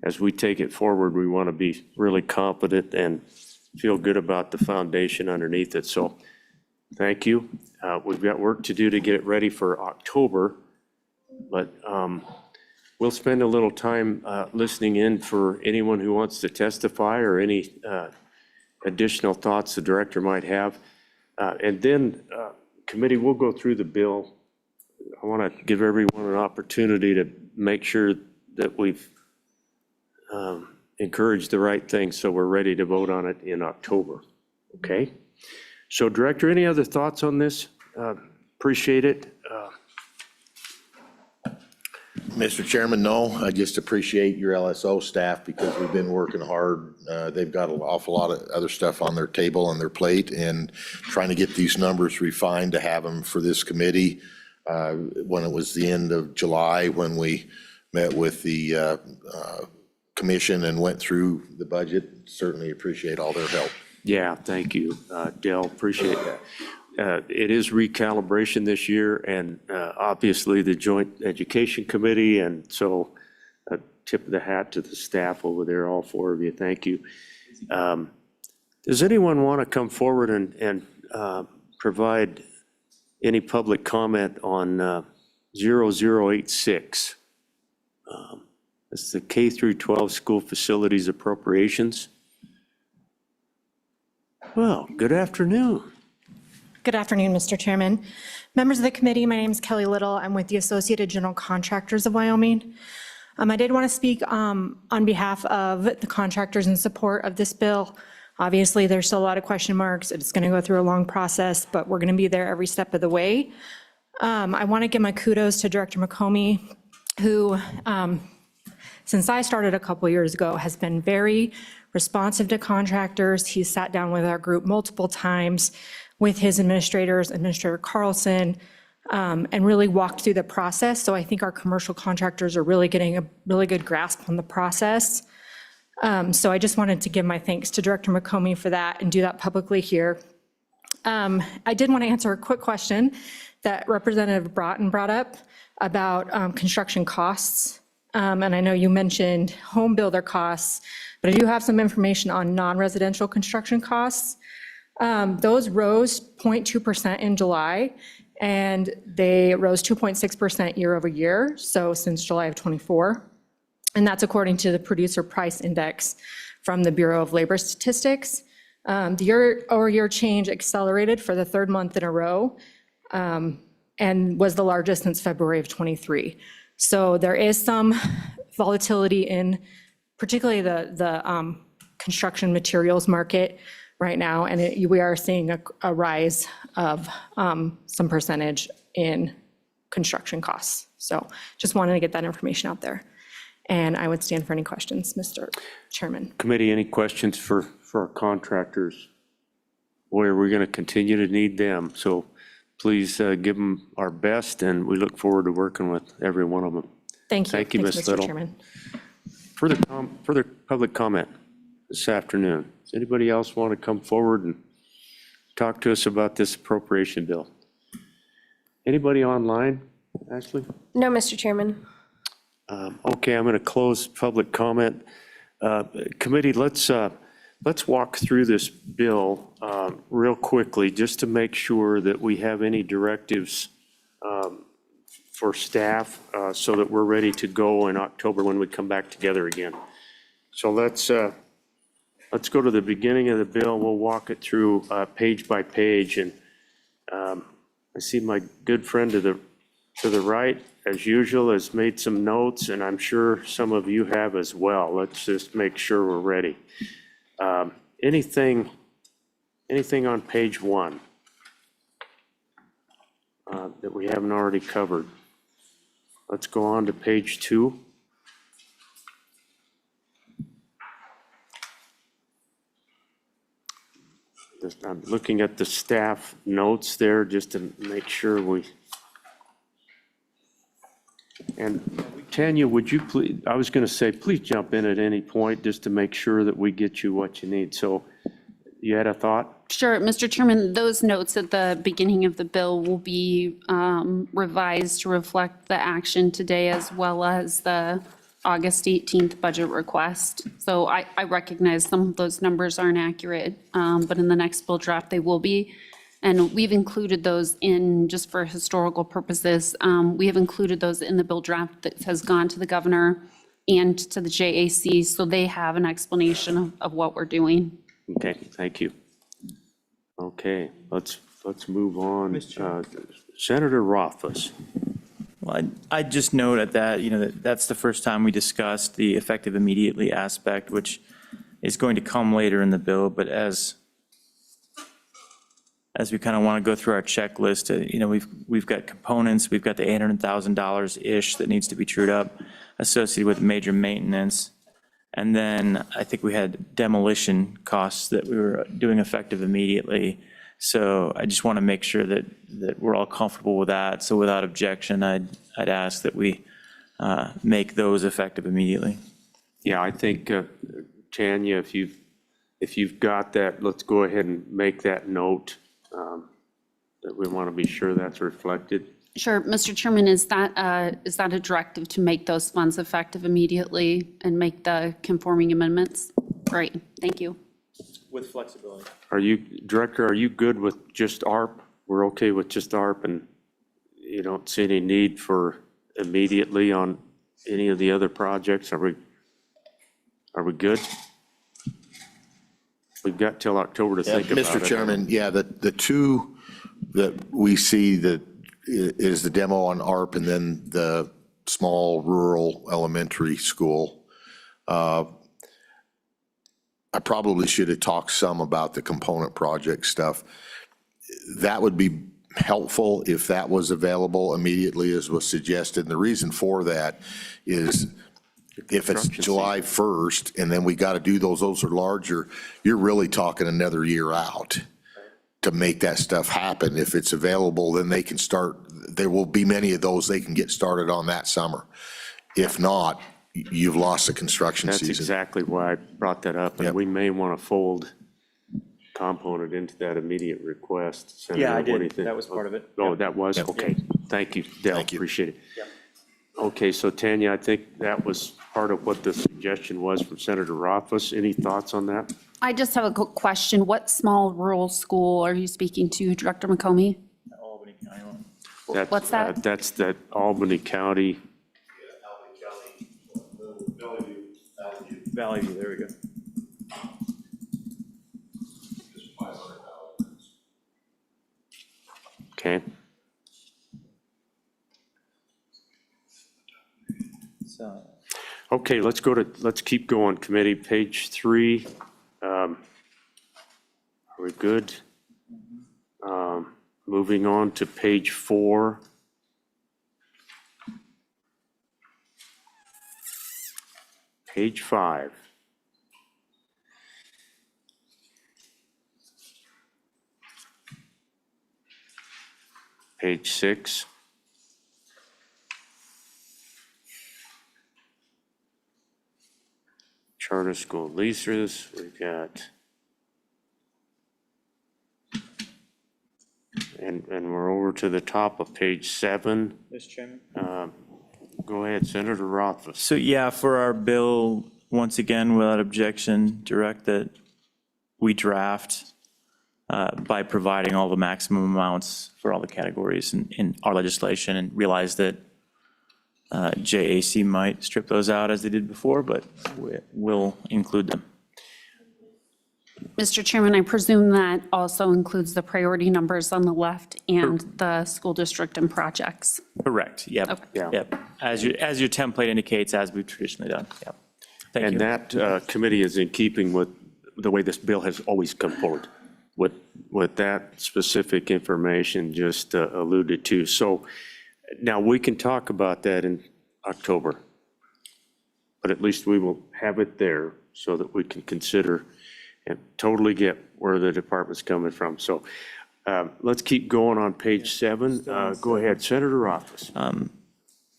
as we take it forward, we want to be really competent and feel good about the foundation underneath it. So thank you. We've got work to do to get it ready for October, but we'll spend a little time listening in for anyone who wants to testify or any additional thoughts the director might have. And then, committee, we'll go through the bill. I want to give everyone an opportunity to make sure that we've encouraged the right things so we're ready to vote on it in October. Okay? So, Director, any other thoughts on this? Appreciate it. Mr. Chairman, no, I just appreciate your LSO staff because we've been working hard. They've got an awful lot of other stuff on their table and their plate, and trying to get these numbers refined to have them for this committee. When it was the end of July, when we met with the commission and went through the budget, certainly appreciate all their help. Yeah, thank you, Dell, appreciate that. It is recalibration this year, and obviously the Joint Education Committee, and so a tip of the hat to the staff over there, all four of you, thank you. Does anyone want to come forward and provide any public comment on 0086? It's the K through 12 school facilities appropriations. Well, good afternoon. Good afternoon, Mr. Chairman. Members of the committee, my name is Kelly Little. I'm with the Associated General Contractors of Wyoming. I did want to speak on behalf of the contractors in support of this bill. Obviously, there's still a lot of question marks. It's going to go through a long process, but we're going to be there every step of the way. I want to give my kudos to Director McComey, who, since I started a couple years ago, has been very responsive to contractors. He's sat down with our group multiple times with his administrators, Administrator Carlson, and really walked through the process. So I think our commercial contractors are really getting a really good grasp on the process. So I just wanted to give my thanks to Director McComey for that and do that publicly here. I did want to answer a quick question that Representative Broughton brought up about construction costs. And I know you mentioned home builder costs, but I do have some information on non-residential construction costs. Those rose 0.2% in July, and they rose 2.6% year over year, so since July of '24. And that's according to the Producer Price Index from the Bureau of Labor Statistics. The year-over-year change accelerated for the third month in a row, and was the largest since February of '23. So there is some volatility in particularly the construction materials market right now, and we are seeing a rise of some percentage in construction costs. So just wanted to get that information out there. And I would stand for any questions, Mr. Chairman. Committee, any questions for our contractors? Boy, we're going to continue to need them. So please give them our best, and we look forward to working with every one of them. Thank you. Thank you, Thanks, Ms. Mr. Little. Chairman. Further public comment this afternoon. Does anybody else want to come forward and talk to us about this appropriation bill? Anybody online, Ashley? No, Mr. Chairman. Okay, I'm going to close public comment. Committee, let's walk through this bill real quickly, just to make sure that we have any directives for staff so that we're ready to go in October when we come back together again. So let's go to the beginning of the bill. We'll walk it through page by page. And I see my good friend to the right, as usual, has made some notes, and I'm sure some of you have as well. Let's just make sure we're ready. Anything on page 1 that we haven't already covered? Let's go on to page 2. I'm looking at the staff notes there just to make sure we. And Tanya, would you please, I was going to say, please jump in at any point just to make sure that we get you what you need. So you had a thought? Sure, Mr. Chairman, those notes at the beginning of the bill will be revised to reflect the action today as well as the August 18th budget request. So I recognize some of those numbers aren't accurate, but in the next bill draft, they will be. And we've included those in, just for historical purposes, we have included those in the bill draft that has gone to the governor and to the JAC, so they have an explanation of what we're doing. Okay, thank you. Okay, let's move on. Senator Rothfuss. Well, I'd just note at that, that's the first time we discussed the effective immediately aspect, which is going to come later in the bill, but as we kind of want to go through our checklist, we've got components, we've got the $800,000-ish that needs to be trued up associated with major maintenance. And then I think we had demolition costs that we were doing effective immediately. So I just want to make sure that we're all comfortable with that. So without objection, I'd ask that we make those effective immediately. Yeah, I think, Tanya, if you've got that, let's go ahead and make that note, that we want to be sure that's reflected. Sure, Mr. Chairman, is that a directive to make those funds effective immediately and make the conforming amendments? Great, thank you. With flexibility. Director, are you good with just ARP? We're okay with just ARP, and you don't see any need for immediately on any of the other projects? Are we good? We've got till October to think about it. Mr. Chairman, yeah, the two that we see that is the demo on ARP and then the small rural elementary school. I probably should have talked some about the component project stuff. That would be helpful if that was available immediately, as was suggested. And the reason for that is if it's July 1st and then we got to do those are larger, you're really talking another year out to make that stuff happen. If it's available, then they can start, there will be many of those they can get started on that summer. If not, you've lost the construction That's season. exactly why I brought that up, and Yep. we may want to fold component into that immediate request. Senator, Yeah, I what do you did. think? That was part of it. Oh, that was? Okay. Thank you, Dale. Thank you. Appreciate it. Okay, so Tanya, I think that was part of what the suggestion was from Senator Rothfuss. Any thoughts on that? I just have a quick question. What small rural school are you speaking to, Director McComey? Albany County one. What's that? That's that Albany County. Valley View, there we go. Okay. So, Okay, let's keep going, committee, page 3. Are we good? Moving on to page 4. Page 5. Page 6. Charter school leases, we've got. And we're over to the top of page 7. Mr. Chairman? Go ahead, Senator Rothfuss. So yeah, for our bill, once again, without objection, direct that we draft by providing all the maximum amounts for all the categories in our legislation, and realize that JAC might strip those out as they did before, but we'll include them. Mr. Chairman, I presume that also includes the priority numbers on the left and the school district and projects. Correct, yep, Okay. Yeah. yep. As your template indicates, as we've traditionally done, yep. Thank And you. that committee is in keeping with the way this bill has always come forward, with that specific information just alluded to. So now we can talk about that in October, but at least we will have it there so that we can consider and totally get where the department's coming from. So let's keep going on page 7. Go ahead, Senator Rothfuss.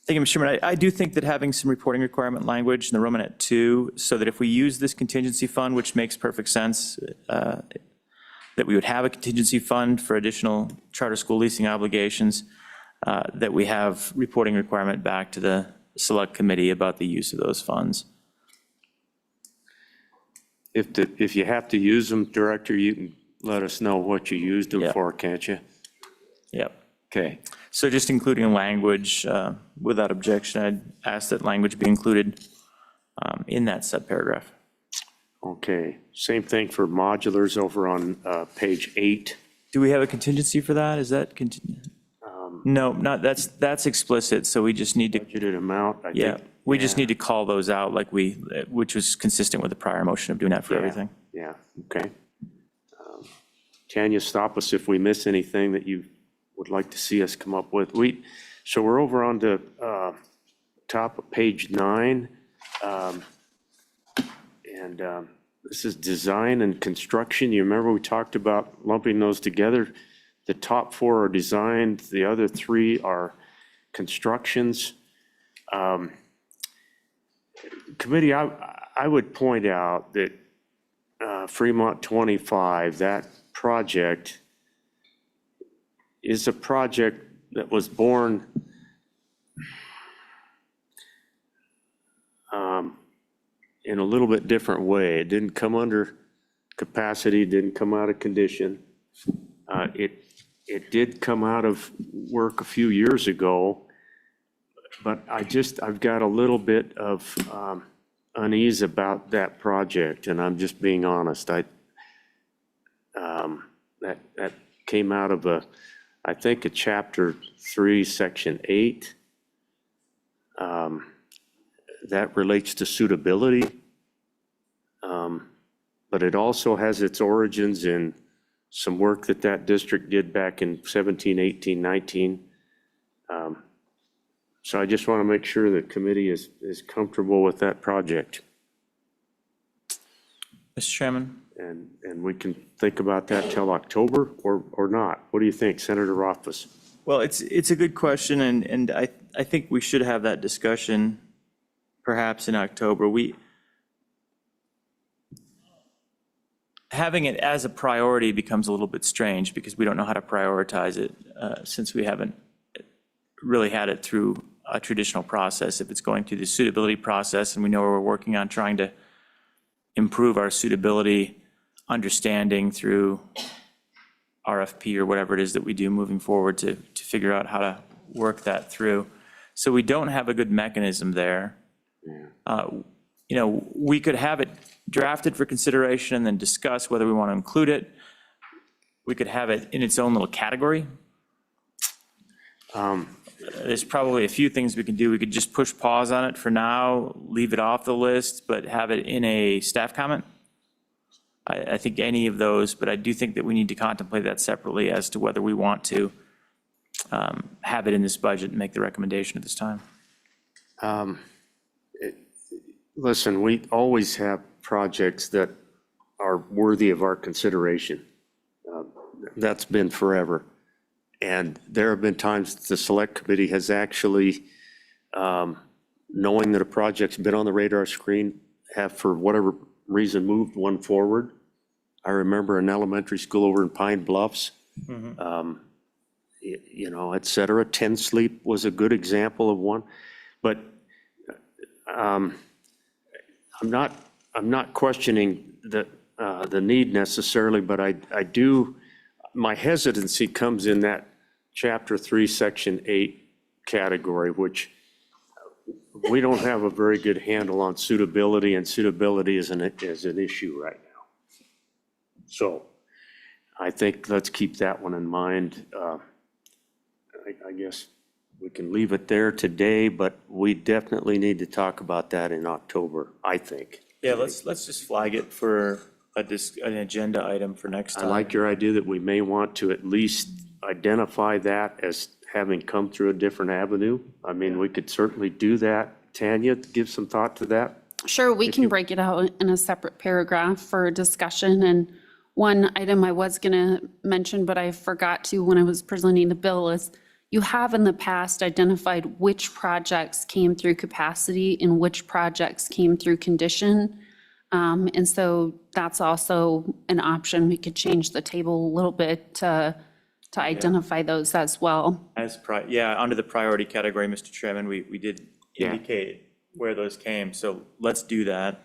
Thank you, Mr. Chairman. I do think that having some reporting requirement language in the Romanet 2, so that if we use this contingency fund, which makes perfect sense, that we would have a contingency fund for additional charter school leasing obligations, that we have reporting requirement back to the select committee about the use of those funds. If you have to use them, Director, you can let us know what you used them Yeah. for, can't you? Yep. Okay. So just including language without objection, I'd ask that language be included in that subparagraph. Okay, same thing for modulars over on page 8. Do we have a contingency for that? Is that, no, not, that's explicit, so we just need to, Budgeted amount, I think. yeah, we just need to call those out like which was consistent with the prior motion of doing that for Yeah, everything. Yeah, okay. Tanya, stop us if we miss anything that you would like to see us come up with. So we're over on the top of page 9. And this is design and construction. You remember we talked about lumping those together? The top 4 are designed, the other 3 are constructions. Committee, I would point out that Fremont 25, that project is a project that was born in a little bit different way. It didn't come under capacity, didn't come out of condition. It did come out of work a few years ago, but I've got a little bit of unease about that project, and I'm just being honest. That came out of I think a chapter 3, section 8. That relates to suitability. But it also has its origins in some work that district did back in 17, 18, 19. So I just want to make sure the committee is comfortable with that project. Mr. Chairman? And we can think about that till October or not. What do you think, Senator Rothfuss? Well, it's a good question, and I think we should have that discussion perhaps in October. Having it as a priority becomes a little bit strange because we don't know how to prioritize it since we haven't really had it through a traditional process. If it's going through the suitability process and we know we're working on trying to improve our suitability understanding through RFP or whatever it is that we do moving forward to figure out how to work that through. So we don't have a good mechanism there. We could have it drafted for consideration and then discuss whether we want to include it. We could have it in its own little category. There's probably a few things we can do. We could just push pause on it for now, leave it off the list, but have it in a staff comment. I think any of those, but I do think that we need to contemplate that separately as to whether we want to have it in this budget and make the recommendation at this time. Listen, we always have projects that are worthy of our consideration. That's been forever. And there have been times the select committee has actually, knowing that a project's been on the radar screen, have for whatever reason moved one forward. I remember an elementary school over in Pine Bluffs, et cetera. 10 Sleep was a good example of one. But I'm not questioning the need necessarily, but I do, my hesitancy comes in that chapter 3, section 8 category, which we don't have a very good handle on suitability, and suitability is an issue right now. So I think let's keep that one in mind. I guess we can leave it there today, but we definitely need to talk about that in October, I think. Yeah, let's just flag it for an agenda item for next I time. like your idea that we may want to at least identify that as having come through a different avenue. I mean, we could certainly do that. Tanya, give some thought to that. Sure, we can break it out in a separate paragraph for discussion. And one item I was going to mention, but I forgot to when I was presenting the bill, is you have in the past identified which projects came through capacity and which projects came through condition. And so that's also an option. We could change the table a little bit to identify those as well. Yeah, under the priority category, Mr. Chairman, we did Yeah. indicate where those came. So let's do that,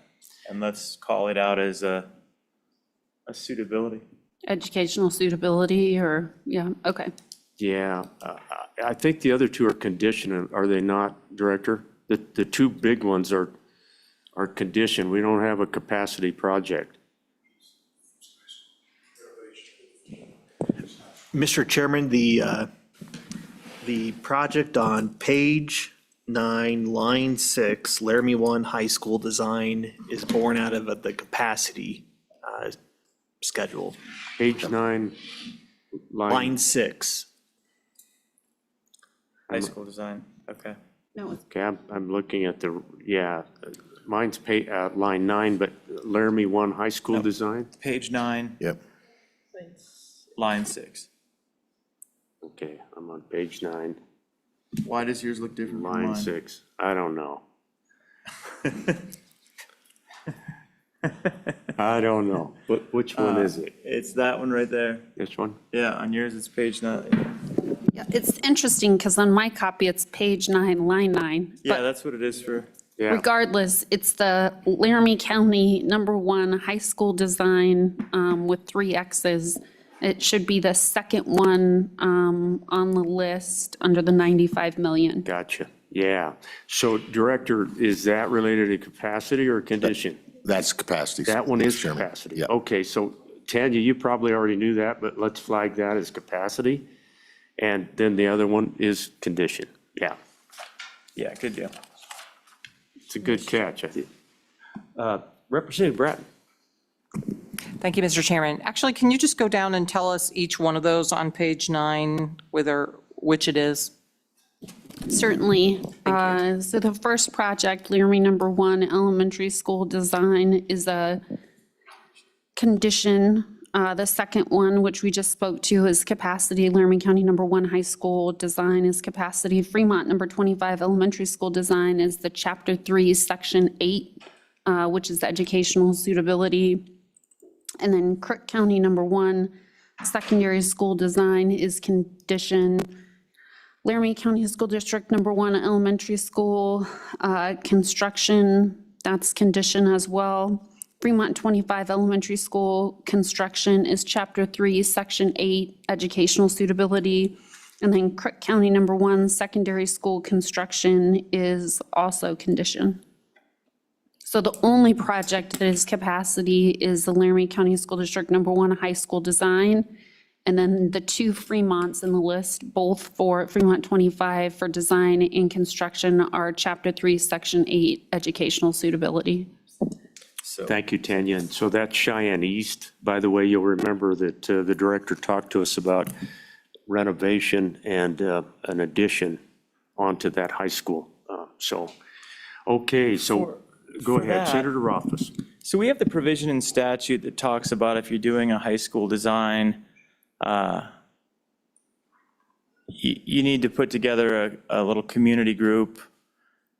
and let's call it out as a suitability. Educational suitability or, yeah, okay. Yeah, I think the other two are conditioned, are they not, Director? The two big ones are conditioned. We don't have a capacity project. Mr. Chairman, the project on page 9, line 6, Laramie One High School design is born out of the capacity schedule. Page 9, Line 6. High school design, okay. No, it's Okay, I'm looking at mine's line 9, but Laramie One High School design? Page 9, Yep. line 6. Okay, I'm on page 9, Why does yours look different from mine? line 6. I don't know. I don't know. Which one is it? It's that one right there. This one? Yeah, on yours, it's page 9. Yeah, it's interesting because on my copy, it's page 9, line 9. Yeah, But that's what it is for. Yeah, regardless, it's the Laramie County #1 high school design with 3 X's. It should be the second one on the list under the 95 million. gotcha. Yeah. So Director, is that related to capacity or condition? That's capacity. That one is Mr. Chairman. capacity. Yeah. Okay, so Tanya, you probably already knew that, but let's flag that as capacity. And then the other one is condition. Yeah, Yeah, good deal. it's a good catch, I think. Representative Bratton. Thank you, Mr. Chairman. Actually, can you just go down and tell us each one of those on page 9, which it is? Certainly. So the first project, Laramie #1 elementary school design, is a condition. The second one, which we just spoke to, is capacity. Laramie County #1 high school design is capacity. Fremont #25 elementary school design is the Chapter 3, Section 8, which is educational suitability. And then Crook County #1 secondary school design is condition. Laramie County School District #1 elementary school construction, that's condition as well. Fremont 25 elementary school construction is Chapter 3, Section 8, educational suitability. And then Crook County #1 secondary school construction is also condition. So the only project that is capacity is the Laramie County School District #1 high school design. And then the 2 Fremonts in the list, both for Fremont 25 for design and construction, are Chapter 3, Section 8, educational suitability. Thank you, Tanya. And so that's Cheyenne East. By the way, you'll remember that the director talked to us about renovation and an addition onto that high school. Okay, so go ahead, that- Senator Rothfuss. So we have the provision in statute that talks about if you're doing a high school design, you need to put together a little community group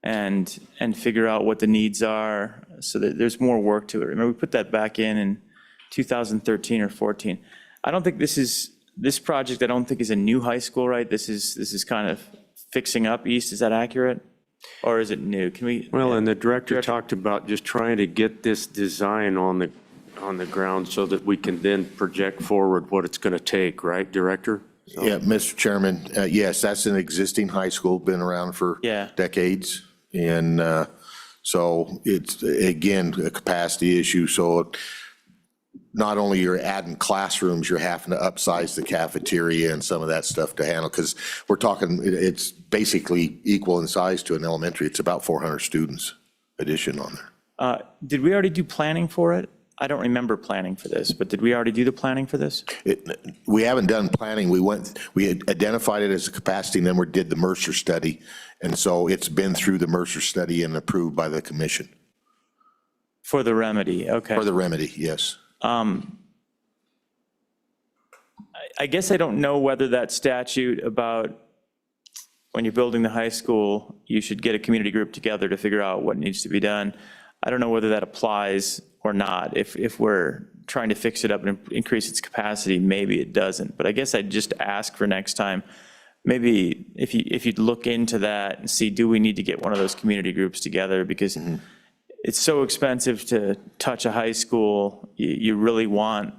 and figure out what the needs are, so that there's more work to it. Remember, we put that back in 2013 or 14. I don't think this project, I don't think is a new high school, right? This is kind of fixing up east, is that accurate? Or is it new? Can we? Well, and the director talked about just trying to get this design on the ground so that we can then project forward what it's going to take, right, Director? Yeah, Mr. Chairman, yes, that's an existing high school, been around for Yeah. decades. And so it's, again, a capacity issue. So not only you're adding classrooms, you're having to upsize the cafeteria and some of that stuff to handle, because we're talking, it's basically equal in size to an elementary. It's about 400 students addition on there. Did we already do planning for it? I don't remember planning for this, but did we already do the planning for this? We haven't done planning. We had identified it as a capacity, and then we did the Mercer study. And so it's been through the Mercer study and approved by the commission. For the remedy, okay. For the remedy, yes. I guess I don't know whether that statute about when you're building the high school, you should get a community group together to figure out what needs to be done. I don't know whether that applies or not. If we're trying to fix it up and increase its capacity, maybe it doesn't. But I guess I'd just ask for next time, maybe if you'd look into that and see, do we need to get one of those community groups together? Because it's so expensive to touch a high school. You really want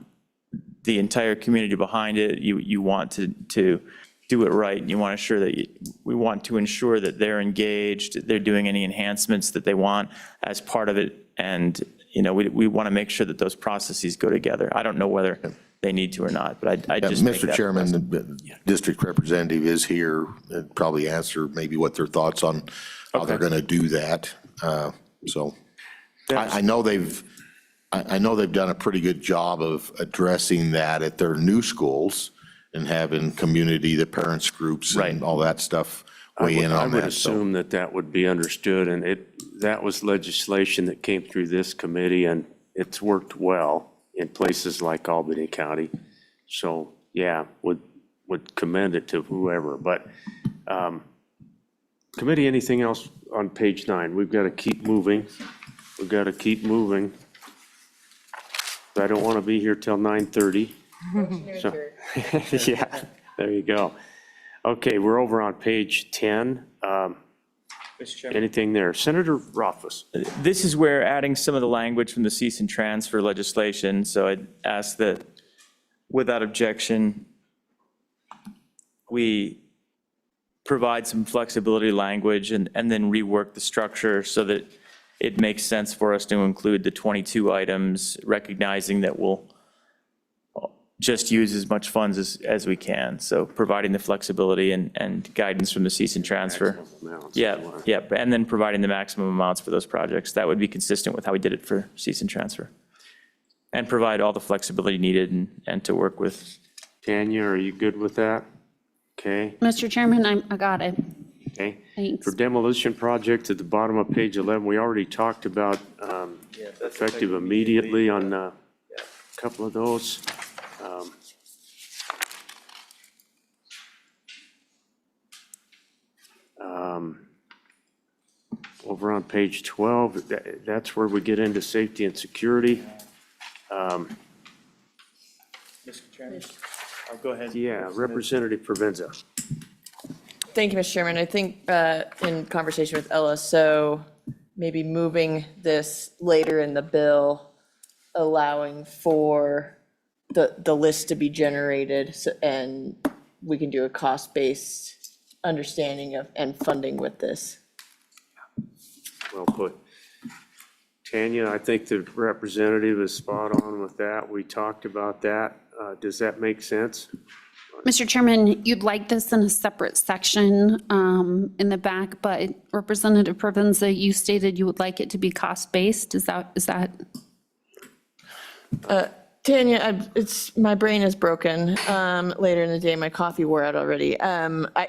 the entire community behind it. You want to do it right, and you want to ensure that we want to ensure that they're engaged, they're doing any enhancements that they want as part of it, and we want to make sure that those processes go together. I don't know whether they need to or not, but I just make Mr. that Chairman, the district representative is here, and probably answer maybe what their thoughts on how they're going to do that. So I know they've done a pretty good job of addressing that at their new schools and having community, the parents groups and all that stuff weigh in I on would that. So assume that would be understood, and that was legislation that came through this committee, and it's worked well in places like Albany County. So, yeah, would commend it to whoever. But committee, anything else on page 9? We've got to keep moving. We've got to keep moving. I don't want to be here till 9:30. So, yeah, there you go. Okay, we're over on page 10. Anything there? Senator Rothfuss. This is where adding some of the language from the cease and transfer legislation, so I'd ask that without objection, we provide some flexibility language and then rework the structure so that it makes sense for us to include the 22 items, recognizing that we'll just use as much funds as we can. So providing the flexibility and guidance from the cease and transfer. Yeah, and then providing the maximum amounts for those projects. That would be consistent with how we did it for cease and transfer. And provide all the flexibility needed and to work with. Tanya, are you good with that? Okay, Mr. Chairman, I got it. okay. Thanks. For demolition projects at the bottom of page 11, we already talked about effective immediately on a couple of those. Over on page 12, that's where we get into safety and security. Mr. Chairman, I'll go ahead. Yeah, Representative Provenza. Thank you, Mr. Chairman. I think in conversation with Ella, so maybe moving this later in the bill, allowing for the list to be generated, and we can do a cost-based understanding of and funding with this. Well put. Tanya, I think the representative is spot on with that. We talked about that. Does that make sense? Mr. Chairman, you'd like this in a separate section in the back, but Representative Provenza, you stated you would like it to be cost-based. Is that? Tanya, my brain is broken. Later in the day, my coffee wore out already. I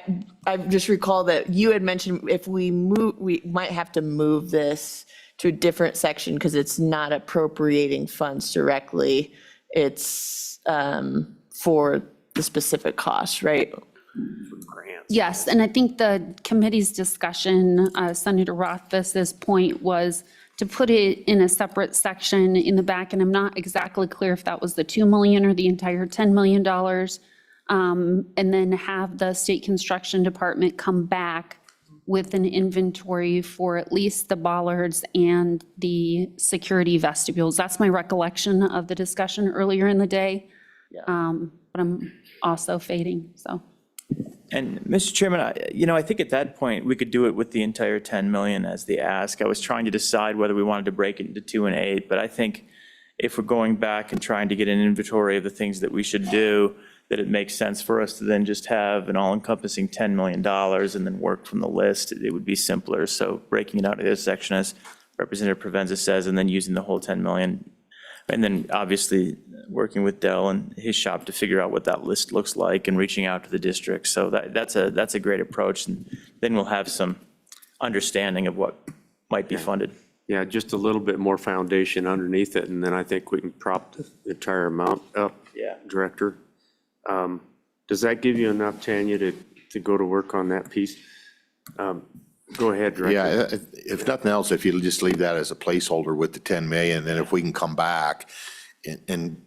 just recall that you had mentioned if we might have to move this to a different section because it's not appropriating funds directly. It's for the specific costs, right? Yes, and I think the committee's discussion, Senator Rothfuss's point was to put it in a separate section in the back, and I'm not exactly clear if that was the 2 million or the entire $10 million, and then have the State Construction Department come back with an inventory for at least the bollards and the security vestibules. That's my recollection of the discussion earlier in the day, but I'm also fading, so. And Mr. Chairman, I think at that point, we could do it with the entire 10 million as the ask. I was trying to decide whether we wanted to break it into 2 and 8, but I think if we're going back and trying to get an inventory of the things that we should do, that it makes sense for us to then just have an all-encompassing $10 million and then work from the list. It would be simpler. So breaking it out into this section, as Representative Provenza says, and then using the whole 10 million. And then obviously working with Dell and his shop to figure out what that list looks like and reaching out to the district. So that's a great approach. And then we'll have some understanding of what might be funded. Yeah, just a little bit more foundation underneath it, and then I think we can prop the entire amount up. Yeah. Director. Does that give you enough, Tanya, to go to work on that piece? Go ahead, Director. Yeah, if nothing else, if you just leave that as a placeholder with the 10 million, then if we can come back and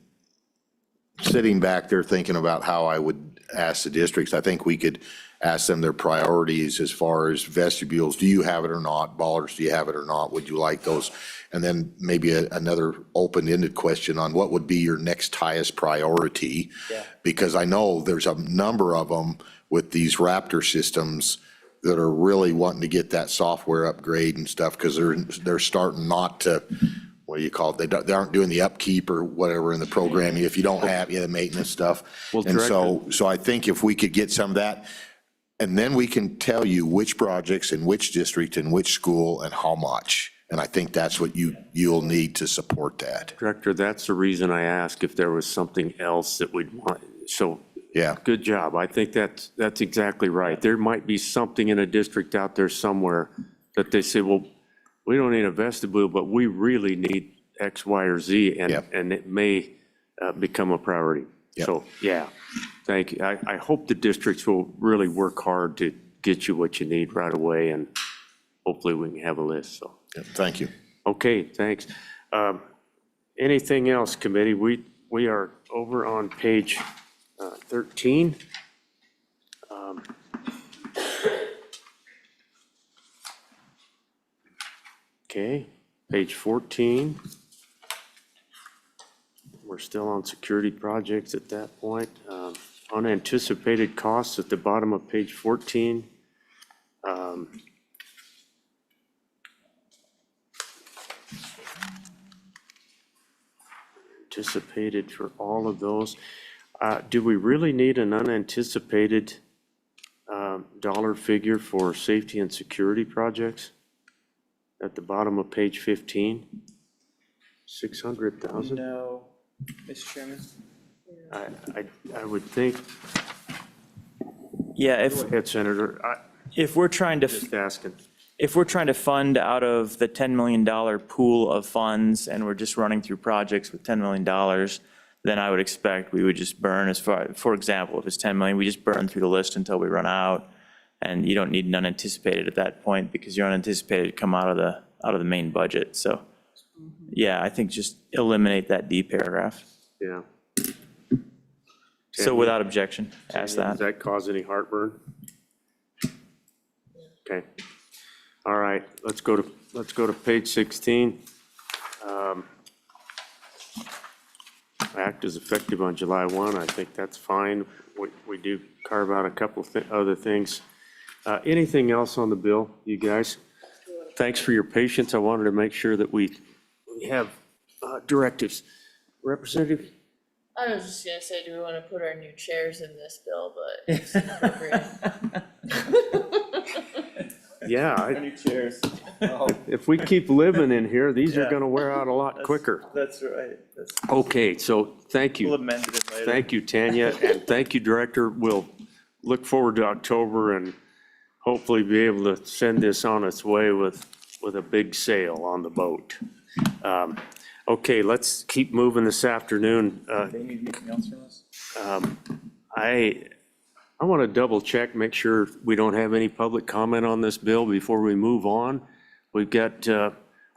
sitting back there thinking about how I would ask the districts, I think we could ask them their priorities as far as vestibules. Do you have it or not? Ballers, do you have it or not? Would you like those? And then maybe another open-ended question on what would be your next highest priority? Yeah. Because I know there's a number of them with these Raptor systems that are really wanting to get that software upgrade and stuff, because they're starting not to, what do you call it? They aren't doing the upkeep or whatever in the programming if you don't have the maintenance stuff. Well, And so I think if we could get some of that, and then we can tell you which projects in which district and which school and how much. And I think that's what you'll need to support that. Director, that's the reason I asked if there was something else that we'd want. So, Yeah. good job. I think that's exactly right. There might be something in a district out there somewhere that they say, well, we don't need a vestibule, but we really need X, Y, or Z, Yep. and it may become a priority. Yep. So, yeah, thank you. I hope the districts will really work hard to get you what you need right away, and hopefully we can have a list, so. Yeah, thank you. Okay, thanks. Anything else, committee? We are over on page 13. Okay, page 14. We're still on security projects at that point. Unanticipated costs at the bottom of page 14. Anticipated for all of those. Do we really need an unanticipated dollar figure for safety and security projects? At the bottom of page 15? 600,000? No, Mr. Chairman? I would think, Yeah, go ahead, Senator, if we're trying to. just asking. If we're trying to fund out of the $10 million pool of funds and we're just running through projects with $10 million, then I would expect we would just burn for example, if it's 10 million, we just burn through the list until we run out. And you don't need an unanticipated at that point because your unanticipated come out of the main budget. So, yeah, I think just eliminate that D paragraph. Yeah. So without objection, ask Does that. that cause any heartburn? Okay. All right, let's go to page 16. Act is effective on July 1. I think that's fine. We do carve out a couple other things. Anything else on the bill, you guys? Thanks for your patience. I wanted to make sure that we have directives. Representative? I was just gonna say, do we wanna put our new chairs in this bill, but it's inappropriate. Yeah, New chairs. if we keep living in here, these are gonna wear out a lot quicker. That's right. Okay, so thank you. We'll amend it later. Thank you, Tanya, and thank you, Director. We'll look forward to October and hopefully be able to send this on its way with a big sail on the boat. Okay, let's keep moving this afternoon. They need anything else from us? I want to double check, make sure we don't have any public comment on this bill before we move on. We've got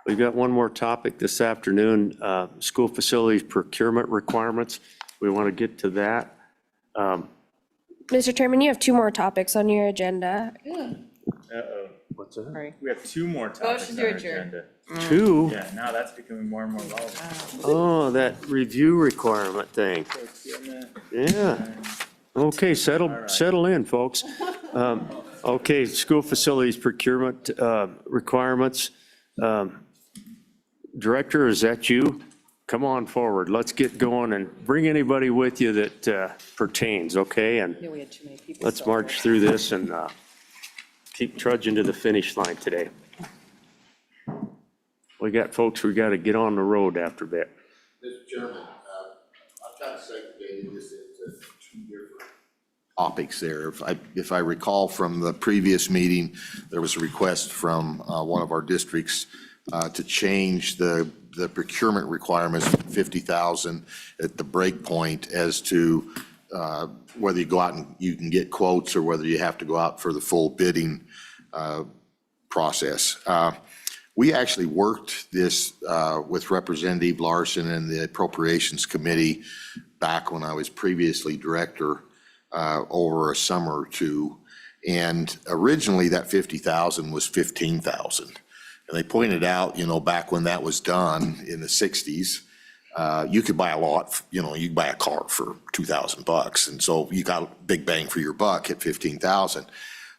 one more topic this afternoon, school facilities procurement requirements. We want to get to that. Mr. Chairman, you have 2 more topics on your agenda. Uh-oh. What's that? Sorry. We have 2 more topics Motion on our to adjourn. agenda. 2? Yeah, now that's becoming more and more relevant. Oh, that review requirement thing. Yeah. Okay, settle in, folks. Okay, school facilities procurement requirements. Director, is that you? Come on forward. Let's get going and bring anybody with you that pertains, okay? And We had too many people. let's march through this and keep trudging to the finish line today. We got folks, we got to get on the road after a bit. Mr. Chairman, I've kind of segregated this into 2 different topics there. If I recall from the previous meeting, there was a request from one of our districts to change the procurement requirements from 50,000 at the break point as to whether you go out and you can get quotes or whether you have to go out for the full bidding process. We actually worked this with Representative Larson and the Appropriations Committee back when I was previously director over a summer or two. And originally that 50,000 was 15,000. And they pointed out, back when that was done in the 60s, you could buy a lot, you could buy a car for $2,000. And so you got a big bang for your buck at 15,000.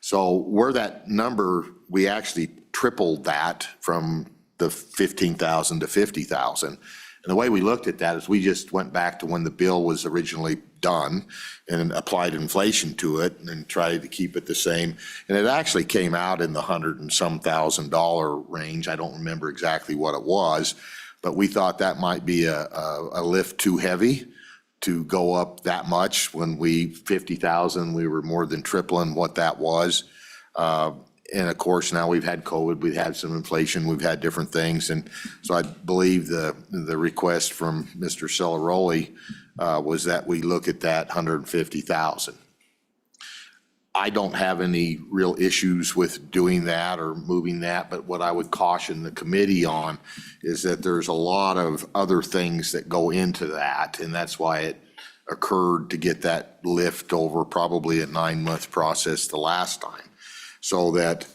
So where that number, we actually tripled that from the 15,000 to 50,000. And the way we looked at that is we just went back to when the bill was originally done and applied inflation to it and tried to keep it the same. And it actually came out in the $100 and some thousand range. I don't remember exactly what it was, but we thought that might be a lift too heavy to go up that much. When 50,000, we were more than tripling what that was. And of course, now we've had COVID, we've had some inflation, we've had different things. And so I believe the request from Mr. Celeroli was that we look at that 150,000. I don't have any real issues with doing that or moving that, but what I would caution the committee on is that there's a lot of other things that go into that, and that's why it occurred to get that lift over probably a 9-month process the last time. So that,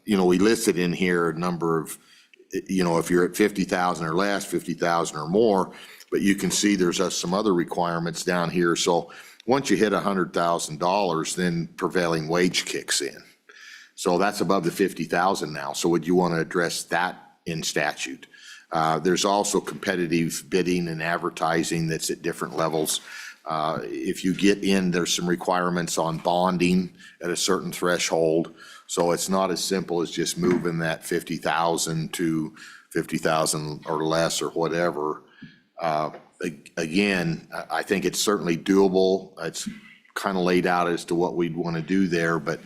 we listed in here a number of, if you're at 50,000 or less, 50,000 or more, but you can see there's some other requirements down here. So once you hit $100,000, then prevailing wage kicks in. So that's above the 50,000 now. So would you want to address that in statute? There's also competitive bidding and advertising that's at different levels. If you get in, there's some requirements on bonding at a certain threshold. So it's not as simple as just moving that 50,000 to 50,000 or less or whatever. Again, I think it's certainly doable. It's kind of laid out as to what we'd want to do there, but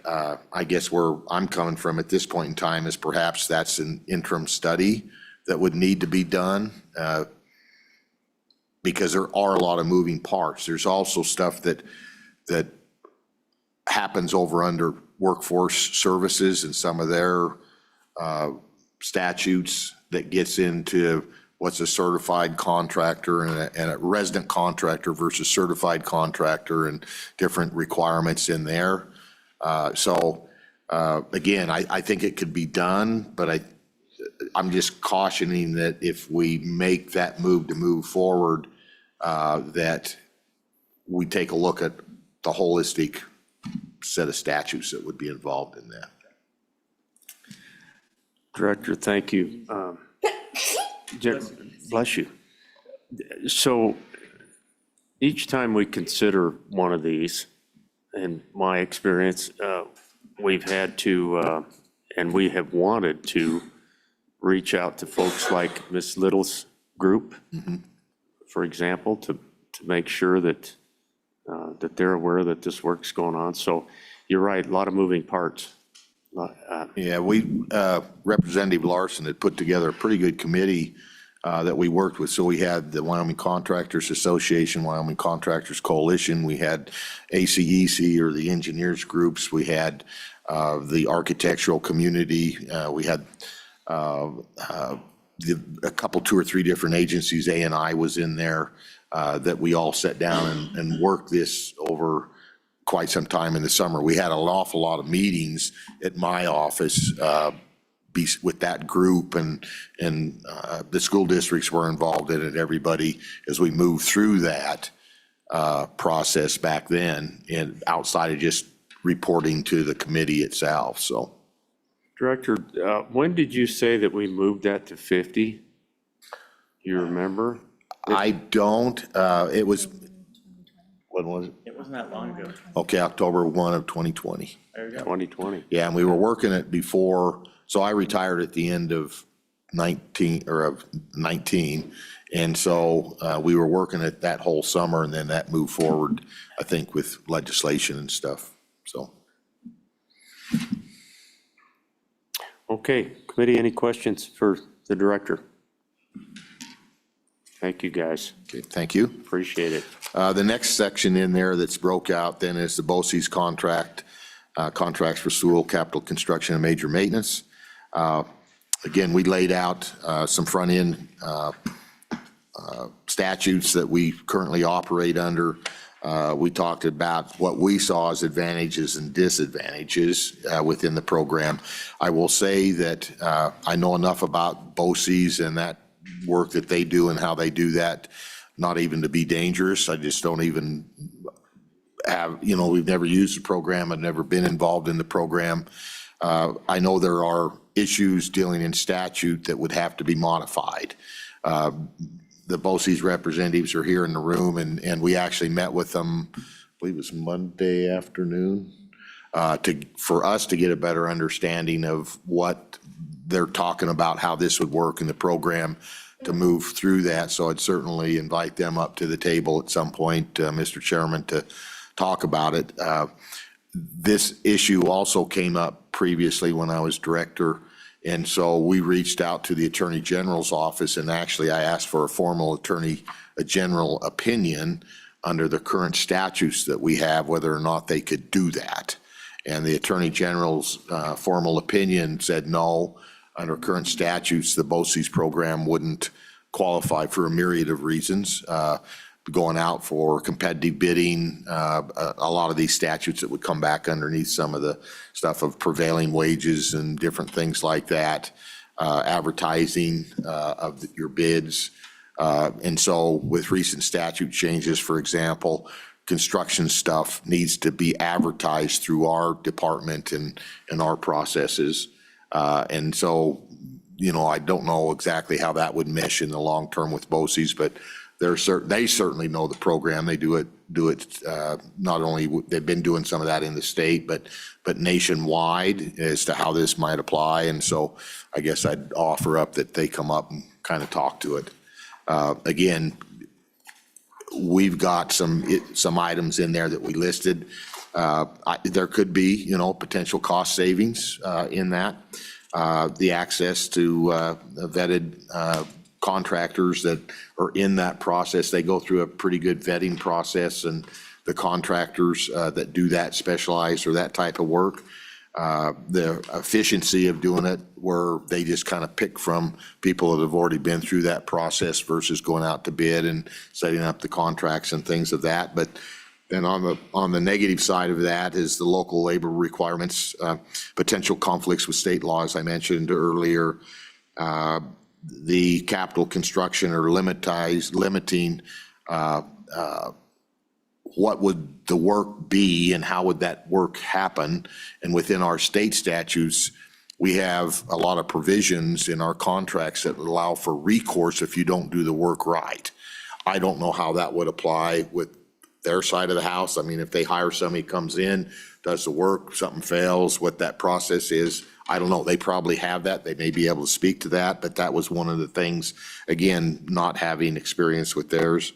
I guess where I'm coming from at this point in time is perhaps that's an interim study that would need to be done. Because there are a lot of moving parts. There's also stuff that happens over under workforce services and some of their statutes that gets into what's a certified contractor and a resident contractor versus certified contractor and different requirements in there. So again, I think it could be done, but I'm just cautioning that if we make that move to move forward, that we take a look at the holistic set of statutes that would be involved in that. Director, thank you. Bless you. So each time we consider one of these, in my experience, we've had to, and we have wanted to reach out to folks like Ms. Little's group, for example, to make sure that they're aware that this work's going on. So you're right, a lot of moving parts. Yeah, Representative Larson had put together a pretty good committee that we worked with. So we had the Wyoming Contractors Association, Wyoming Contractors Coalition, we had ACEC or the engineers groups, we had the architectural community, we had a couple, 2 or 3 different agencies, ANI was in there, that we all sat down and worked this over quite some time in the summer. We had an awful lot of meetings at my office with that group, and the school districts were involved in it, everybody, as we moved through that process back then, and outside of just reporting to the committee itself, so. Director, when did you say that we moved that to 50? You remember? I don't, it was, when was it? It wasn't that long ago. Okay, October 1 of 2020. There you go. 2020. Yeah, and we were working it before, so I retired at the end of 19, and so we were working it that whole summer, and then that moved forward, I think, with legislation and stuff, so. Okay, committee, any questions for the director? Thank you, guys. Okay, thank you. Appreciate it. The next section in there that's broke out then is the BOCES contract, contracts for school capital construction and major maintenance. Again, we laid out some front-end statutes that we currently operate under. We talked about what we saw as advantages and disadvantages within the program. I will say that I know enough about BOCES and that work that they do and how they do that, not even to be dangerous. I just don't even have, we've never used the program. I've never been involved in the program. I know there are issues dealing in statute that would have to be modified. The BOCES representatives are here in the room, and we actually met with them, I believe it was Monday afternoon, for us to get a better understanding of what they're talking about, how this would work in the program to move through that. So I'd certainly invite them up to the table at some point, Mr. Chairman, to talk about it. This issue also came up previously when I was director. And so we reached out to the Attorney General's office, and actually I asked for a formal Attorney General opinion under the current statutes that we have, whether or not they could do that. And the Attorney General's formal opinion said no. Under current statutes, the BOCES program wouldn't qualify for a myriad of reasons. Going out for competitive bidding, a lot of these statutes that would come back underneath some of the stuff of prevailing wages and different things like that, advertising of your bids. And so with recent statute changes, for example, construction stuff needs to be advertised through our department and our processes. And so, I don't know exactly how that would mesh in the long term with BOCES, but they certainly know the program. They do it. Not only they've been doing some of that in the state, but nationwide as to how this might apply. And so I guess I'd offer up that they come up and kind of talk to it. Again, we've got some items in there that we listed. There could be, potential cost savings in that. The access to vetted contractors that are in that process. They go through a pretty good vetting process, and the contractors that do that specialized or that type of work, the efficiency of doing it where they just kind of pick from people that have already been through that process versus going out to bid and setting up the contracts and things of that. But then on the negative side of that is the local labor requirements, potential conflicts with state laws I mentioned earlier, the capital construction or limiting what would the work be and how would that work happen. And within our state statutes, we have a lot of provisions in our contracts that allow for recourse if you don't do the work right. I don't know how that would apply with their side of the house. I mean, if they hire somebody, comes in, does the work, something fails, what that process is, I don't know. They probably have that. They may be able to speak to that, but that was one of the things, again, not having experience with theirs.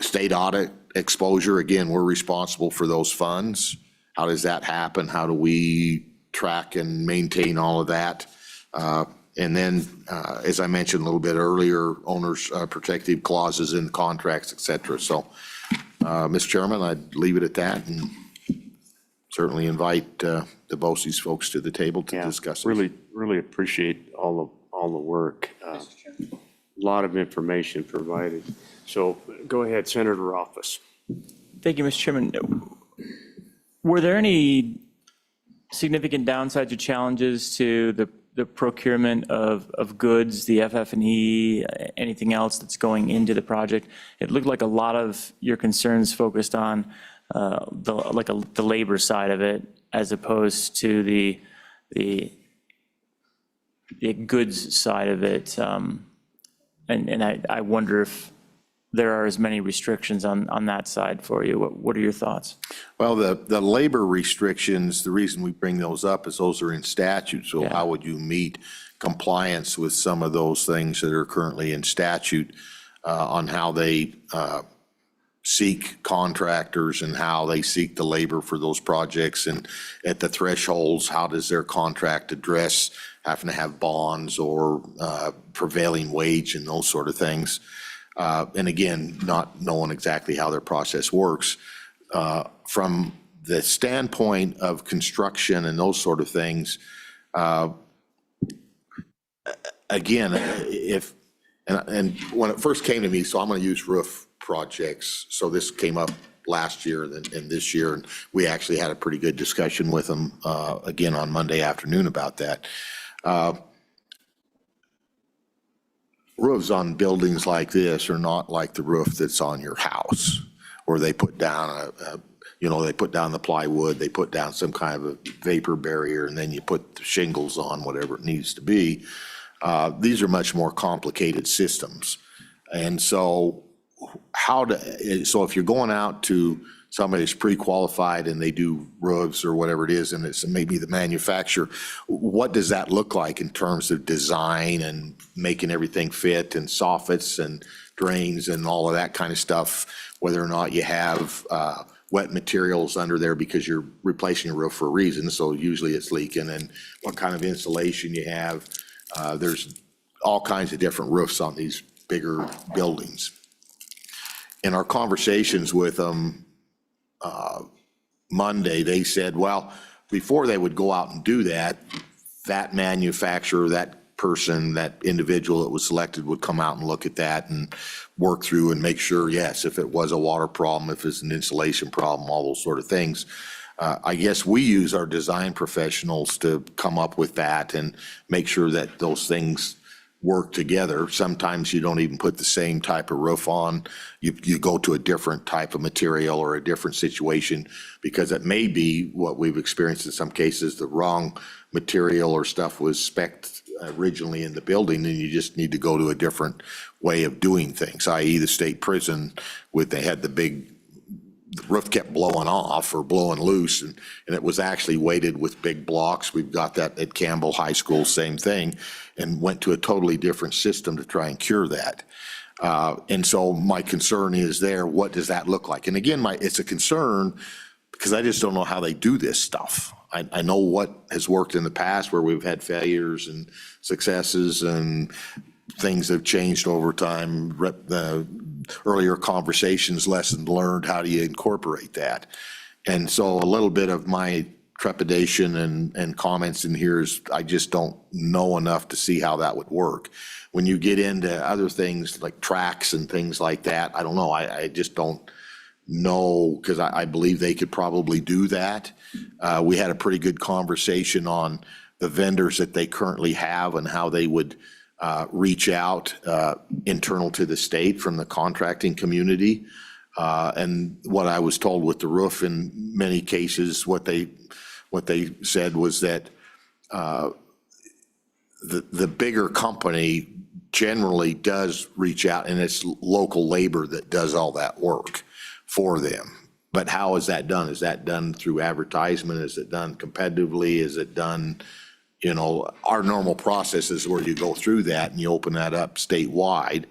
State audit exposure, again, we're responsible for those funds. How does that happen? How do we track and maintain all of that? And then, as I mentioned a little bit earlier, owners' protective clauses in contracts, et cetera. So, Mr. Chairman, I'd leave it at that and certainly invite the BOCES folks to the table to discuss it. Really appreciate all the work. A lot of information provided. So go ahead, Senator Office. Thank you, Mr. Chairman. Were there any significant downsides or challenges to the procurement of goods, the FF&E, anything else that's going into the project? It looked like a lot of your concerns focused on the labor side of it, as opposed to the goods side of it. And I wonder if there are as many restrictions on that side for you. What are your thoughts? Well, the labor restrictions, the reason we bring those up is those are in statute. So how would you meet compliance with some of those things that are currently in statute on how they seek contractors and how they seek the labor for those projects, and at the thresholds, how does their contract address having to have bonds or prevailing wage and those sort of things. And again, not knowing exactly how their process works. From the standpoint of construction and those sort of things, again, and when it first came to me, so I'm going to use roof projects. So this came up last year and this year, and we actually had a pretty good discussion with them again on Monday afternoon about that. Roofs on buildings like this are not like the roof that's on your house, where they put down they put down the plywood, they put down some kind of a vapor barrier, and then you put the shingles on, whatever it needs to be. These are much more complicated systems. And so so if you're going out to somebody who's pre-qualified and they do roofs or whatever it is, and it's maybe the manufacturer, what does that look like in terms of design and making everything fit, and soffits and drains and all of that kind of stuff, whether or not you have wet materials under there because you're replacing a roof for a reason, so usually it's leaking, and what kind of insulation you have. There's all kinds of different roofs on these bigger buildings. In our conversations with them Monday, they said, well, before they would go out and do that, that manufacturer, that person, that individual that was selected would come out and look at that and work through and make sure, yes, if it was a water problem, if it's an insulation problem, all those sort of things. I guess we use our design professionals to come up with that and make sure that those things work together. Sometimes you don't even put the same type of roof on. You go to a different type of material or a different situation, because it may be what we've experienced in some cases, the wrong material or stuff was spec'd originally in the building, and you just need to go to a different way of doing things, i.e. the state prison, they had the roof kept blowing off or blowing loose, and it was actually weighted with big blocks. We've got that at Campbell High School, same thing, and went to a totally different system to try and cure that. And so my concern is there, what does that look like? And again, it's a concern because I just don't know how they do this stuff. I know what has worked in the past where we've had failures and successes, and things have changed over time. The earlier conversations, lessons learned, how do you incorporate that? And so a little bit of my trepidation and comments in here is I just don't know enough to see how that would work. When you get into other things like tracks and things like that, I don't know. I just don't know, because I believe they could probably do that. We had a pretty good conversation on the vendors that they currently have and how they would reach out internal to the state from the contracting community. And what I was told with the roof, in many cases, what they said was that the bigger company generally does reach out, and it's local labor that does all that work for them. But how is that done? Is that done through advertisement? Is it done competitively? Is it done, our normal process is where you go through that and you open that up statewide.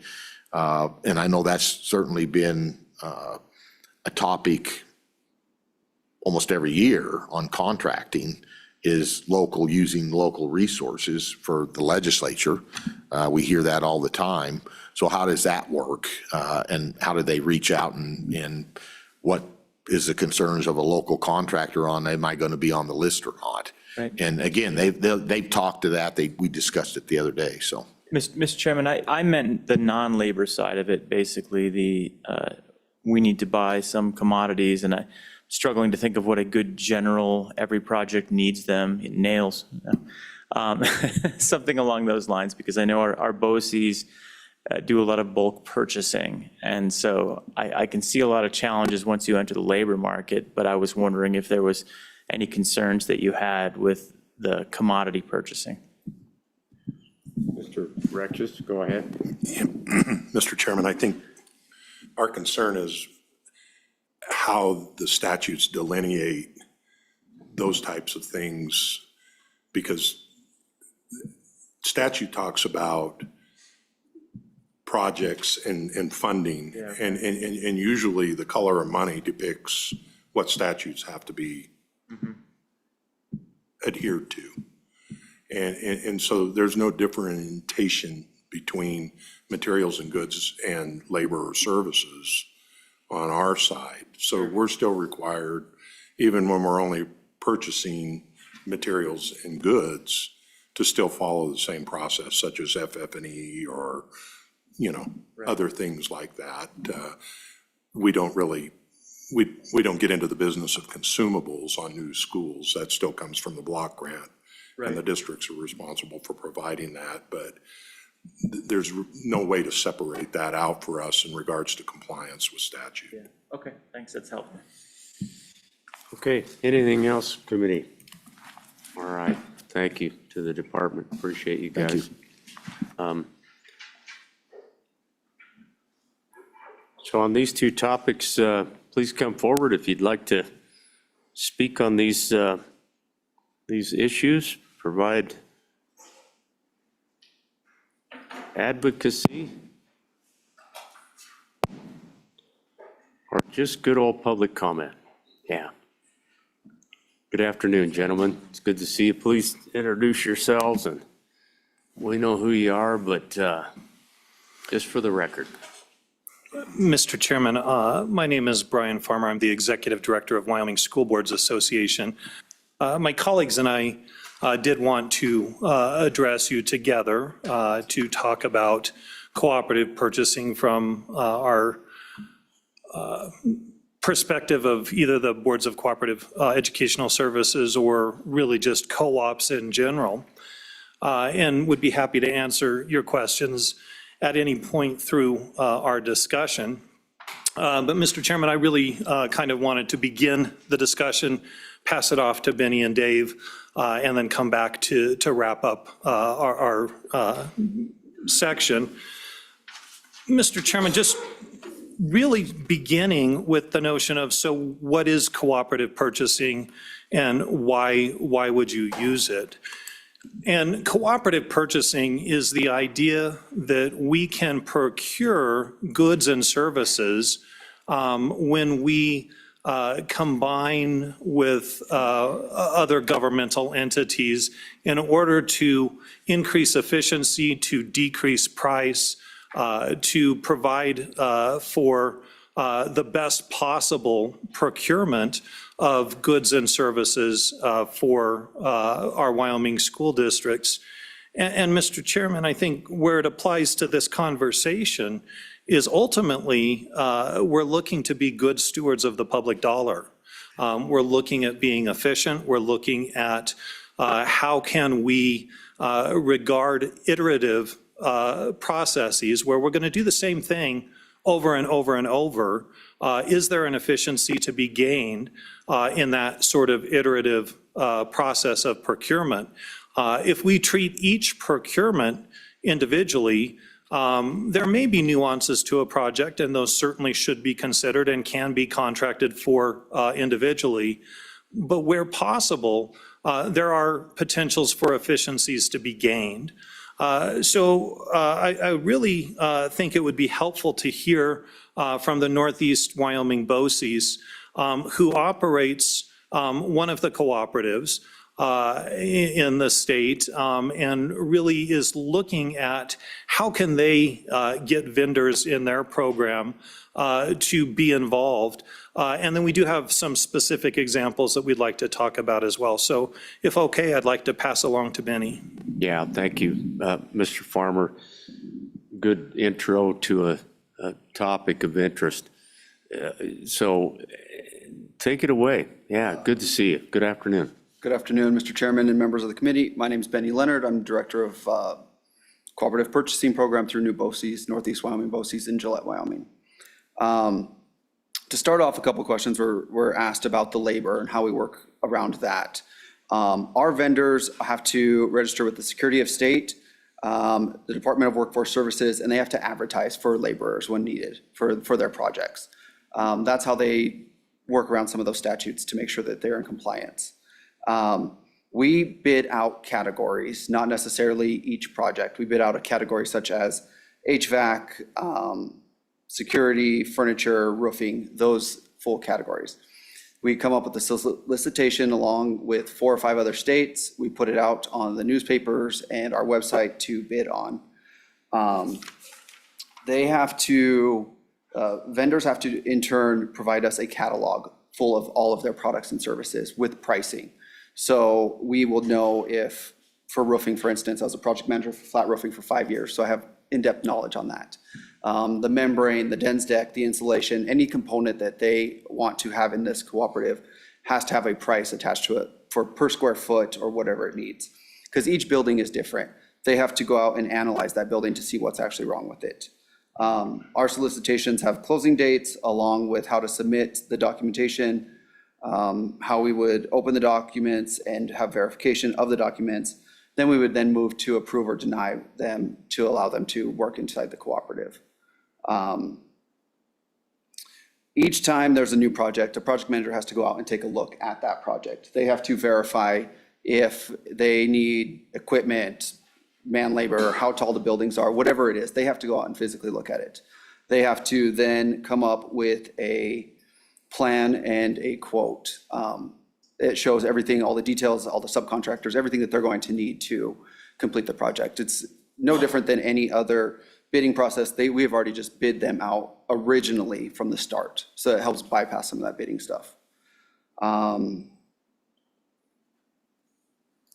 And I know that's certainly been a topic almost every year on contracting, is using local resources for the legislature. We hear that all the time. So how does that work? And how do they reach out, and what is the concerns of a local contractor on, am I going to be on the list or not? Right. And again, they've talked to that. We discussed it the other day, so. Mr. Chairman, I meant the non-labor side of it, basically we need to buy some commodities, and I'm struggling to think of what a good general, every project needs them, nails, something along those lines, because I know our BOCES do a lot of bulk purchasing. And so I can see a lot of challenges once you enter the labor market, but I was wondering if there was any concerns that you had with the commodity purchasing. Mr. Rexis, go ahead. Mr. Chairman, I think our concern is how the statutes delineate those types of things, because statute talks about projects and funding. And usually the color of money depicts what statutes have to be adhered to. And so there's no differentiation between materials and goods and labor or services on our side. So we're still required, even when we're only purchasing materials and goods, to still follow the same process, such as FF&E or, other things like that. We don't really, we don't get into the business of consumables on new schools. That still comes from the block grant. And the districts are responsible for providing that, but there's no way to separate that out for us in regards to compliance with statute. Yeah, okay, thanks, that's helpful. Okay, anything else, committee? All right, thank you to the department, appreciate you guys. So on these two topics, please come forward if you'd like to speak on these issues, provide advocacy, or just good old public comment. Yeah. Good afternoon, gentlemen. It's good to see you. Please introduce yourselves, and we know who you are, but just for the record. Mr. Chairman, my name is Brian Farmer. I'm the Executive Director of Wyoming School Boards Association. My colleagues and I did want to address you together to talk about cooperative purchasing from our perspective of either the boards of cooperative educational services or really just co-ops in general, and would be happy to answer your questions at any point through our discussion. But Mr. Chairman, I really kind of wanted to begin the discussion, pass it off to Benny and Dave, and then come back to wrap up our section. Mr. Chairman, just really beginning with the notion of, so what is cooperative purchasing and why would you use it? And cooperative purchasing is the idea that we can procure goods and services when we combine with other governmental entities in order to increase efficiency, to decrease price, to provide for the best possible procurement of goods and services for our Wyoming school districts. And Mr. Chairman, I think where it applies to this conversation is ultimately we're looking to be good stewards of the public dollar. We're looking at being efficient. We're looking at how can we regard iterative processes where we're going to do the same thing over and over and over. Is there an efficiency to be gained in that sort of iterative process of procurement? If we treat each procurement individually, there may be nuances to a project, and those certainly should be considered and can be contracted for individually. But where possible, there are potentials for efficiencies to be gained. So I really think it would be helpful to hear from the Northeast Wyoming BOCES, who operates one of the cooperatives in the state, and really is looking at how can they get vendors in their program to be involved. And then we do have some specific examples that we'd like to talk about as well. So if okay, I'd like to pass along to Benny. Yeah, thank you, Mr. Farmer. Good intro to a topic of interest. So take it away. Yeah, good to see you. Good afternoon. Good afternoon, Mr. Chairman and members of the committee. My name is Benny Leonard. I'm Director of Cooperative Purchasing Program through New BOCES, Northeast Wyoming BOCES in Gillette, Wyoming. To start off, a couple of questions were asked about the labor and how we work around that. Our vendors have to register with the Secretary of State, the Department of Workforce Services, and they have to advertise for laborers when needed for their projects. That's how they work around some of those statutes to make sure that they're in compliance. We bid out categories, not necessarily each project. We bid out a category such as HVAC, security, furniture, roofing, those full categories. We come up with a solicitation along with 4 or 5 other states. We put it out on the newspapers and our website to bid on. They have to, vendors have to in turn provide us a catalog full of all of their products and services with pricing. So we will know if, for roofing, for instance, I was a project manager for flat roofing for 5 years, so I have in-depth knowledge on that. The membrane, the Dens deck, the insulation, any component that they want to have in this cooperative has to have a price attached to it for per square foot or whatever it needs. Because each building is different. They have to go out and analyze that building to see what's actually wrong with it. Our solicitations have closing dates along with how to submit the documentation, how we would open the documents and have verification of the documents. Then we would then move to approve or deny them to allow them to work inside the cooperative. Each time there's a new project, a project manager has to go out and take a look at that project. They have to verify if they need equipment, man labor, how tall the buildings are, whatever it is, they have to go out and physically look at it. They have to then come up with a plan and a quote. It shows everything, all the details, all the subcontractors, everything that they're going to need to complete the project. It's no different than any other bidding process. We have already just bid them out originally from the start. So it helps bypass some of that bidding stuff.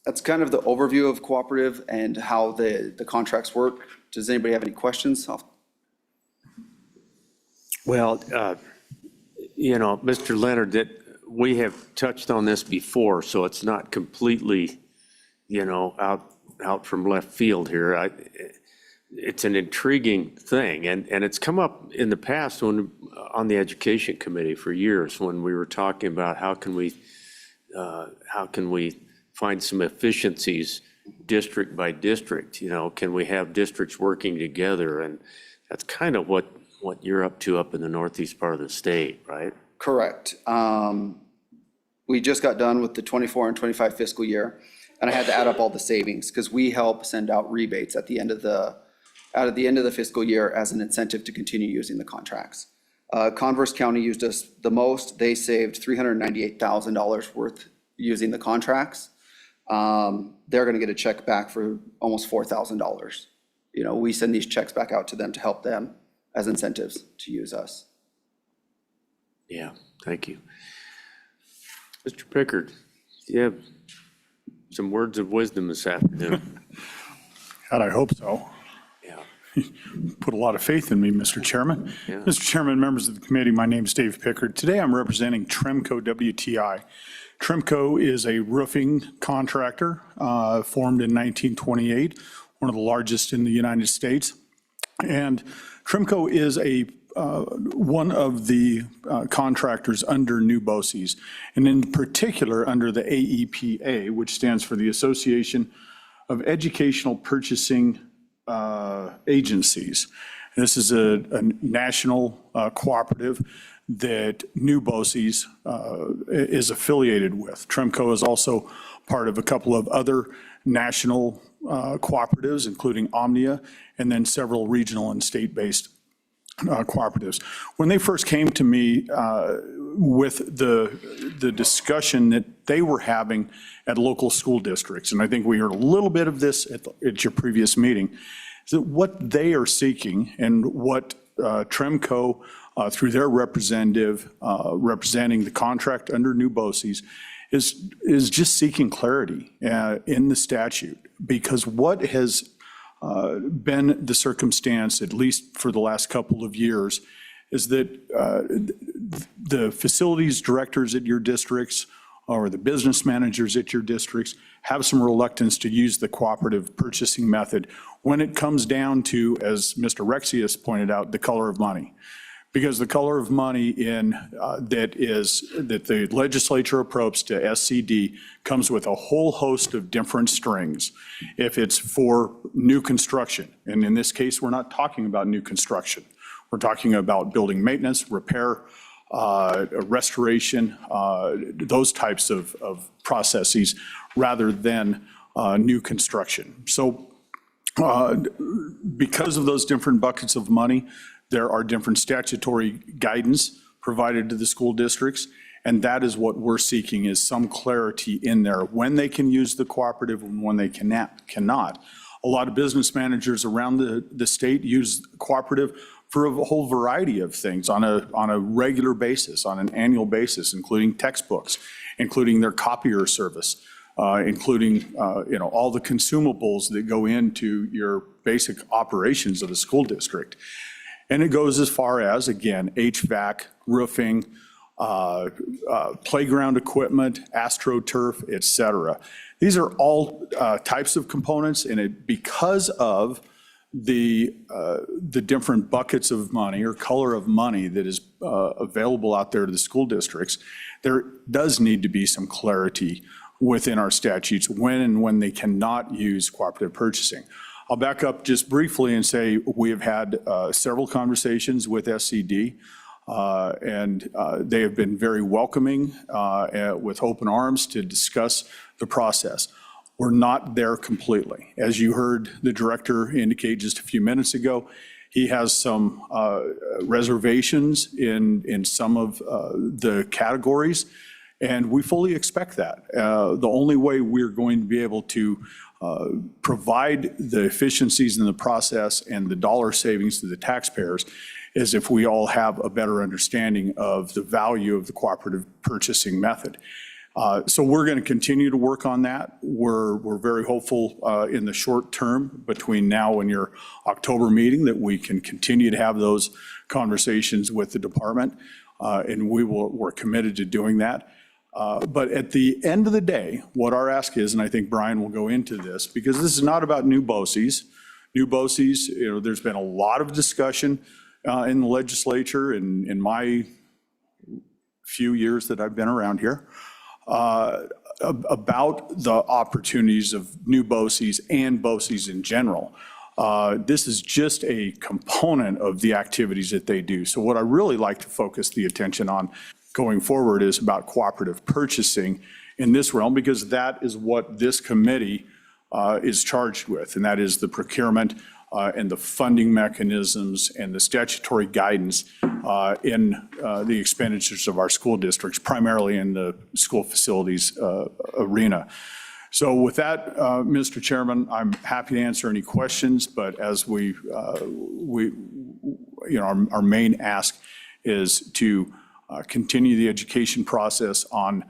That's kind of the overview of cooperative and how the contracts work. Does anybody have any questions? Well, you know, Mr. Leonard, that we have touched on this before, so it's not completely, you know, out from left field here. It's an intriguing thing, and it's come up in the past when on the education committee for years when we were talking about how can we find some efficiencies district by district. You know, can we have districts working together? And that's kind of what you're up to up in the northeast part of the state, right? Correct. We just got done with the 24 and 25 fiscal year, and I had to add up all the savings because we help send out rebates at the end of the fiscal year as an incentive to continue using the contracts. Converse County used us the most. They saved $398,000 worth using the contracts. They're going to get a check back for almost $4,000. You know, we send these checks back out to them to help them as incentives to use us. Yeah, thank you. Mr. Pickard, do you have some words of wisdom this afternoon? God, I hope so. Yeah. Put a lot of faith in me, Mr. Chairman. Yeah. Mr. Chairman, members of the committee, my name is Dave Pickard. Today I'm representing Tremco WTI. Tremco is a roofing contractor formed in 1928, one of the largest in the United States. And Tremco is one of the contractors under New BOCES, and in particular under the AEPA, which stands for the Association of Educational Purchasing Agencies. This is a national cooperative that New BOCES is affiliated with. Tremco is also part of a couple of other national cooperatives, including Omnia, and then several regional and state-based cooperatives. When they first came to me with the discussion that they were having at local school districts, and I think we heard a little bit of this at your previous meeting, is that what they are seeking and what Tremco, through their representative representing the contract under New BOCES, is just seeking clarity in the statute, because what has been the circumstance, at least for the last couple of years, is that the facilities directors at your districts or the business managers at your districts have some reluctance to use the cooperative purchasing method when it comes down to, as Mr. Rexius pointed out, the color of money. Because the color of money that the legislature approves to SCD comes with a whole host of different strings. If it's for new construction, and in this case, we're not talking about new construction. We're talking about building maintenance, repair, restoration, those types of processes rather than new construction. So because of those different buckets of money, there are different statutory guidance provided to the school districts. And that is what we're seeking, is some clarity in there when they can use the cooperative and when they cannot. A lot of business managers around the state use cooperative for a whole variety of things on a regular basis, on an annual basis, including textbooks, including their copier service, including all the consumables that go into your basic operations of a school district. And it goes as far as, again, HVAC, roofing, playground equipment, AstroTurf, et cetera. These are all types of components, and because of the different buckets of money or color of money that is available out there to the school districts, there does need to be some clarity within our statutes when they cannot use cooperative purchasing. I'll back up just briefly and say we have had several conversations with SCD. And they have been very welcoming with open arms to discuss the process. We're not there completely. As you heard the director indicate just a few minutes ago, he has some reservations in some of the categories, and we fully expect that. The only way we're going to be able to provide the efficiencies in the process and the dollar savings to the taxpayers is if we all have a better understanding of the value of the cooperative purchasing method. So we're going to continue to work on that. We're very hopeful in the short term between now and your October meeting that we can continue to have those conversations with the department, and we're committed to doing that. But at the end of the day, what our ask is, and I think Brian will go into this, because this is not about new BOCES. New BOCES, there's been a lot of discussion in the legislature in my few years that I've been around here about the opportunities of new BOCES and BOCES in general. This is just a component of the activities that they do. So what I really like to focus the attention on going forward is about cooperative purchasing in this realm, because that is what this committee is charged with, and that is the procurement and the funding mechanisms and the statutory guidance in the expenditures of our school districts, primarily in the school facilities arena. So with that, Mr. Chairman, I'm happy to answer any questions, but as our main ask is to continue the education process on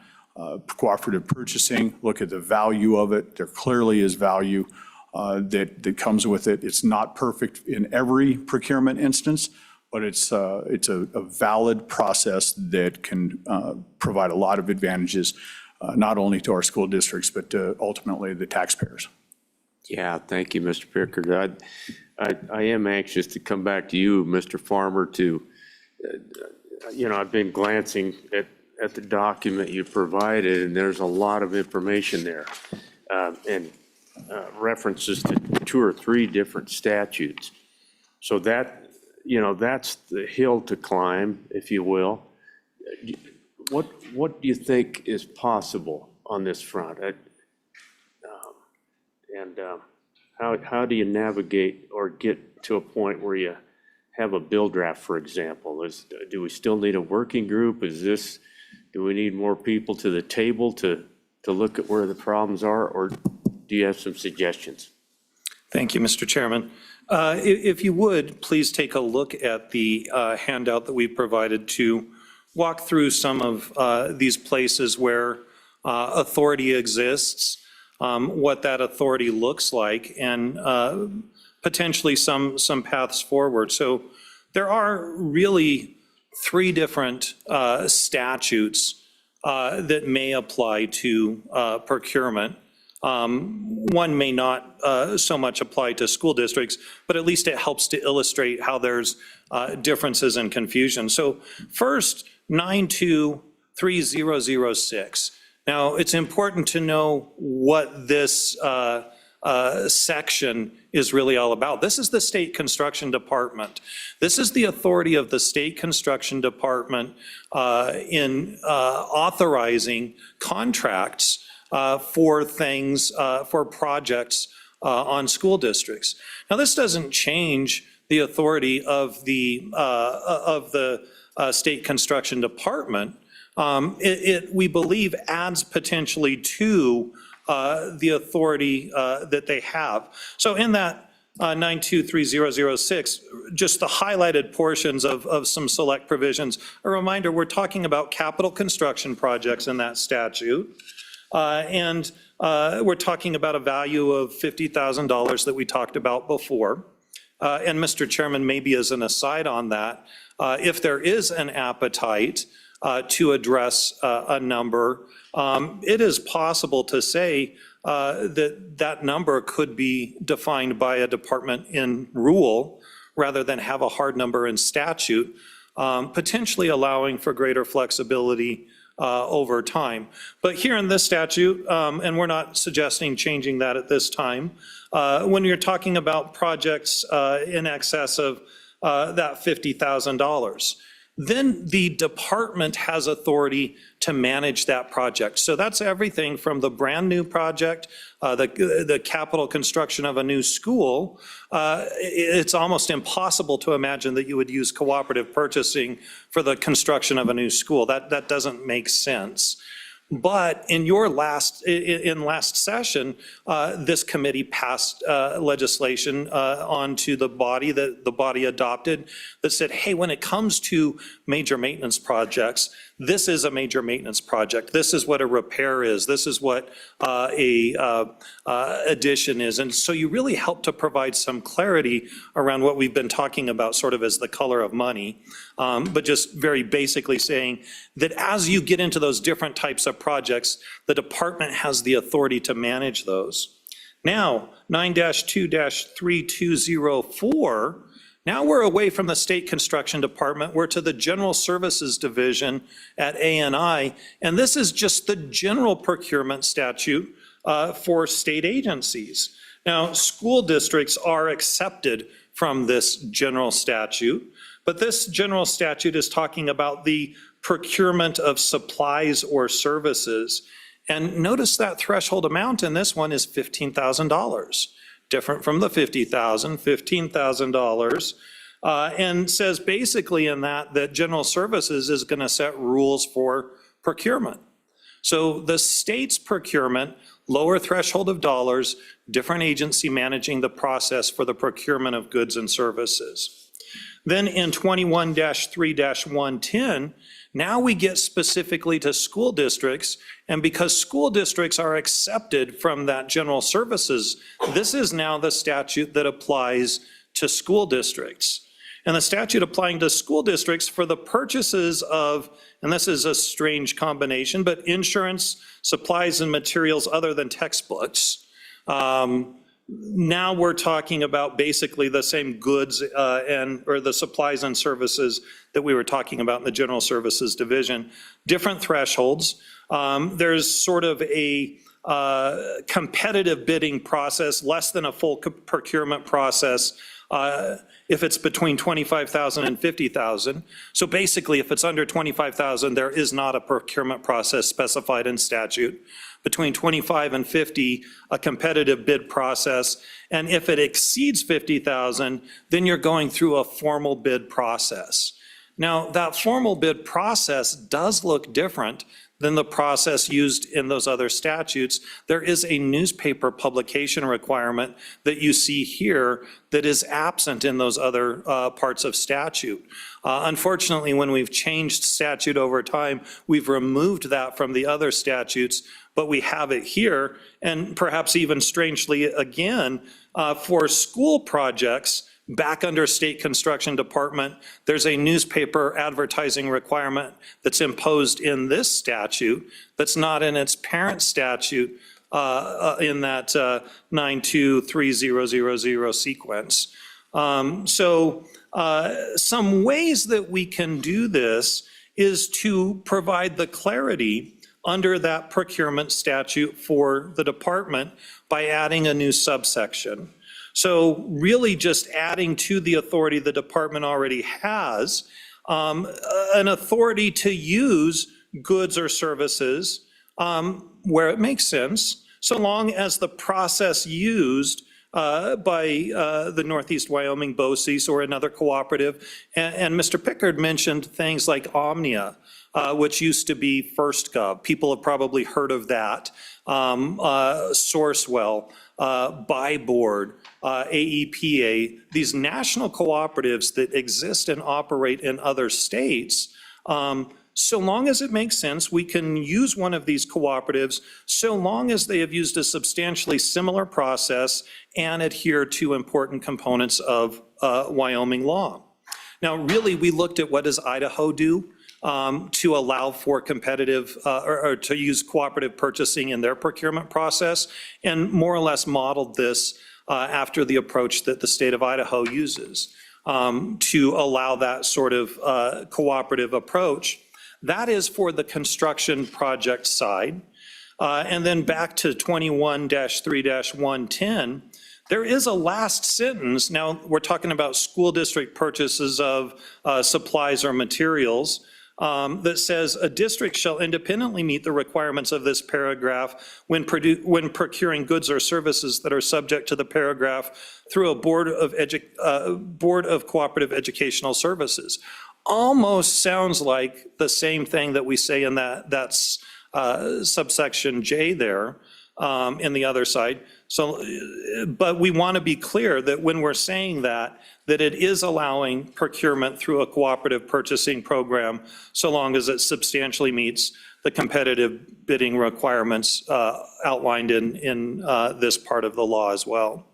cooperative purchasing, look at the value of it. There clearly is value that comes with it. It's not perfect in every procurement instance, but it's a valid process that can provide a lot of advantages, not only to our school districts, but to ultimately the taxpayers. Yeah, thank you, Mr. Pickard. I am anxious to come back to you, Mr. Farmer, to, I've been glancing at the document you provided, and there's a lot of information there. And references to 2 or 3 different statutes. So that, that's the hill to climb, if you will. What do you think is possible on this front? How do you navigate or get to a point where you have a bill draft, for example? Do we still need a working group? Do we need more people to the table to look at where the problems are, or do you have some suggestions? Thank you, Mr. Chairman. If you would, please take a look at the handout that we provided to walk through some of these places where authority exists, what that authority looks like, and potentially some paths forward. So there are really 3 different statutes that may apply to procurement. One may not so much apply to school districts, but at least it helps to illustrate how there's differences and confusion. So first, 923006. Now, it's important to know what this section is really all about. This is the State Construction Department. This is the authority of the State Construction Department in authorizing contracts for things, for projects on school districts. Now, this doesn't change the authority of the State Construction Department. We believe adds potentially to the authority that they have. So in that 923006, just the highlighted portions of some select provisions. A reminder, we're talking about capital construction projects in that statute. And we're talking about a value of $50,000 that we talked about before. And Mr. Chairman, maybe as an aside on that, if there is an appetite to address a number, it is possible to say that number could be defined by a department in rule rather than have a hard number in statute, potentially allowing for greater flexibility over time. But here in this statute, and we're not suggesting changing that at this time, when you're talking about projects in excess of that $50,000, then the department has authority to manage that project. So that's everything from the brand new project, the capital construction of a new school. It's almost impossible to imagine that you would use cooperative purchasing for the construction of a new school. That doesn't make sense. But in last session, this committee passed legislation onto the body that the body adopted that said, hey, when it comes to major maintenance projects, this is a major maintenance project. This is what a repair is. This is what a addition is. And so you really help to provide some clarity around what we've been talking about sort of as the color of money, but just very basically saying that as you get into those different types of projects, the department has the authority to manage those. Now, 9-2-3204, now we're away from the State Construction Department. We're to the General Services Division at ANI, and this is just the general procurement statute for state agencies. Now, school districts are accepted from this general statute, but this general statute is talking about the procurement of supplies or services. And notice that threshold amount in this one is $15,000. Different from the $50,000, $15,000, and says basically in that General Services is going to set rules for procurement. So the state's procurement, lower threshold of dollars, different agency managing the process for the procurement of goods and services. Then in 21-3-110, now we get specifically to school districts, and because school districts are accepted from that general services, this is now the statute that applies to school districts. And the statute applying to school districts for the purchases of, and this is a strange combination, but insurance, supplies and materials other than textbooks. Now we're talking about basically the same goods or the supplies and services that we were talking about in the General Services Division. Different thresholds. There's sort of a competitive bidding process, less than a full procurement process if it's between 25,000 and 50,000. So basically, if it's under 25,000, there is not a procurement process specified in statute. Between 25 and 50, a competitive bid process. And if it exceeds 50,000, then you're going through a formal bid process. Now, that formal bid process does look different than the process used in those other statutes. There is a newspaper publication requirement that you see here that is absent in those other parts of statute. Unfortunately, when we've changed statute over time, we've removed that from the other statutes, but we have it here, and perhaps even strangely again, for school projects, back under State Construction Department, there's a newspaper advertising requirement that's imposed in this statute that's not in its parent statute in that 923000 sequence. So some ways that we can do this is to provide the clarity under that procurement statute for the department by adding a new subsection. So really just adding to the authority the department already has, an authority to use goods or services where it makes sense, so long as the process used the Northeast Wyoming BOCES or another cooperative. And Mr. Pickard mentioned things like Omnia, which used to be FirstGov. People have probably heard of that. Sourcewell, Byboard, AEPA, these national cooperatives that exist and operate in other states. So long as it makes sense, we can use one of these cooperatives so long as they have used a substantially similar process and adhere to important components of Wyoming law. Now, really, we looked at what does Idaho do to allow for competitive or to use cooperative purchasing in their procurement process, and more or less modeled this after the approach that the state of Idaho uses to allow that sort of cooperative approach. That is for the construction project side. And then back to 21-3-110, there is a last sentence. Now, we're talking about school district purchases of supplies or materials that says a district shall independently meet the requirements of this paragraph when procuring goods or services that are subject to the paragraph through a board of cooperative educational services. Almost sounds like the same thing that we say in that's subsection J there in the other side. So, but we want to be clear that when we're saying that it is allowing procurement through a cooperative purchasing program so long as it substantially meets the competitive bidding requirements outlined in this part of the law as well.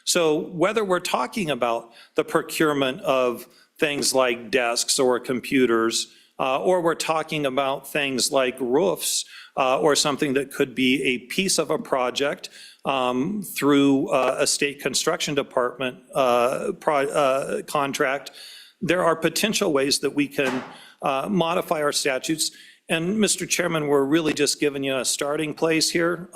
So whether we're talking about the procurement of things like desks or computers, or we're talking about things like roofs, or something that could be a piece of a project through a state construction department contract, there are potential ways that we can modify our statutes. And Mr. Chairman, we're really just giving you a starting place here.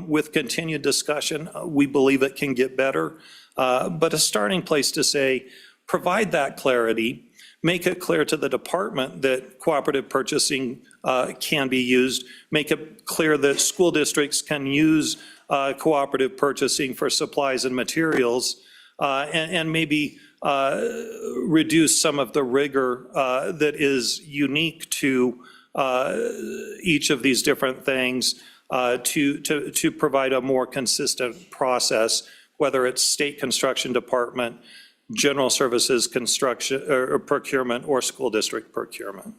With continued discussion, we believe it can get better, but a starting place to say, provide that clarity, make it clear to the department that cooperative purchasing can be used, make it clear that school districts can use cooperative purchasing for supplies and materials, and maybe reduce some of the rigor that is unique to each of these different things to provide a more consistent process, whether it's state construction department, general services construction or procurement, or school district procurement.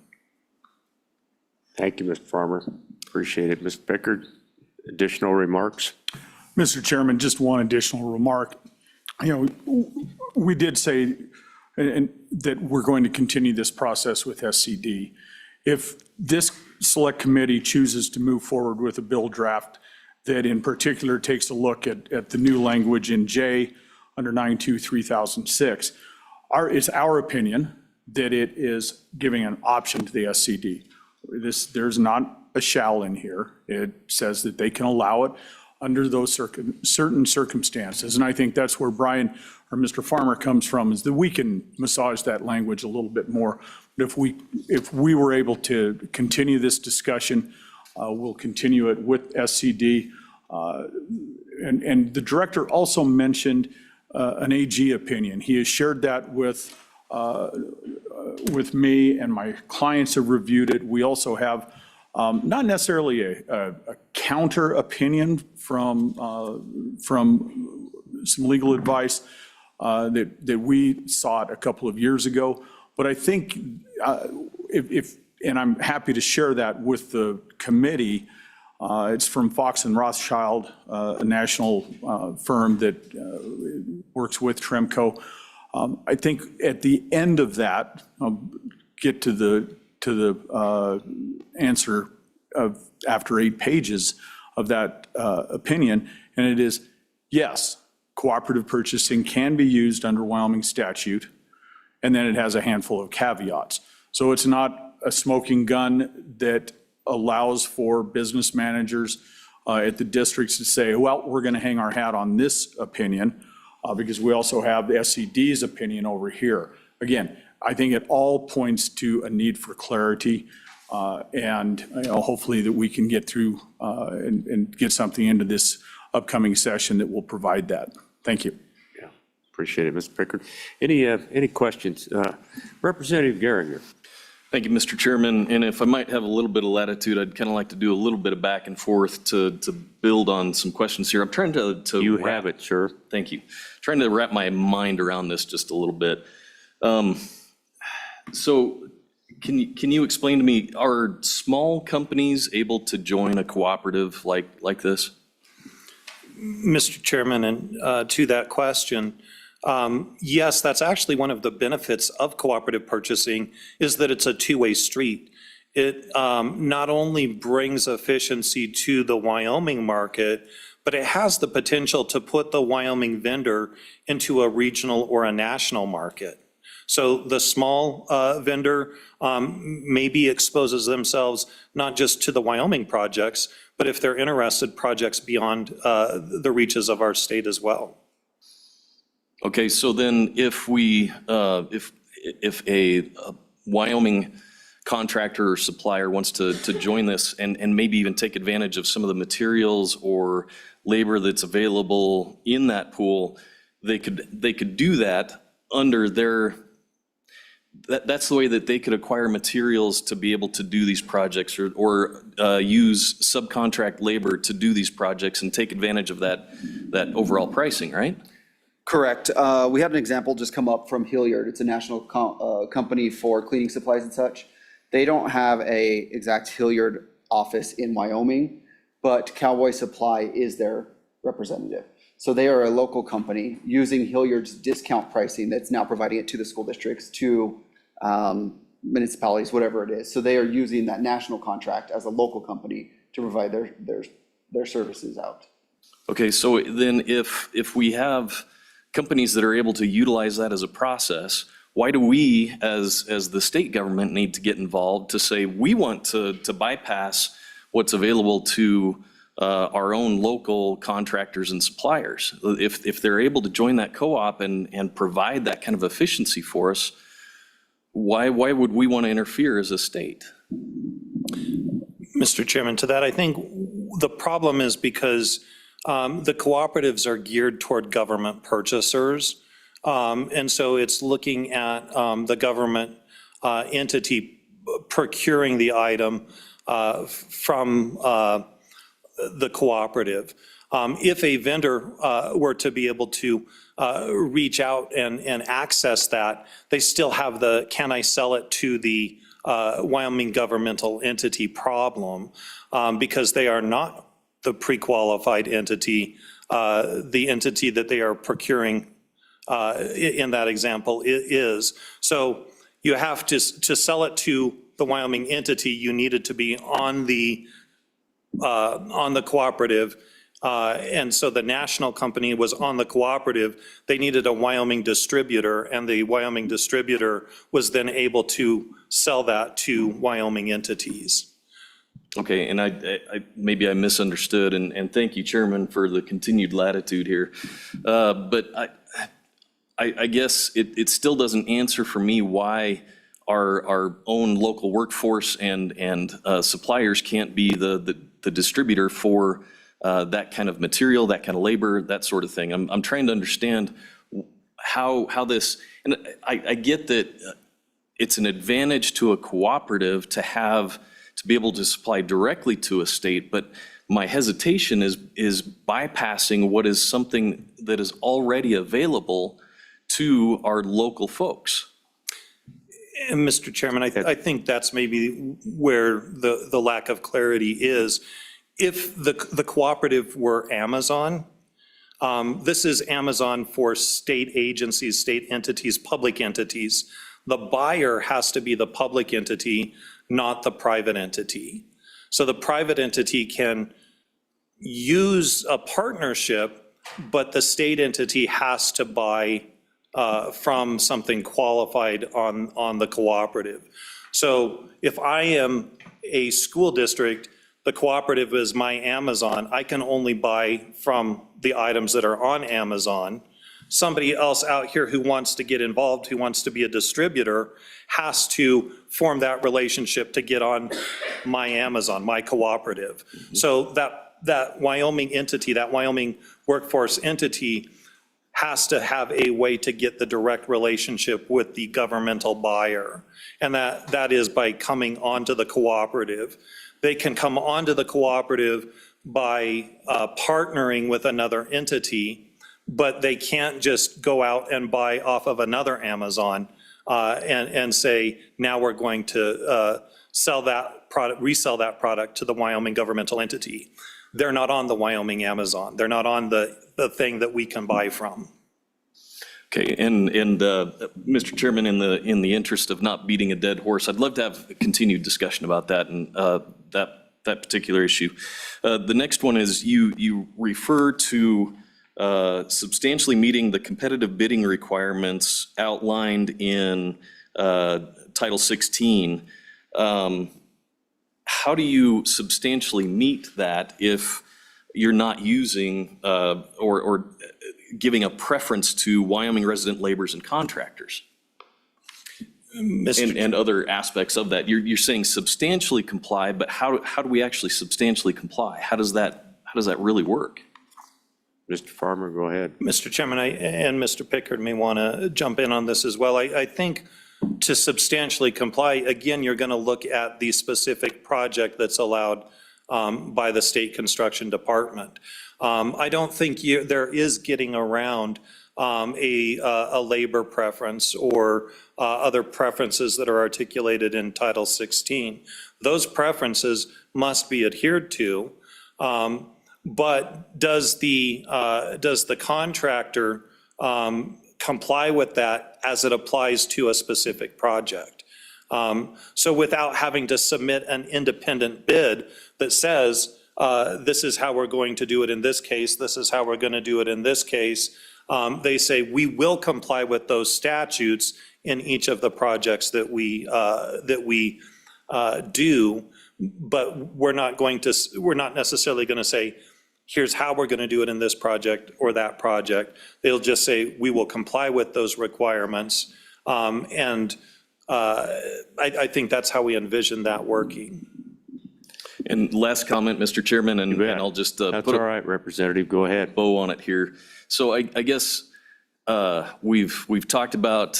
Thank you, Mr. Farmer. Appreciate it. Mr. Pickard, additional remarks? Mr. Chairman, just one additional remark. You know, we did say that we're going to continue this process with SCD. If this select committee chooses to move forward with a bill draft that in particular takes a look at the new language in J under 92-3006, it's our opinion that it is giving an option to the SCD. There's not a shall in here. It says that they can allow it under those certain circumstances. And I think that's where Brian or Mr. Farmer comes from, is that we can massage that language a little bit more. But if we were able to continue this discussion, we'll continue it with SCD. And the director also mentioned an AG opinion. He has shared that with me, and my clients have reviewed it. We also have not necessarily a counter opinion from some legal advice that we sought a couple of years ago. But I think and I'm happy to share that with the committee. It's from Fox and Rothschild, a national firm that works with Tremco. I think at the end of that, I'll get to the answer of after 8 pages of that opinion, and it is, yes, cooperative purchasing can be used under Wyoming statute, and then it has a handful of caveats. So it's not a smoking gun that allows for business managers at the districts to say, well, we're going to hang our hat on this opinion because we also have the SCD's opinion over here. Again, I think it all points to a need for clarity, and hopefully that we can get through and get something into this upcoming session that will provide that. Thank you. Yeah, appreciate it, Mr. Pickard. Any questions? Representative Geringer. Thank you, Mr. Chairman. And if I might have a little bit of latitude, I'd kind of like to do a little bit of back and forth to build on some questions here. I'm trying to. You have it, sir. Thank you. Trying to wrap my mind around this just a little bit. So can you explain to me, are small companies able to join a cooperative like this? Mr. Chairman, and to that question, yes, that's actually one of the benefits of cooperative purchasing, is that it's a two-way street. It not only brings efficiency to the Wyoming market, but it has the potential to put the Wyoming vendor into a regional or a national market. So the small vendor maybe exposes themselves not just to the Wyoming projects, but if they're interested, projects beyond the reaches of our state as well. Okay, so then if a Wyoming contractor or supplier wants to join this and maybe even take advantage of some of the materials or labor that's available in that pool, they could do that under their, that's the way that they could acquire materials to be able to do these projects or use subcontract labor to do these projects and take advantage of that overall pricing, right? Correct. We had an example just come up from Hilliard. It's a national company for cleaning supplies and such. They don't have a exact Hilliard office in Wyoming, but Cowboy Supply is their representative. So they are a local company using Hilliard's discount pricing that's now providing it to the school districts, to municipalities, whatever it is. So they are using that national contract as a local company to provide their services out. Okay, so then if we have companies that are able to utilize that as a process, why do we, as the state government, need to get involved to say we want to bypass what's available to our own local contractors and suppliers? If they're able to join that co-op and provide that kind of efficiency for us, why would we want to interfere as a state? Mr. Chairman, to that, I think the problem is because the cooperatives are geared toward government purchasers. And so it's looking at the government entity procuring the item from the cooperative. If a vendor were to be able to reach out and access that, they still have the can I sell it to the Wyoming governmental entity problem, because they are not the pre-qualified entity. The entity that they are procuring in that example is. So you have to sell it to the Wyoming entity, you needed to be on the cooperative. And so the national company was on the cooperative. They needed a Wyoming distributor, and the Wyoming distributor was then able to sell that to Wyoming entities. Okay, and maybe I misunderstood, and thank you, Chairman, for the continued latitude here. But I guess it still doesn't answer for me why our own local workforce and suppliers can't be the distributor for that kind of material, that kind of labor, that sort of thing. I'm trying to understand how this, and I get that it's an advantage to a cooperative to be able to supply directly to a state, but my hesitation is bypassing what is something that is already available to our local folks. And Mr. Chairman, I think that's maybe where the lack of clarity is. If the cooperative were Amazon, this is Amazon for state agencies, state entities, public entities. The buyer has to be the public entity, not the private entity. So the private entity can use a partnership, but the state entity has to buy from something qualified on the cooperative. So if I am a school district, the cooperative is my Amazon, I can only buy from the items that are on Amazon. Somebody else out here who wants to get involved, who wants to be a distributor, has to form that relationship to get on my Amazon, my cooperative. So that Wyoming entity, that Wyoming workforce entity has to have a way to get the direct relationship with the governmental buyer. And that is by coming onto the cooperative. They can come onto the cooperative by partnering with another entity, but they can't just go out and buy off of another Amazon and say, now we're going to sell that product, resell that product to the Wyoming governmental entity. They're not on the Wyoming Amazon. They're not on the thing that we can buy from. Okay, and Mr. Chairman, in the interest of not beating a dead horse, I'd love to have a continued discussion about that and that particular issue. The next one is you refer to substantially meeting the competitive bidding requirements outlined in Title 16. How do you substantially meet that if you're not using or giving a preference to Wyoming resident laborers and contractors? And other aspects of that. You're saying substantially comply, but how do we actually substantially comply? How does that really work? Mr. Farmer, go ahead. Mr. Chairman, and Mr. Pickard may want to jump in on this as well. I think to substantially comply, again, you're going to look at the specific project that's allowed by the state construction department. I don't think there is getting around a labor preference or other preferences that are articulated in Title 16. Those preferences must be adhered to, but does the contractor comply with that as it applies to a specific project? So without having to submit an independent bid that says, this is how we're going to do it in this case, this is how we're going to do it in this case, they say, we will comply with those statutes in each of the projects that we do, but we're not necessarily going to say, here's how we're going to do it in this project or that project. They'll just say, we will comply with those requirements. I think that's how we envision that working. And last comment, Mr. Chairman, and I'll just That's put all right, Representative, go ahead. bow on it here. So I guess we've talked about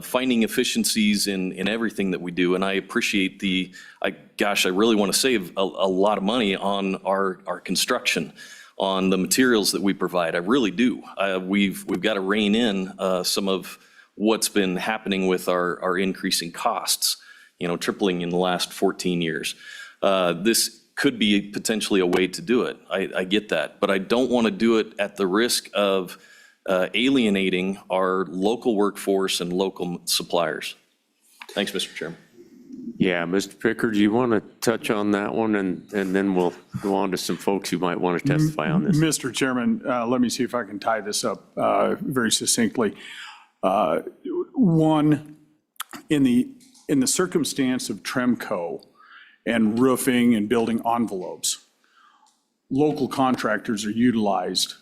finding efficiencies in everything that we do, and I appreciate I really want to save a lot of money on our construction, on the materials that we provide. I really do. We've got to rein in some of what's been happening with our increasing costs, tripling in the last 14 years. This could be potentially a way to do it. I get that, but I don't want to do it at the risk of alienating our local workforce and local suppliers. Thanks, Mr. Chairman. Yeah, Mr. Pickard, do you want to touch on that one, and then we'll go on to some folks who might want to testify on this? Mr. Chairman, let me see if I can tie this up very succinctly. One, in the circumstance of Tremco and roofing and building envelopes, local contractors are utilized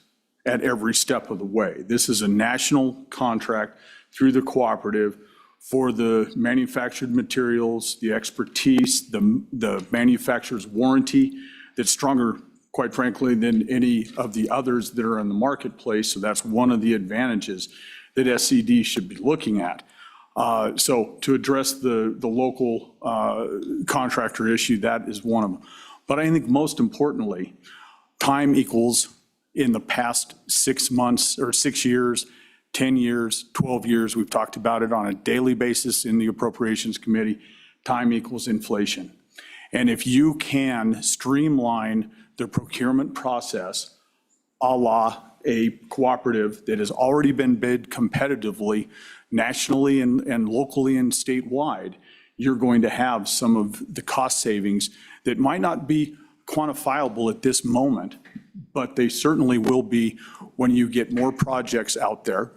at every step of the way. This is a national contract through the cooperative for the manufactured materials, the expertise, the manufacturer's warranty that's stronger, quite frankly, than any of the others that are in the marketplace. So that's one of the advantages that SCD should be looking at. So to address the local contractor issue, that is one of them. But I think most importantly, time equals in the past 6 months or 6 years, 10 years, 12 years, we've talked about it on a daily basis in the Appropriations Committee, time equals inflation. And if you can streamline the procurement process a la a cooperative that has already been bid competitively nationally and locally and statewide, you're going to have some of the cost savings that might not be quantifiable at this moment, but they certainly will be when you get more projects out there.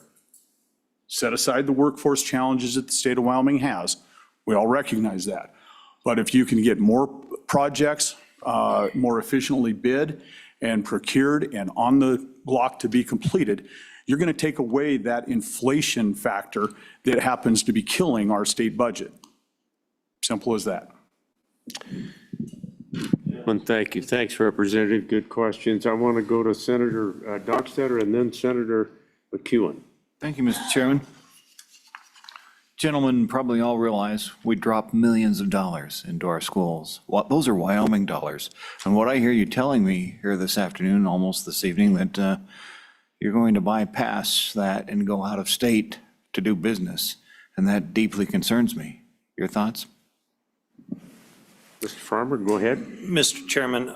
Set aside the workforce challenges that the state of Wyoming has. We all recognize that. But if you can get more projects more efficiently bid and procured and on the block to be completed, you're going to take away that inflation factor that happens to be killing our state budget. Simple as that. Well, thank you. Thanks, Representative. Good questions. I want to go to Senator Dockstader and then Senator McEwen. Thank you, Mr. Chairman. Gentlemen, probably all realize we drop millions of dollars into our schools. Those are Wyoming dollars. And what I hear you telling me here this afternoon, almost this evening, that you're going to bypass that and go out of state to do business. And that deeply concerns me. Your thoughts? Mr. Farmer, go ahead. Mr. Chairman,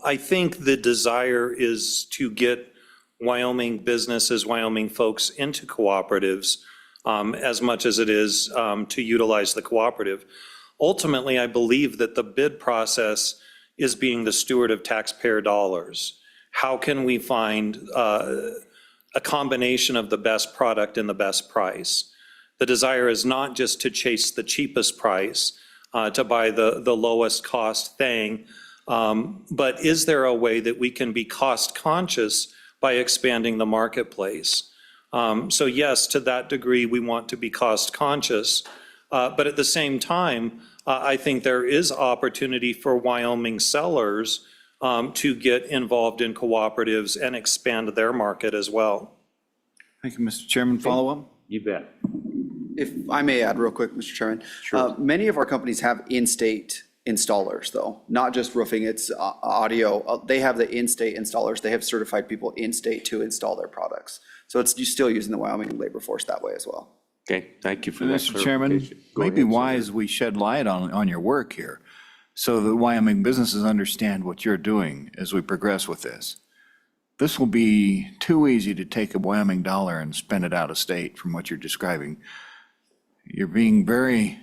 I think the desire is to get Wyoming businesses, Wyoming folks into cooperatives as much as it is to utilize the cooperative. Ultimately, I believe that the bid process is being the steward of taxpayer dollars. How can we find a combination of the best product and the best price? The desire is not just to chase the cheapest price, to buy the lowest cost thing, but is there a way that we can be cost conscious by expanding the marketplace? So yes, to that degree, we want to be cost conscious. But at the same time, I think there is opportunity for Wyoming sellers to get involved in cooperatives and expand their market as well. Thank you, Mr. Chairman. Follow up? You bet. If I may add real quick, Mr. Chairman. Many of our companies have in-state installers, though, not just roofing, it's audio. They have the in-state installers. They have certified people in-state to install their products. So it's still using the Wyoming labor force that way as well. Okay, thank you for that Mr. Chairman, clarification. Go maybe ahead, wise we shed light on your work here so that Wyoming businesses understand what you're doing as we progress with this. This will be too easy to take a Wyoming dollar and spend it out of state from what you're describing. You're being very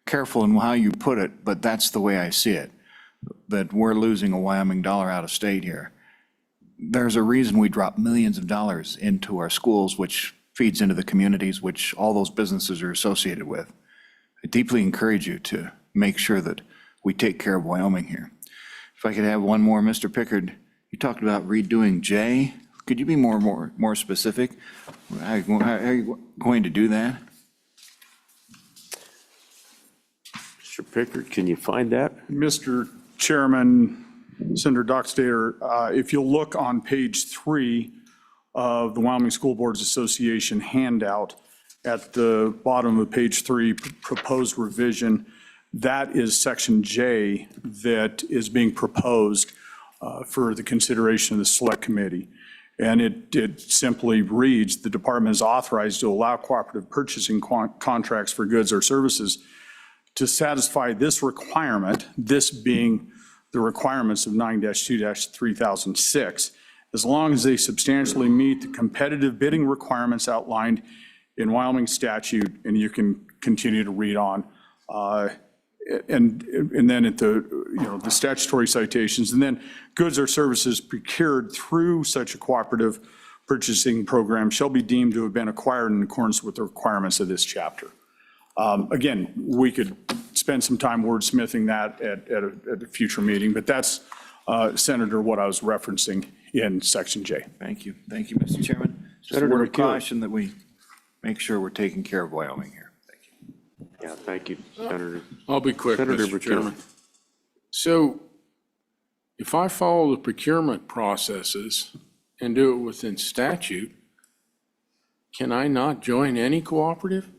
careful in how you put it, but that's the way I see it, that we're losing a Wyoming dollar out of state here. There's a reason we drop millions of dollars into our schools, which feeds into the communities which all those businesses are associated with. I deeply encourage you to make sure that we take care of Wyoming here. If I could have one more, Mr. Pickard, you talked about redoing J. Could you be more specific? How are you going to do that? Mr. Pickard, can you find that? Mr. Chairman, Senator Dockstader, if you'll look on page 3 of the Wyoming School Boards Association handout, at the bottom of page 3, proposed revision, that is section J that is being proposed for the consideration of the select committee. And it simply reads, the department is authorized to allow cooperative purchasing contracts for goods or services to satisfy this requirement, this being the requirements of 9-2-3006, as long as they substantially meet the competitive bidding requirements outlined in Wyoming statute, and you can continue to read on. And then at the statutory citations, and then goods or services procured through such a cooperative purchasing program shall be deemed to have been acquired in accordance with the requirements of this chapter. Again, we could spend some time wordsmithing that at a future meeting, but that's, Senator, what I was referencing in section J. Thank you. Thank you, Mr. Chairman. Just a Senator word of McEwen. caution that we make sure we're taking care of Wyoming here. Thank you. Yeah, thank you, Senator. I'll be quick, Senator Mr. McEwen. Chairman. So if I follow the procurement processes and do it within statute, can I not join any cooperative?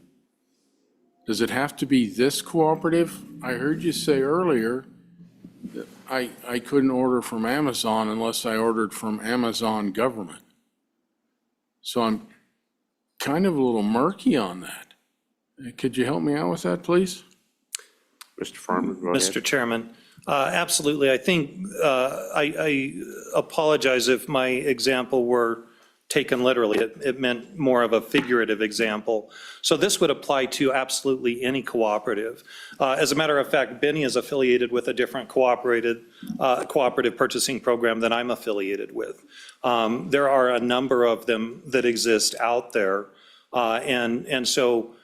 Does it have to be this cooperative? I heard you say earlier that I couldn't order from Amazon unless I ordered from Amazon government. So I'm kind of a little murky on that. Could you help me out with that, please? Mr. Farmer, go ahead. Mr. Chairman, absolutely. I think I apologize if my example were taken literally. It meant more of a figurative example. So this would apply to absolutely any cooperative. As a matter of fact, Benny is affiliated with a different cooperative purchasing program than I'm affiliated with. There are a number of them that exist out there. And so,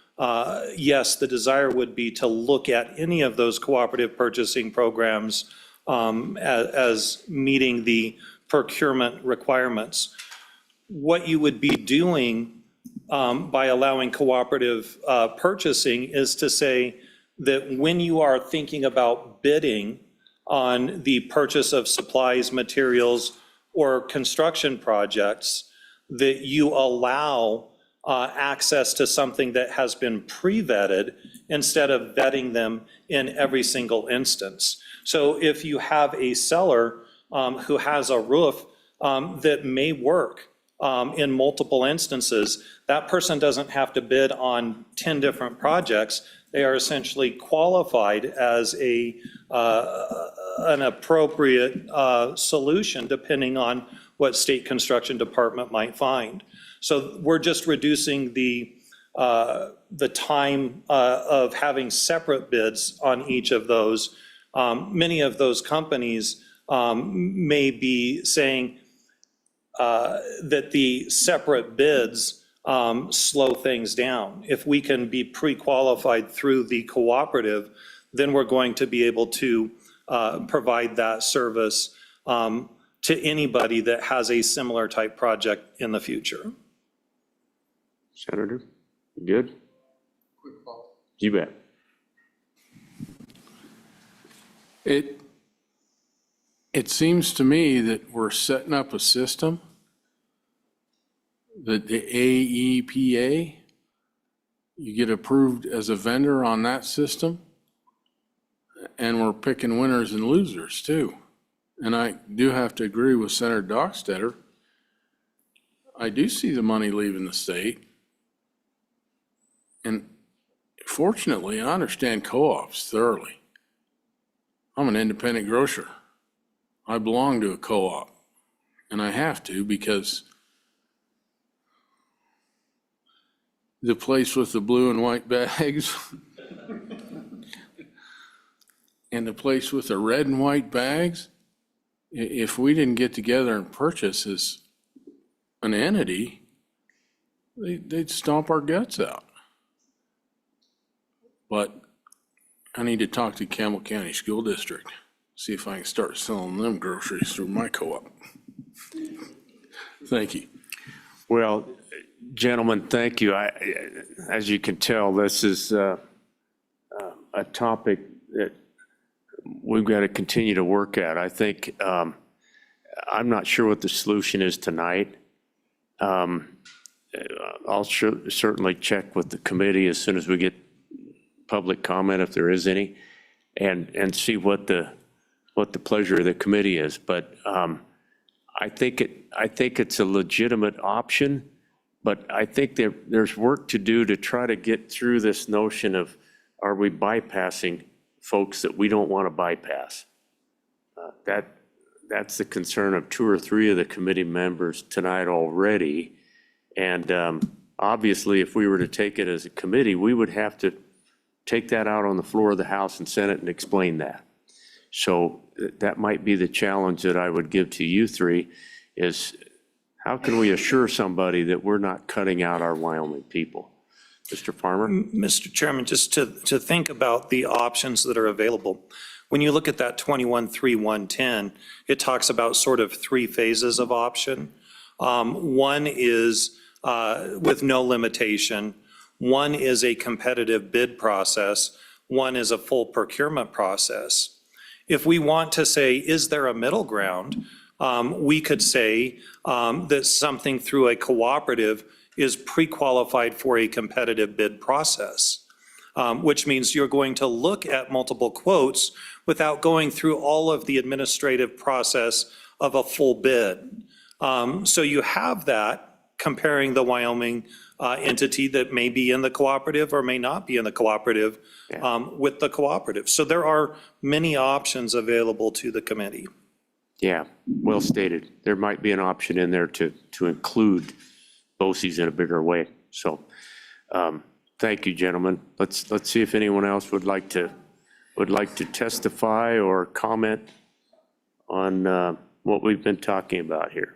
yes, the desire would be to look at any of those cooperative purchasing programs as meeting the procurement requirements. What you would be doing by allowing cooperative purchasing is to say that when you are thinking about bidding on the purchase of supplies, materials, or construction projects, that you allow access to something that has been pre-vetted instead of vetting them in every single instance. So if you have a seller who has a roof that may work in multiple instances, that person doesn't have to bid on 10 different projects. They are essentially qualified as an appropriate solution depending on what state construction department might find. So we're just reducing the time of having separate bids on each of those. Many of those companies may be saying that the separate bids slow things down. If we can be pre-qualified through the cooperative, then we're going to be able to provide that service to anybody that has a similar type project in the future. Senator, you good? You bet. It seems to me that we're setting up a system that the AEPA, you get approved as a vendor on that system, and we're picking winners and losers too. And I do have to agree with Senator Dockstader. I do see the money leaving the state. And fortunately, I understand co-ops thoroughly. I'm an independent grocer. I belong to a co-op, and I have to because the place with the blue and white bags and the place with the red and white bags, if we didn't get together and purchase as an entity, they'd stomp our guts out. But I need to talk to Campbell County School District, see if I can start selling them groceries through my co-op. Thank you. Well, gentlemen, thank you. As you can tell, this is a topic that we've got to continue to work at. I think, I'm not sure what the solution is tonight. I'll certainly check with the committee as soon as we get public comment, if there is any, and see what the pleasure of the committee is. But I think it's a legitimate option, but I think there's work to do to try to get through this notion of, are we bypassing folks that we don't want to bypass? That's the concern of 2 or 3 of the committee members tonight already. And obviously, if we were to take it as a committee, we would have to take that out on the floor of the House and Senate and explain that. So that might be the challenge that I would give to you 3, is how can we assure somebody that we're not cutting out our Wyoming people? Mr. Farmer? Mr. Chairman, just to think about the options that are available. When you look at that 21.3.110, it talks about sort of 3 phases of option. One is with no limitation. One is a competitive bid process. One is a full procurement process. If we want to say, is there a middle ground? We could say that something through a cooperative is pre-qualified for a competitive bid process, which means you're going to look at multiple quotes without going through all of the administrative process of a full bid. So you have that comparing the Wyoming entity that may be in the cooperative or may not be in the cooperative with the cooperative. So there are many options available to the committee. Yeah, well stated. There might be an option in there to include BOCES in a bigger way. So thank you, gentlemen. Let's see if anyone else would like to testify or comment on what we've been talking about here.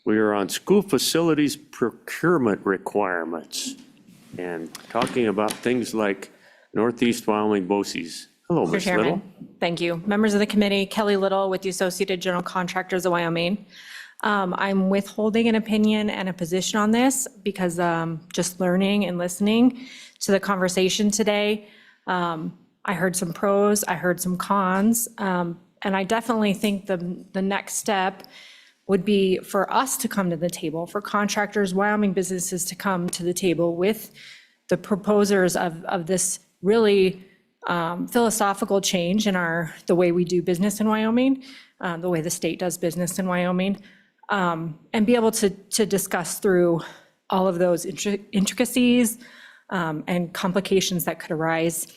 We are on school facilities procurement requirements and talking about things like Northeast Wyoming BOCES. Hello, Mr. Ms. Little. Chairman, thank you. Members of the committee, Kelly Little with the Associated General Contractors of Wyoming. I'm withholding an opinion and a position on this because just learning and listening to the conversation today, I heard some pros, I heard some cons, and I definitely think the next step would be for us to come to the table, for contractors, Wyoming businesses to come to the table with the proposers of this really philosophical change in the way we do business in Wyoming, the way the state does business in Wyoming, and be able to discuss through all of those intricacies and complications that could arise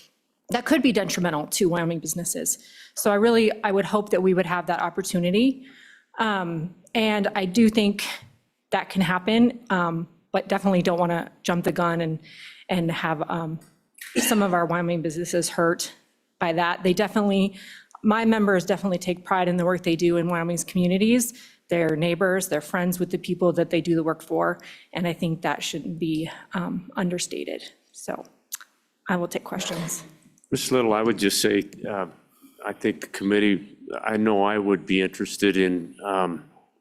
that could be detrimental to Wyoming businesses. So I would hope that we would have that opportunity. And I do think that can happen, but definitely don't want to jump the gun and have some of our Wyoming businesses hurt by that. My members definitely take pride in the work they do in Wyoming's communities. They're neighbors, they're friends with the people that they do the work for, and I think that shouldn't be understated. So I will take questions. Ms. Little, I would just say, I think the committee, I know I would be interested in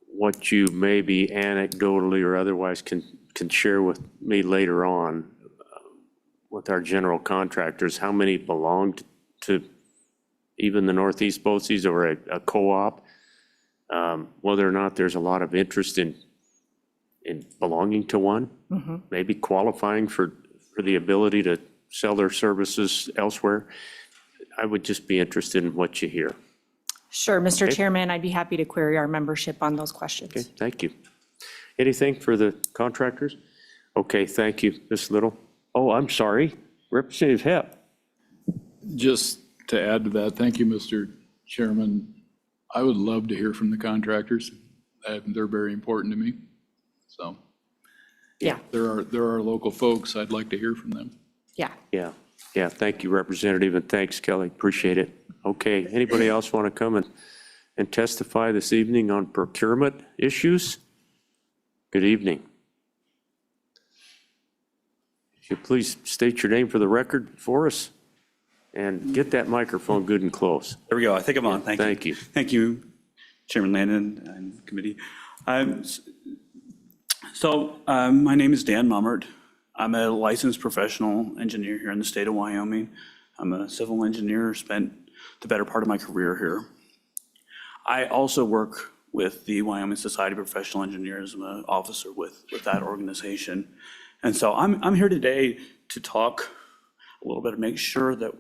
what you maybe anecdotally or otherwise can share with me later on with our general contractors, how many belong to even the Northeast BOCES or a co-op, whether or not there's a lot of interest in belonging to one, maybe qualifying for the ability to sell their services elsewhere. I would just be interested in what you hear. Sure, Mr. Chairman, I'd be happy to query our membership on those questions. Okay, thank you. Anything for the contractors? Okay, thank you, Ms. Little. Oh, I'm sorry, Representative Hepp. Just to add to that, thank you, Mr. Chairman. I would love to hear from the contractors. They're very important to me. So Yeah, there are local folks. I'd like to hear from them. yeah. Yeah, thank you, Representative, and thanks, Kelly, appreciate it. Okay, anybody else want to come and testify this evening on procurement issues? Good evening. If you please state your name for the record for us and get that microphone good and close. There we go. I think I'm on. Thank you. Thank you. Thank you, Chairman Landon and committee. My name is Dan Mummert. I'm a licensed professional engineer here in the state of Wyoming. I'm a civil engineer, spent the better part of my career here. I also work with the Wyoming Society of Professional Engineers. I'm an officer with that organization. And so I'm here today to talk a little bit to make sure that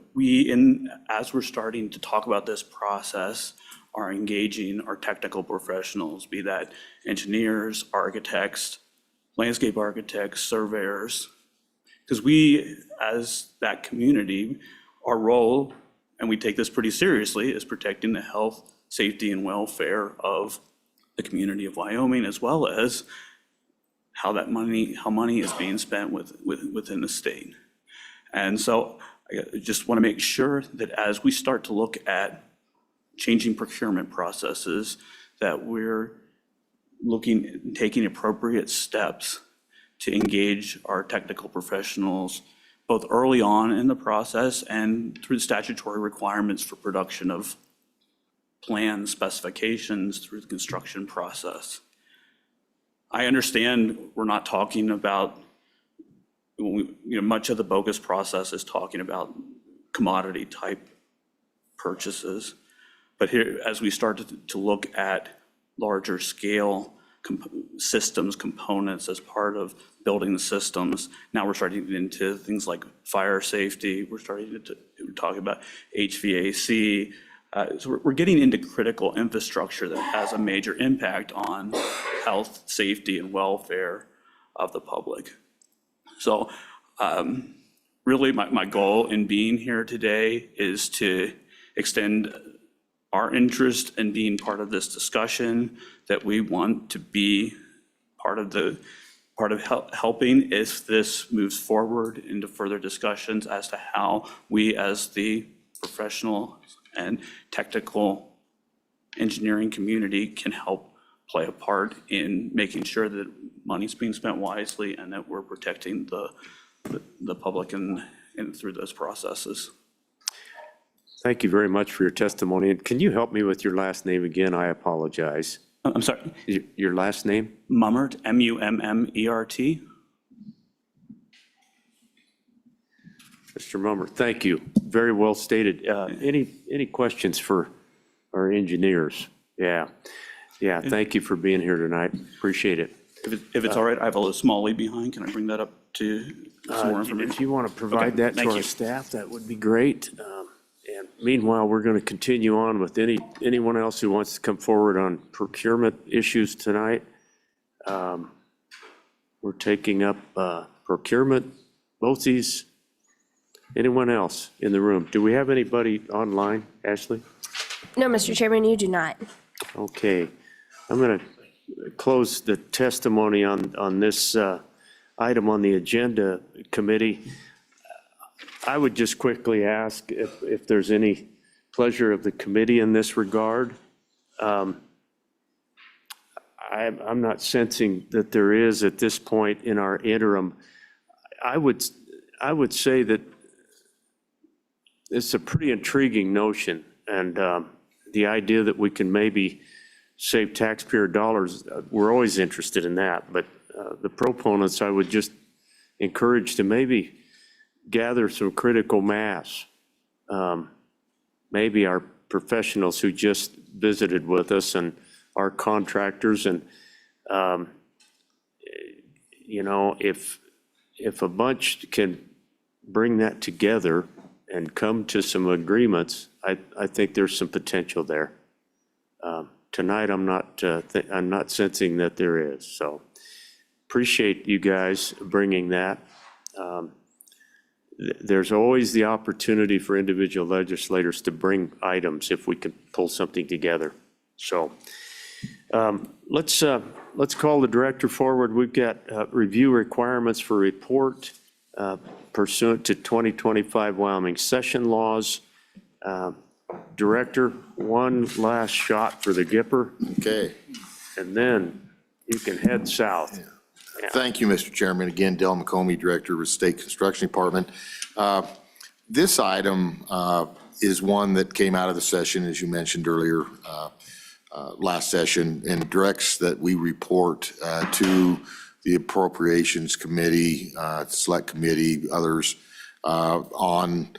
as we're starting to talk about this process, are engaging our technical professionals, be that engineers, architects, landscape architects, surveyors, because we, as that community, our role, and we take this pretty seriously, is protecting the health, safety, and welfare of the community of Wyoming, as well as how money is being spent within the state. And so I just want to make sure that as we start to look at changing procurement processes, that we're taking appropriate steps to engage our technical professionals, both early on in the process and through the statutory requirements for production of plans, specifications through the construction process. I understand we're not talking about, much of the bogus process is talking about commodity type purchases. But here, as we start to look at larger scale systems, components as part of building the systems, now we're starting to get into things like fire safety. We're starting to talk about HVAC. So we're getting into critical infrastructure that has a major impact on health, safety, and welfare of the public. So really my goal in being here today is to extend our interest in being part of this discussion, that we want to be part of helping if this moves forward into further discussions as to how we as the professional and technical engineering community can help play a part in making sure that money's being spent wisely and that we're protecting the public and through those processes. Thank you very much for your testimony. And can you help me with your last name again? I apologize. I'm sorry? Your last name? Mummert, M-U-M-M-E-R-T. Mr. Mummert, thank you. Very well stated. Any questions for our engineers? Yeah. Yeah, thank you for being here tonight. Appreciate it. If it's all right, I have a little small lead behind. Can I bring that up to some more information? If you want to provide Okay, that to thank our you. staff, that would be great. And meanwhile, we're going to continue on with anyone else who wants to come forward on procurement issues tonight. We're taking up procurement, BOCES. Anyone else in the room? Do we have anybody online, Ashley? No, Mr. Chairman, you do not. Okay, I'm going to close the testimony on this item on the agenda committee. I would just quickly ask if there's any pleasure of the committee in this regard. I'm not sensing that there is at this point in our interim. I would say that it's a pretty intriguing notion, and the idea that we can maybe save taxpayer dollars, we're always interested in that, but the proponents, I would just encourage to maybe gather some critical mass. Maybe our professionals who just visited with us and our contractors, and you know, if a bunch can bring that together and come to some agreements, I think there's some potential there. Tonight, I'm not sensing that there is. So appreciate you guys bringing that. There's always the opportunity for individual legislators to bring items if we can pull something together. So let's call the director forward. We've got review requirements for report pursuant to 2025 Wyoming session laws. Director, one last shot for the Gipper, Okay. and then you can head south. Thank you, Mr. Chairman. Again, Del McComey, Director of State Construction Department. This item is one that came out of the session, as you mentioned earlier, last session, and directs that we report to the Appropriations Committee, Select Committee, others, on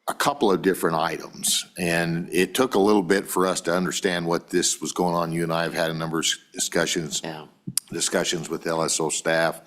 a couple of different items. And it took a little bit for us to understand what this was going on. You and I have had a number of discussions with LSO staff.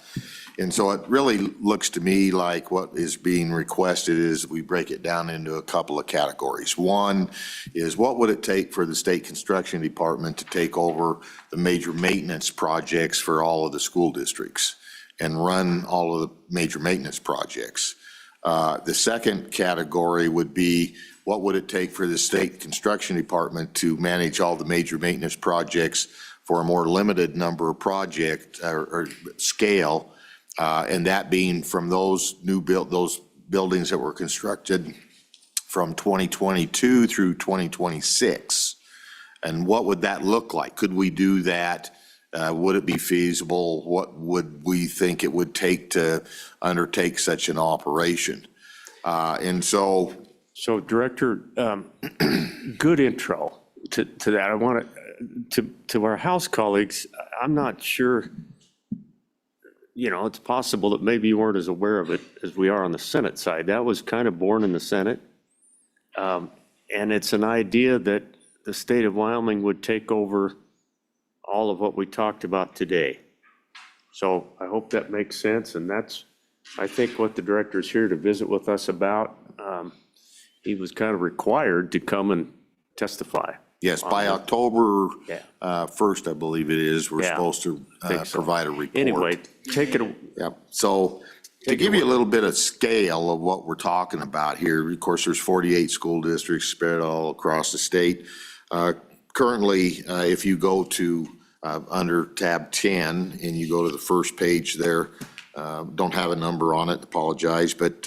And so it really looks to me like what is being requested is we break it down into a couple of categories. One is, what would it take for the State Construction Department to take over the major maintenance projects for all of the school districts and run all of the major maintenance projects? The second category would be, what would it take for the State Construction Department to manage all the major maintenance projects for a more limited number of project or scale, and that being from those those buildings that were constructed from 2022 through 2026? And what would that look like? Could we do that? Would it be feasible? What would we think it would take to undertake such an operation? And so, Director, good intro to that. I want to our House colleagues, I'm not sure, you know, it's possible that maybe you weren't as aware of it as we are on the Senate side. That was kind of born in the Senate. And it's an idea that the state of Wyoming would take over all of what we talked about today. So I hope that makes sense, and that's, I think, what the director is here to visit with us about. He was kind of required to come and testify. yes, by October 1st, I believe it is, we're supposed to provide a report. Anyway, take it. Yep. So to give you a little bit of scale of what we're talking about here, of course, there's 48 school districts spread all across the state. Currently, if you go to under tab 10 and you go to the first page there, don't have a number on it, apologize, but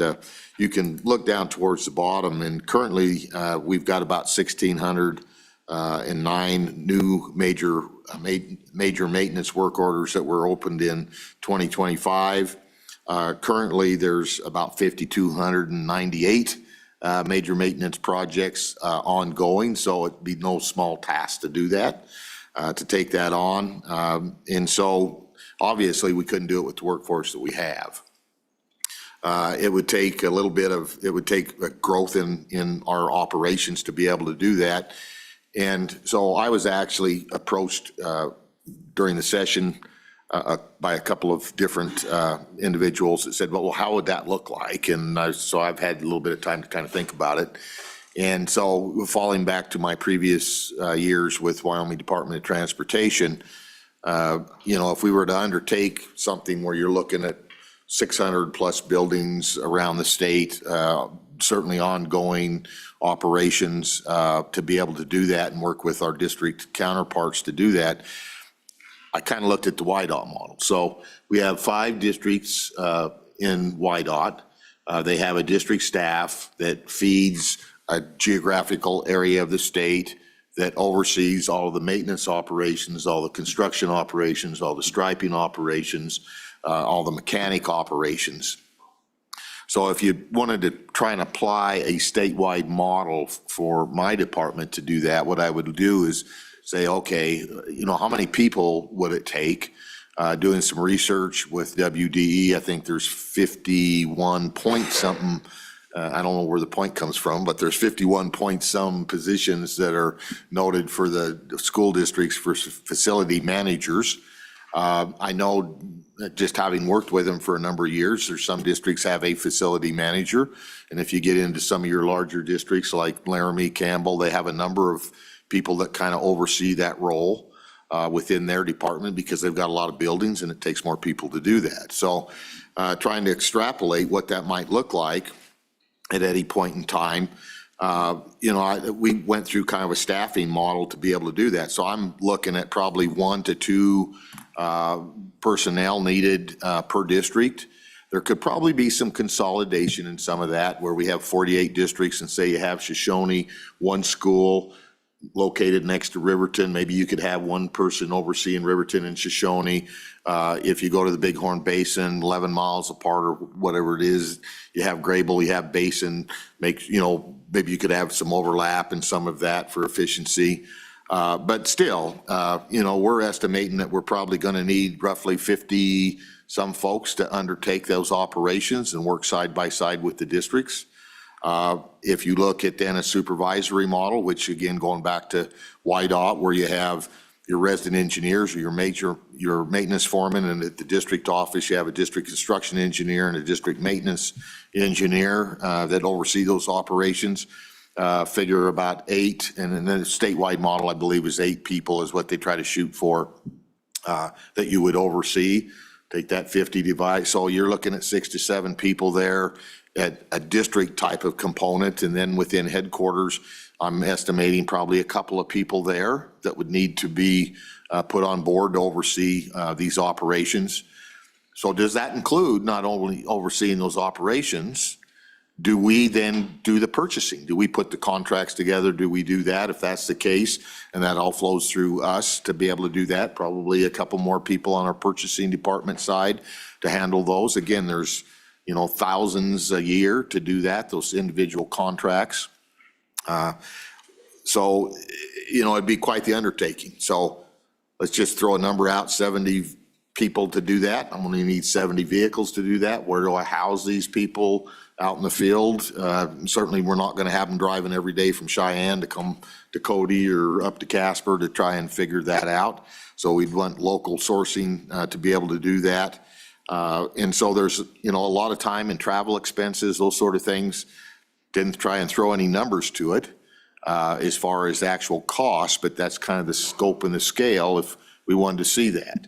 you can look down towards the bottom, and currently we've got about 1,609 new major maintenance work orders that were opened in 2025. Currently, there's about 5,298 major maintenance projects ongoing, so it'd be no small task to do that, to take that on. And so obviously we couldn't do it with the workforce that we have. It would take a growth in our operations to be able to do that. And so I was actually approached during the session by a couple of different individuals that said, well, how would that look like? And so I've had a little bit of time to kind of think about it. And so falling back to my previous years with Wyoming Department of Transportation, if we were to undertake something where you're looking at 600 plus buildings around the state, certainly ongoing operations, to be able to do that and work with our district counterparts to do that, I kind of looked at the YDOT model. So we have 5 districts in YDOT. They have a district staff that feeds a geographical area of the state that oversees all of the maintenance operations, all the construction operations, all the striping operations, all the mechanic operations. So if you wanted to try and apply a statewide model for my department to do that, what I would do is say, okay, how many people would it take? Doing some research with WDE, I think there's 51 point something, I don't know where the point comes from, but there's 51 point some positions that are noted for the school districts for facility managers. I know that just having worked with them for a number of years, there's some districts have a facility manager. And if you get into some of your larger districts like Laramie, Campbell, they have a number of people that kind of oversee that role within their department because they've got a lot of buildings and it takes more people to do that. So trying to extrapolate what that might look like at any point in time, we went through kind of a staffing model to be able to do that. So I'm looking at probably 1 to 2 personnel needed per district. There could probably be some consolidation in some of that where we have 48 districts and say you have Shoshone, 1 school located next to Riverton. Maybe you could have 1 person overseeing Riverton and Shoshone. If you go to the Bighorn Basin, 11 miles apart or whatever it is, you have Grable, you have Basin, maybe you could have some overlap in some of that for efficiency. But still, we're estimating that we're probably going to need roughly 50 some folks to undertake those operations and work side by side with the districts. If you look at then a supervisory model, which again, going back to YDOT, where you have your resident engineers or your maintenance foreman, and at the district office, you have a district construction engineer and a district maintenance engineer that oversee those operations. Figure about 8, and then the statewide model, I believe, is 8 people is what they try to shoot for that you would oversee. Take that 50 divide, so you're looking at 6 to 7 people there at a district type of component, and then within headquarters, I'm estimating probably a couple of people there that would need to be put on board to oversee these operations. So does that include not only overseeing those operations, do we then do the purchasing? Do we put the contracts together? Do we do that? If that's the case, and that all flows through us to be able to do that, probably a couple more people on our purchasing department side to handle those. Again, there's thousands a year to do that, those individual contracts. So, it'd be quite the undertaking. So let's just throw a number out, 70 people to do that. I'm going to need 70 vehicles to do that. Where do I house these people out in the field? Certainly, we're not going to have them driving every day from Cheyenne to come to Cody or up to Casper to try and figure that out. So we'd want local sourcing to be able to do that. And so there's, a lot of time and travel expenses, those sort of things. Didn't try and throw any numbers to it as far as the actual cost, but that's kind of the scope and the scale if we wanted to see that.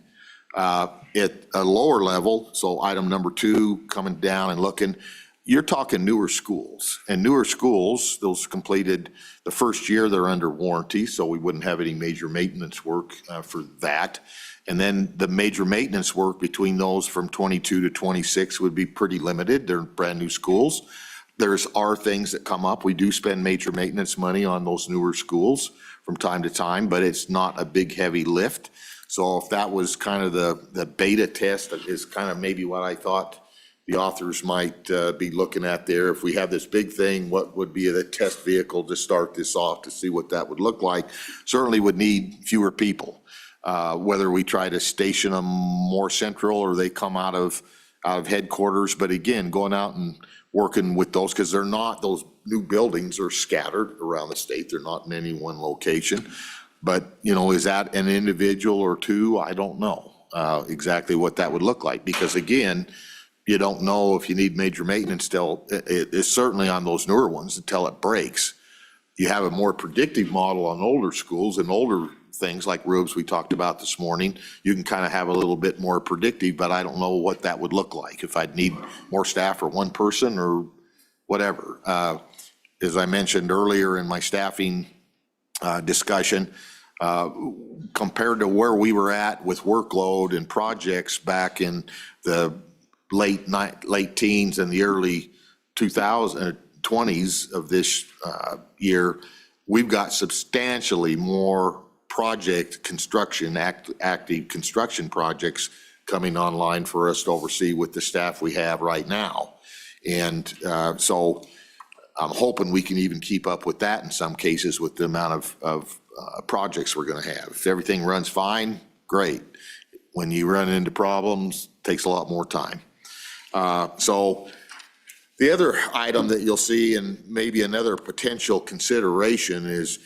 At a lower level, so item number 2, coming down and looking, you're talking newer schools. And newer schools, those completed the first year, they're under warranty, so we wouldn't have any major maintenance work for that. And then the major maintenance work between those from 22 to 26 would be pretty limited. They're brand new schools. Are things that come up. We do spend major maintenance money on those newer schools from time to time, but it's not a big, heavy lift. So if that was kind of the beta test is kind of maybe what I thought the authors might be looking at there. If we have this big thing, what would be the test vehicle to start this off to see what that would look like? Certainly would need fewer people. Whether we try to station them more central or they come out of out of headquarters, but again, going out and working with those, because they're not, those new buildings are scattered around the state. They're not in any one location. But, you know, is that an individual or two? I don't know exactly what that would look like, because again, you don't know if you need major maintenance till, it's certainly on those newer ones until it breaks. You have a more predictive model on older schools and older things like roofs we talked about this morning. You can kind of have a little bit more predictive, but I don't know what that would look like, if I'd need more staff or one person or whatever. As I mentioned earlier in my staffing discussion, compared to where we were at with workload and projects back in the late teens and the early 2020s of this year, we've got substantially more project construction, active construction projects coming online for us to oversee with the staff we have right now. And so I'm hoping we can even keep up with that in some cases with the amount of projects we're going to have. If everything runs fine, great. When you run into problems, it takes a lot more time. So the other item that you'll see, and maybe another potential consideration, is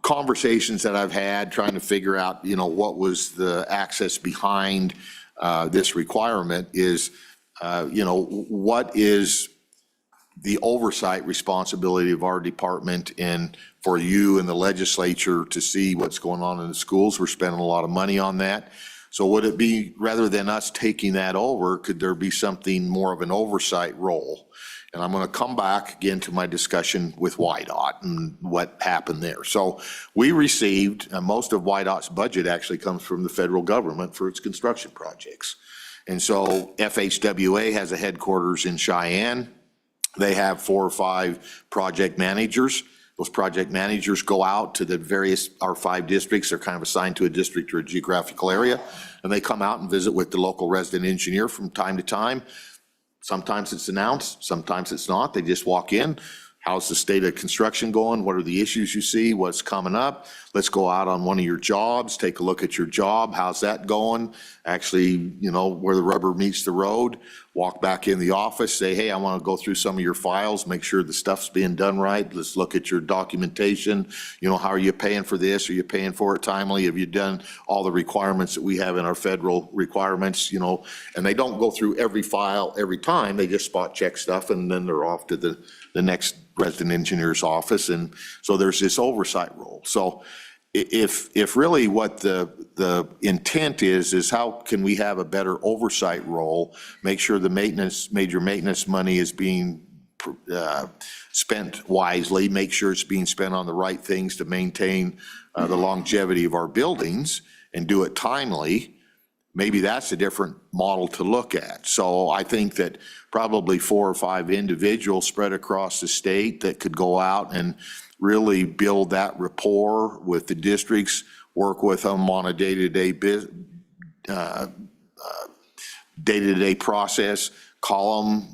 conversations that I've had trying to figure out, you know, what was the access behind this requirement is, you know, what is the oversight responsibility of our department and for you and the legislature to see what's going on in the schools. We're spending a lot of money on that. So would it be, rather than us taking that over, could there be something more of an oversight role? And I'm going to come back again to my discussion with WYDOT and what happened there. So we received, most of WYDOT's budget actually comes from the federal government for its construction projects. And so FHWA has a headquarters in Cheyenne. They have 4 or 5 project managers. Those project managers go out to the various, our 5 districts. They're kind of assigned to a district or a geographical area. And they come out and visit with the local resident engineer from time to time. Sometimes it's announced, sometimes it's not. They just walk in. How's the state of construction going? What are the issues you see? What's coming up? Let's go out on one of your jobs, take a look at your job. How's that going? Actually, you know, where the rubber meets the road. Walk back in the office, say, hey, I want to go through some of your files, make sure the stuff's being done right. Let's look at your documentation. You know, how are you paying for this? Are you paying for it timely? Have you done all the requirements that we have in our federal requirements? You know, and they don't go through every file every time. They just spot check stuff and then they're off to the next resident engineer's office. And so there's this oversight role. So if really what the intent is how can we have a better oversight role, make sure the major maintenance money is being spent wisely, make sure it's being spent on the right things to maintain the longevity of our buildings and do it timely. Maybe that's a different model to look at. So I think that probably 4 or 5 individuals spread across the state that could go out and really build that rapport with the districts, work with them on a day-to-day process, call them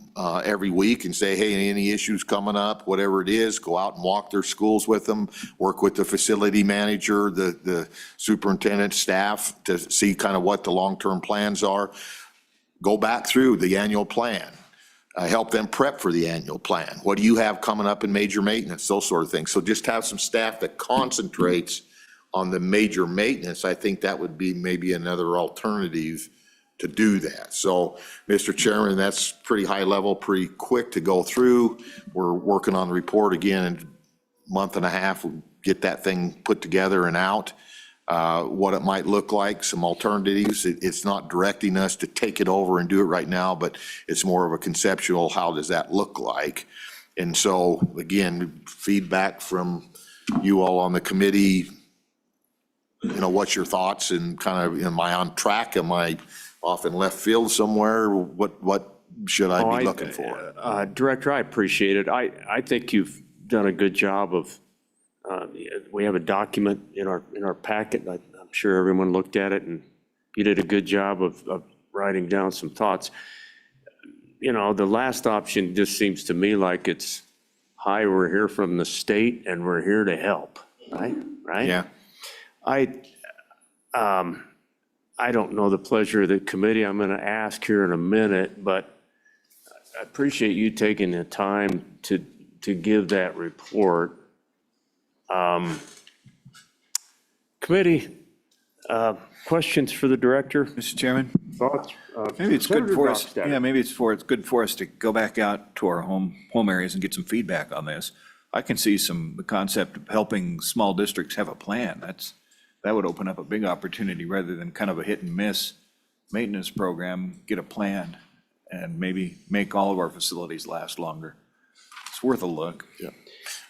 every week and say, hey, any issues coming up, whatever it is, go out and walk their schools with them, work with the facility manager, the superintendent, staff to see kind of what the long-term plans are. Go back through the annual plan. Help them prep for the annual plan. What do you have coming up in major maintenance, those sort of things. So just have some staff that concentrates on the major maintenance. I think that would be maybe another alternative to do that. So, Mr. Chairman, that's pretty high level, pretty quick to go through. We're working on the report again in a month and a half. We'll get that thing put together and out. What it might look like, some alternatives. It's not directing us to take it over and do it right now, but it's more of a conceptual, how does that look like? And so, again, feedback from you all on the committee, you know, what's your thoughts and kind of, am I on track? Am I off in left field somewhere? What should I be looking for? Director, I appreciate it. I think you've done a good job of, we have a document in our packet. I'm sure everyone looked at it, and you did a good job of writing down some thoughts. You know, the last option just seems to me like it's, hi, we're here from the state and we're here to help, right? Yeah. I don't know the pleasure of the committee. I'm going to ask here in a minute, but I appreciate you taking the time to give that report. Committee, questions for the director? Mr. Chairman? Thoughts? Maybe it's good Senator for us, Brockstetter. yeah, maybe it's good for us to go back out to our home areas and get some feedback on this. I can see the concept of helping small districts have a plan. That would open up a big opportunity rather than kind of a hit and miss maintenance program, get a plan and maybe make all of our facilities last longer. It's worth a look. Yeah.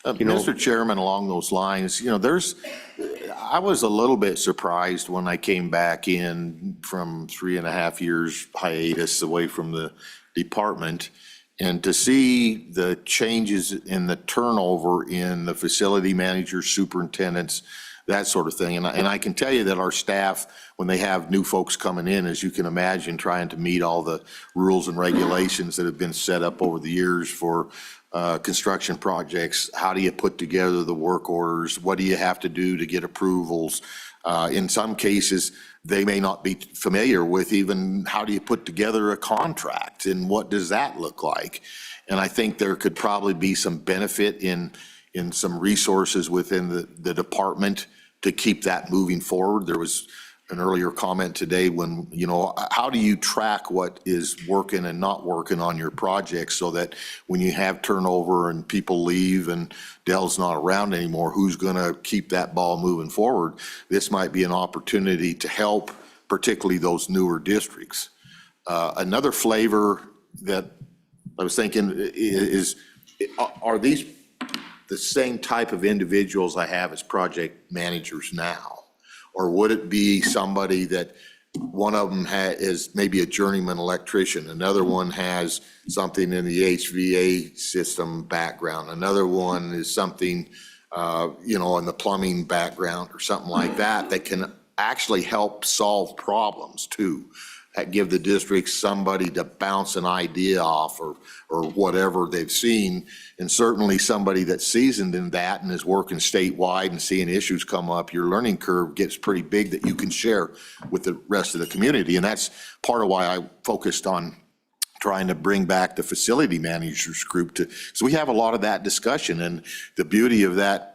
Mr. Chairman, along those lines, I was a little bit surprised when I came back in from 3.5 years hiatus away from the department, and to see the changes in the turnover in the facility managers, superintendents, that sort of thing. And I can tell you that our staff, when they have new folks coming in, as you can imagine, trying to meet all the rules and regulations that have been set up over the years for construction projects. How do you put together the work orders? What do you have to do to get approvals? In some cases, they may not be familiar with even how do you put together a contract and what does that look like? And I think there could probably be some benefit in some resources within the department to keep that moving forward. There was an earlier comment today when, how do you track what is working and not working on your project so that when you have turnover and people leave and Dell's not around anymore, who's going to keep that ball moving forward? This might be an opportunity to help, particularly those newer districts. Another flavor that I was thinking is, are these the same type of individuals I have as project managers now? Or would it be somebody that one of them is maybe a journeyman electrician, another one has something in the HVA system background, another one is something, in the plumbing background or something like that, that can actually help solve problems too. That give the district somebody to bounce an idea off or whatever they've seen. And certainly somebody that's seasoned in that and is working statewide and seeing issues come up, your learning curve gets pretty big that you can share with the rest of the community. And that's part of why I focused on trying to bring back the facility managers group so we have a lot of that discussion. And the beauty of that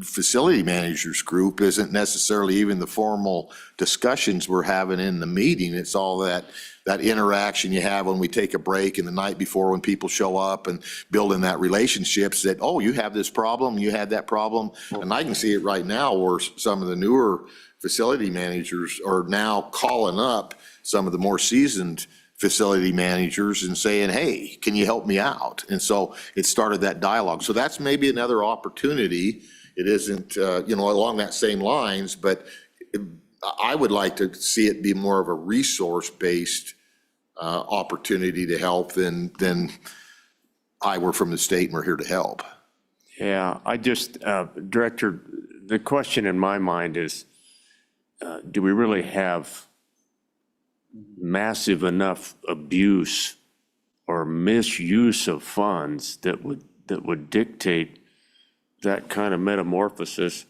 facility managers group isn't necessarily even the formal discussions we're having in the meeting. It's all that interaction you have when we take a break and the night before when people show up and building that relationships that, oh, you have this problem, you had that problem. And I can see it right now where some of the newer facility managers are now calling up some of the more seasoned facility managers and saying, hey, can you help me out? And so it started that dialogue. So that's maybe another opportunity. It isn't, along that same lines, but I would like to see it be more of a resource-based opportunity to help than we're from the state and we're here to help. Yeah, Director, the question in my mind is, do we really have massive enough abuse or misuse of funds that would dictate that kind of metamorphosis?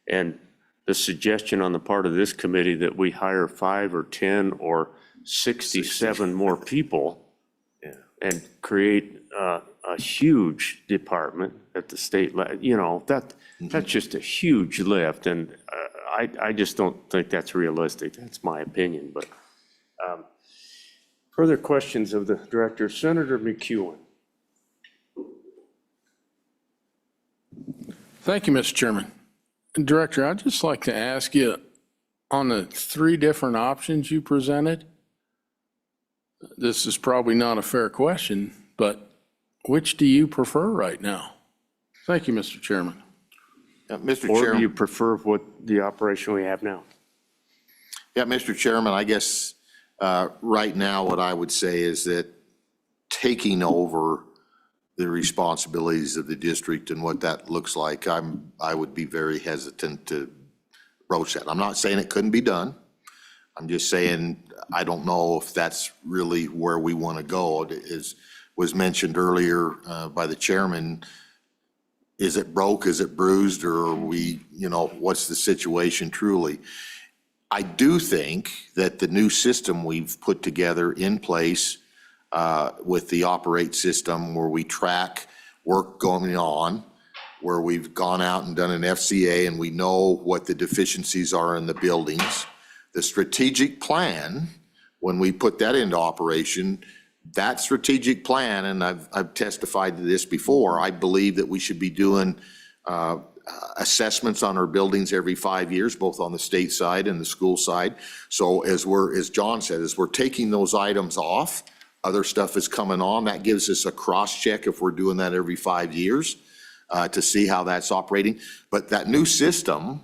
And the suggestion on the part of this committee that we hire 5 or 10 or 67 more people and create a huge department at the state level, that's just a huge lift. And I just don't think that's realistic. That's my opinion. But further questions of the director. Senator McEwen. Thank you, Mr. Chairman. Director, I'd just like to ask you, on the 3 different options you presented, this is probably not a fair question, but which do you prefer right now? Thank you, Mr. Chairman. Mr. Or Chairman. do you prefer what the operation we have now? Yeah, Mr. Chairman, I guess right now what I would say is that taking over the responsibilities of the district and what that looks like, I would be very hesitant to broach that. I'm not saying it couldn't be done. I'm just saying I don't know if that's really where we want to go. As was mentioned earlier by the chairman, is it broke, is it bruised, or are we, what's the situation truly? I do think that the new system we've put together in place with the operate system where we track work going on, where we've gone out and done an FCA and we know what the deficiencies are in the buildings. The strategic plan, when we put that into operation, that strategic plan, and I've testified to this before, I believe that we should be doing assessments on our buildings every 5 years, both on the state side and the school side. So as John said, as we're taking those items off, other stuff is coming on. That gives us a cross-check if we're doing that every 5 years to see how that's operating. But that new system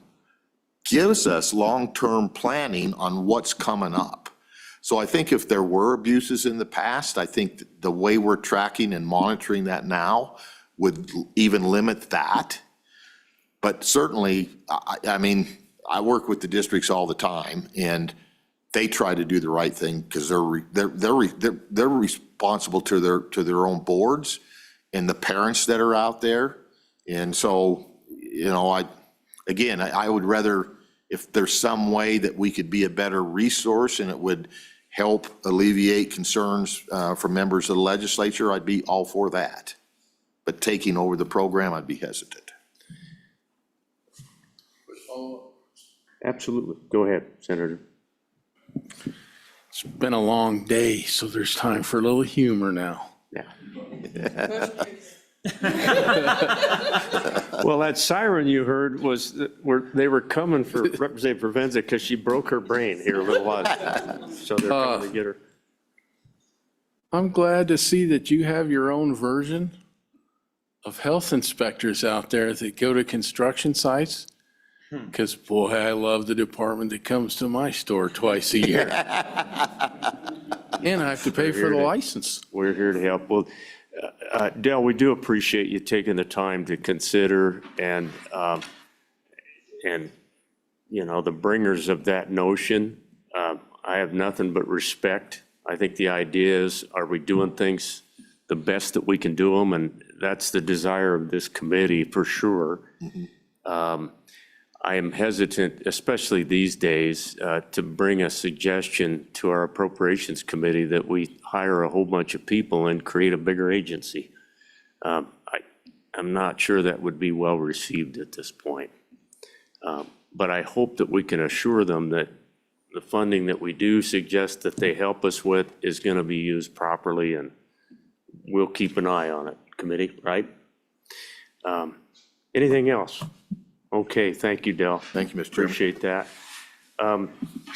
gives us long-term planning on what's coming up. So I think if there were abuses in the past, I think the way we're tracking and monitoring that now would even limit that. But certainly, I mean, I work with the districts all the time, and they try to do the right thing because they're responsible to their own boards and the parents that are out there. And so, you know, I would rather, if there's some way that we could be a better resource and it would help alleviate concerns from members of the legislature, I'd be all for that. But taking over the program, I'd be hesitant. Absolutely. Go ahead, Senator. It's been a long day, so there's time for a little humor now. Yeah. Well, that siren you heard was, they were coming for Representative Provenza because she broke her brain here a little while ago. So they're coming to get her. I'm glad to see that you have your own version of health inspectors out there that go to construction sites. Because, boy, I love the department that comes to my store twice a year. And I have to pay for the license. We're here to help. Well, Dell, we do appreciate you taking the time to consider and, you know, the bringers of that notion. I have nothing but respect. I think the idea is, are we doing things the best that we can do them? And that's the desire of this committee for sure. I am hesitant, especially these days, to bring a suggestion to our appropriations committee that we hire a whole bunch of people and create a bigger agency. I'm not sure that would be well received at this point. But I hope that we can assure them that the funding that we do suggest that they help us with is going to be used properly, and we'll keep an eye on it, committee, right? Anything else? Okay, thank you, Dell. Thank you, Mr. Chairman. Appreciate that.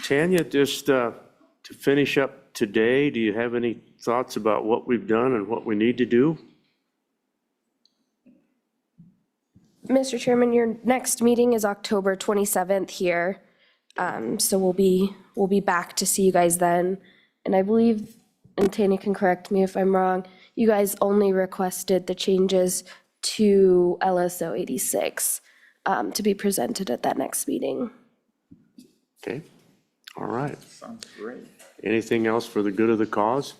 Tanya, just to finish up today, do you have any thoughts about what we've done and what we need to do? Mr. Chairman, your next meeting is October 27th here. So we'll be back to see you guys then. And I believe, and Tanya can correct me if I'm wrong, you guys only requested the changes to LSO 86 to be presented at that next meeting. Okay, all right. Sounds great. Anything else for the good of the cause?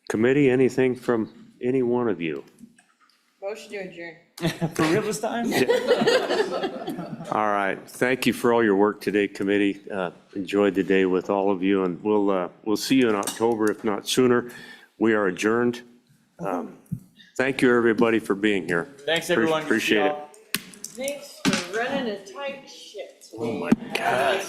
Committee, anything from any one of you? Motion to adjourn. For real this time? All right, thank you for all your work today, committee. Enjoyed the day with all of you, and we'll see you in October, if not sooner. We are adjourned. Thank you, everybody, for being here. Thanks, everyone. Appreciate it. Thanks for running a tight ship. Oh, my God.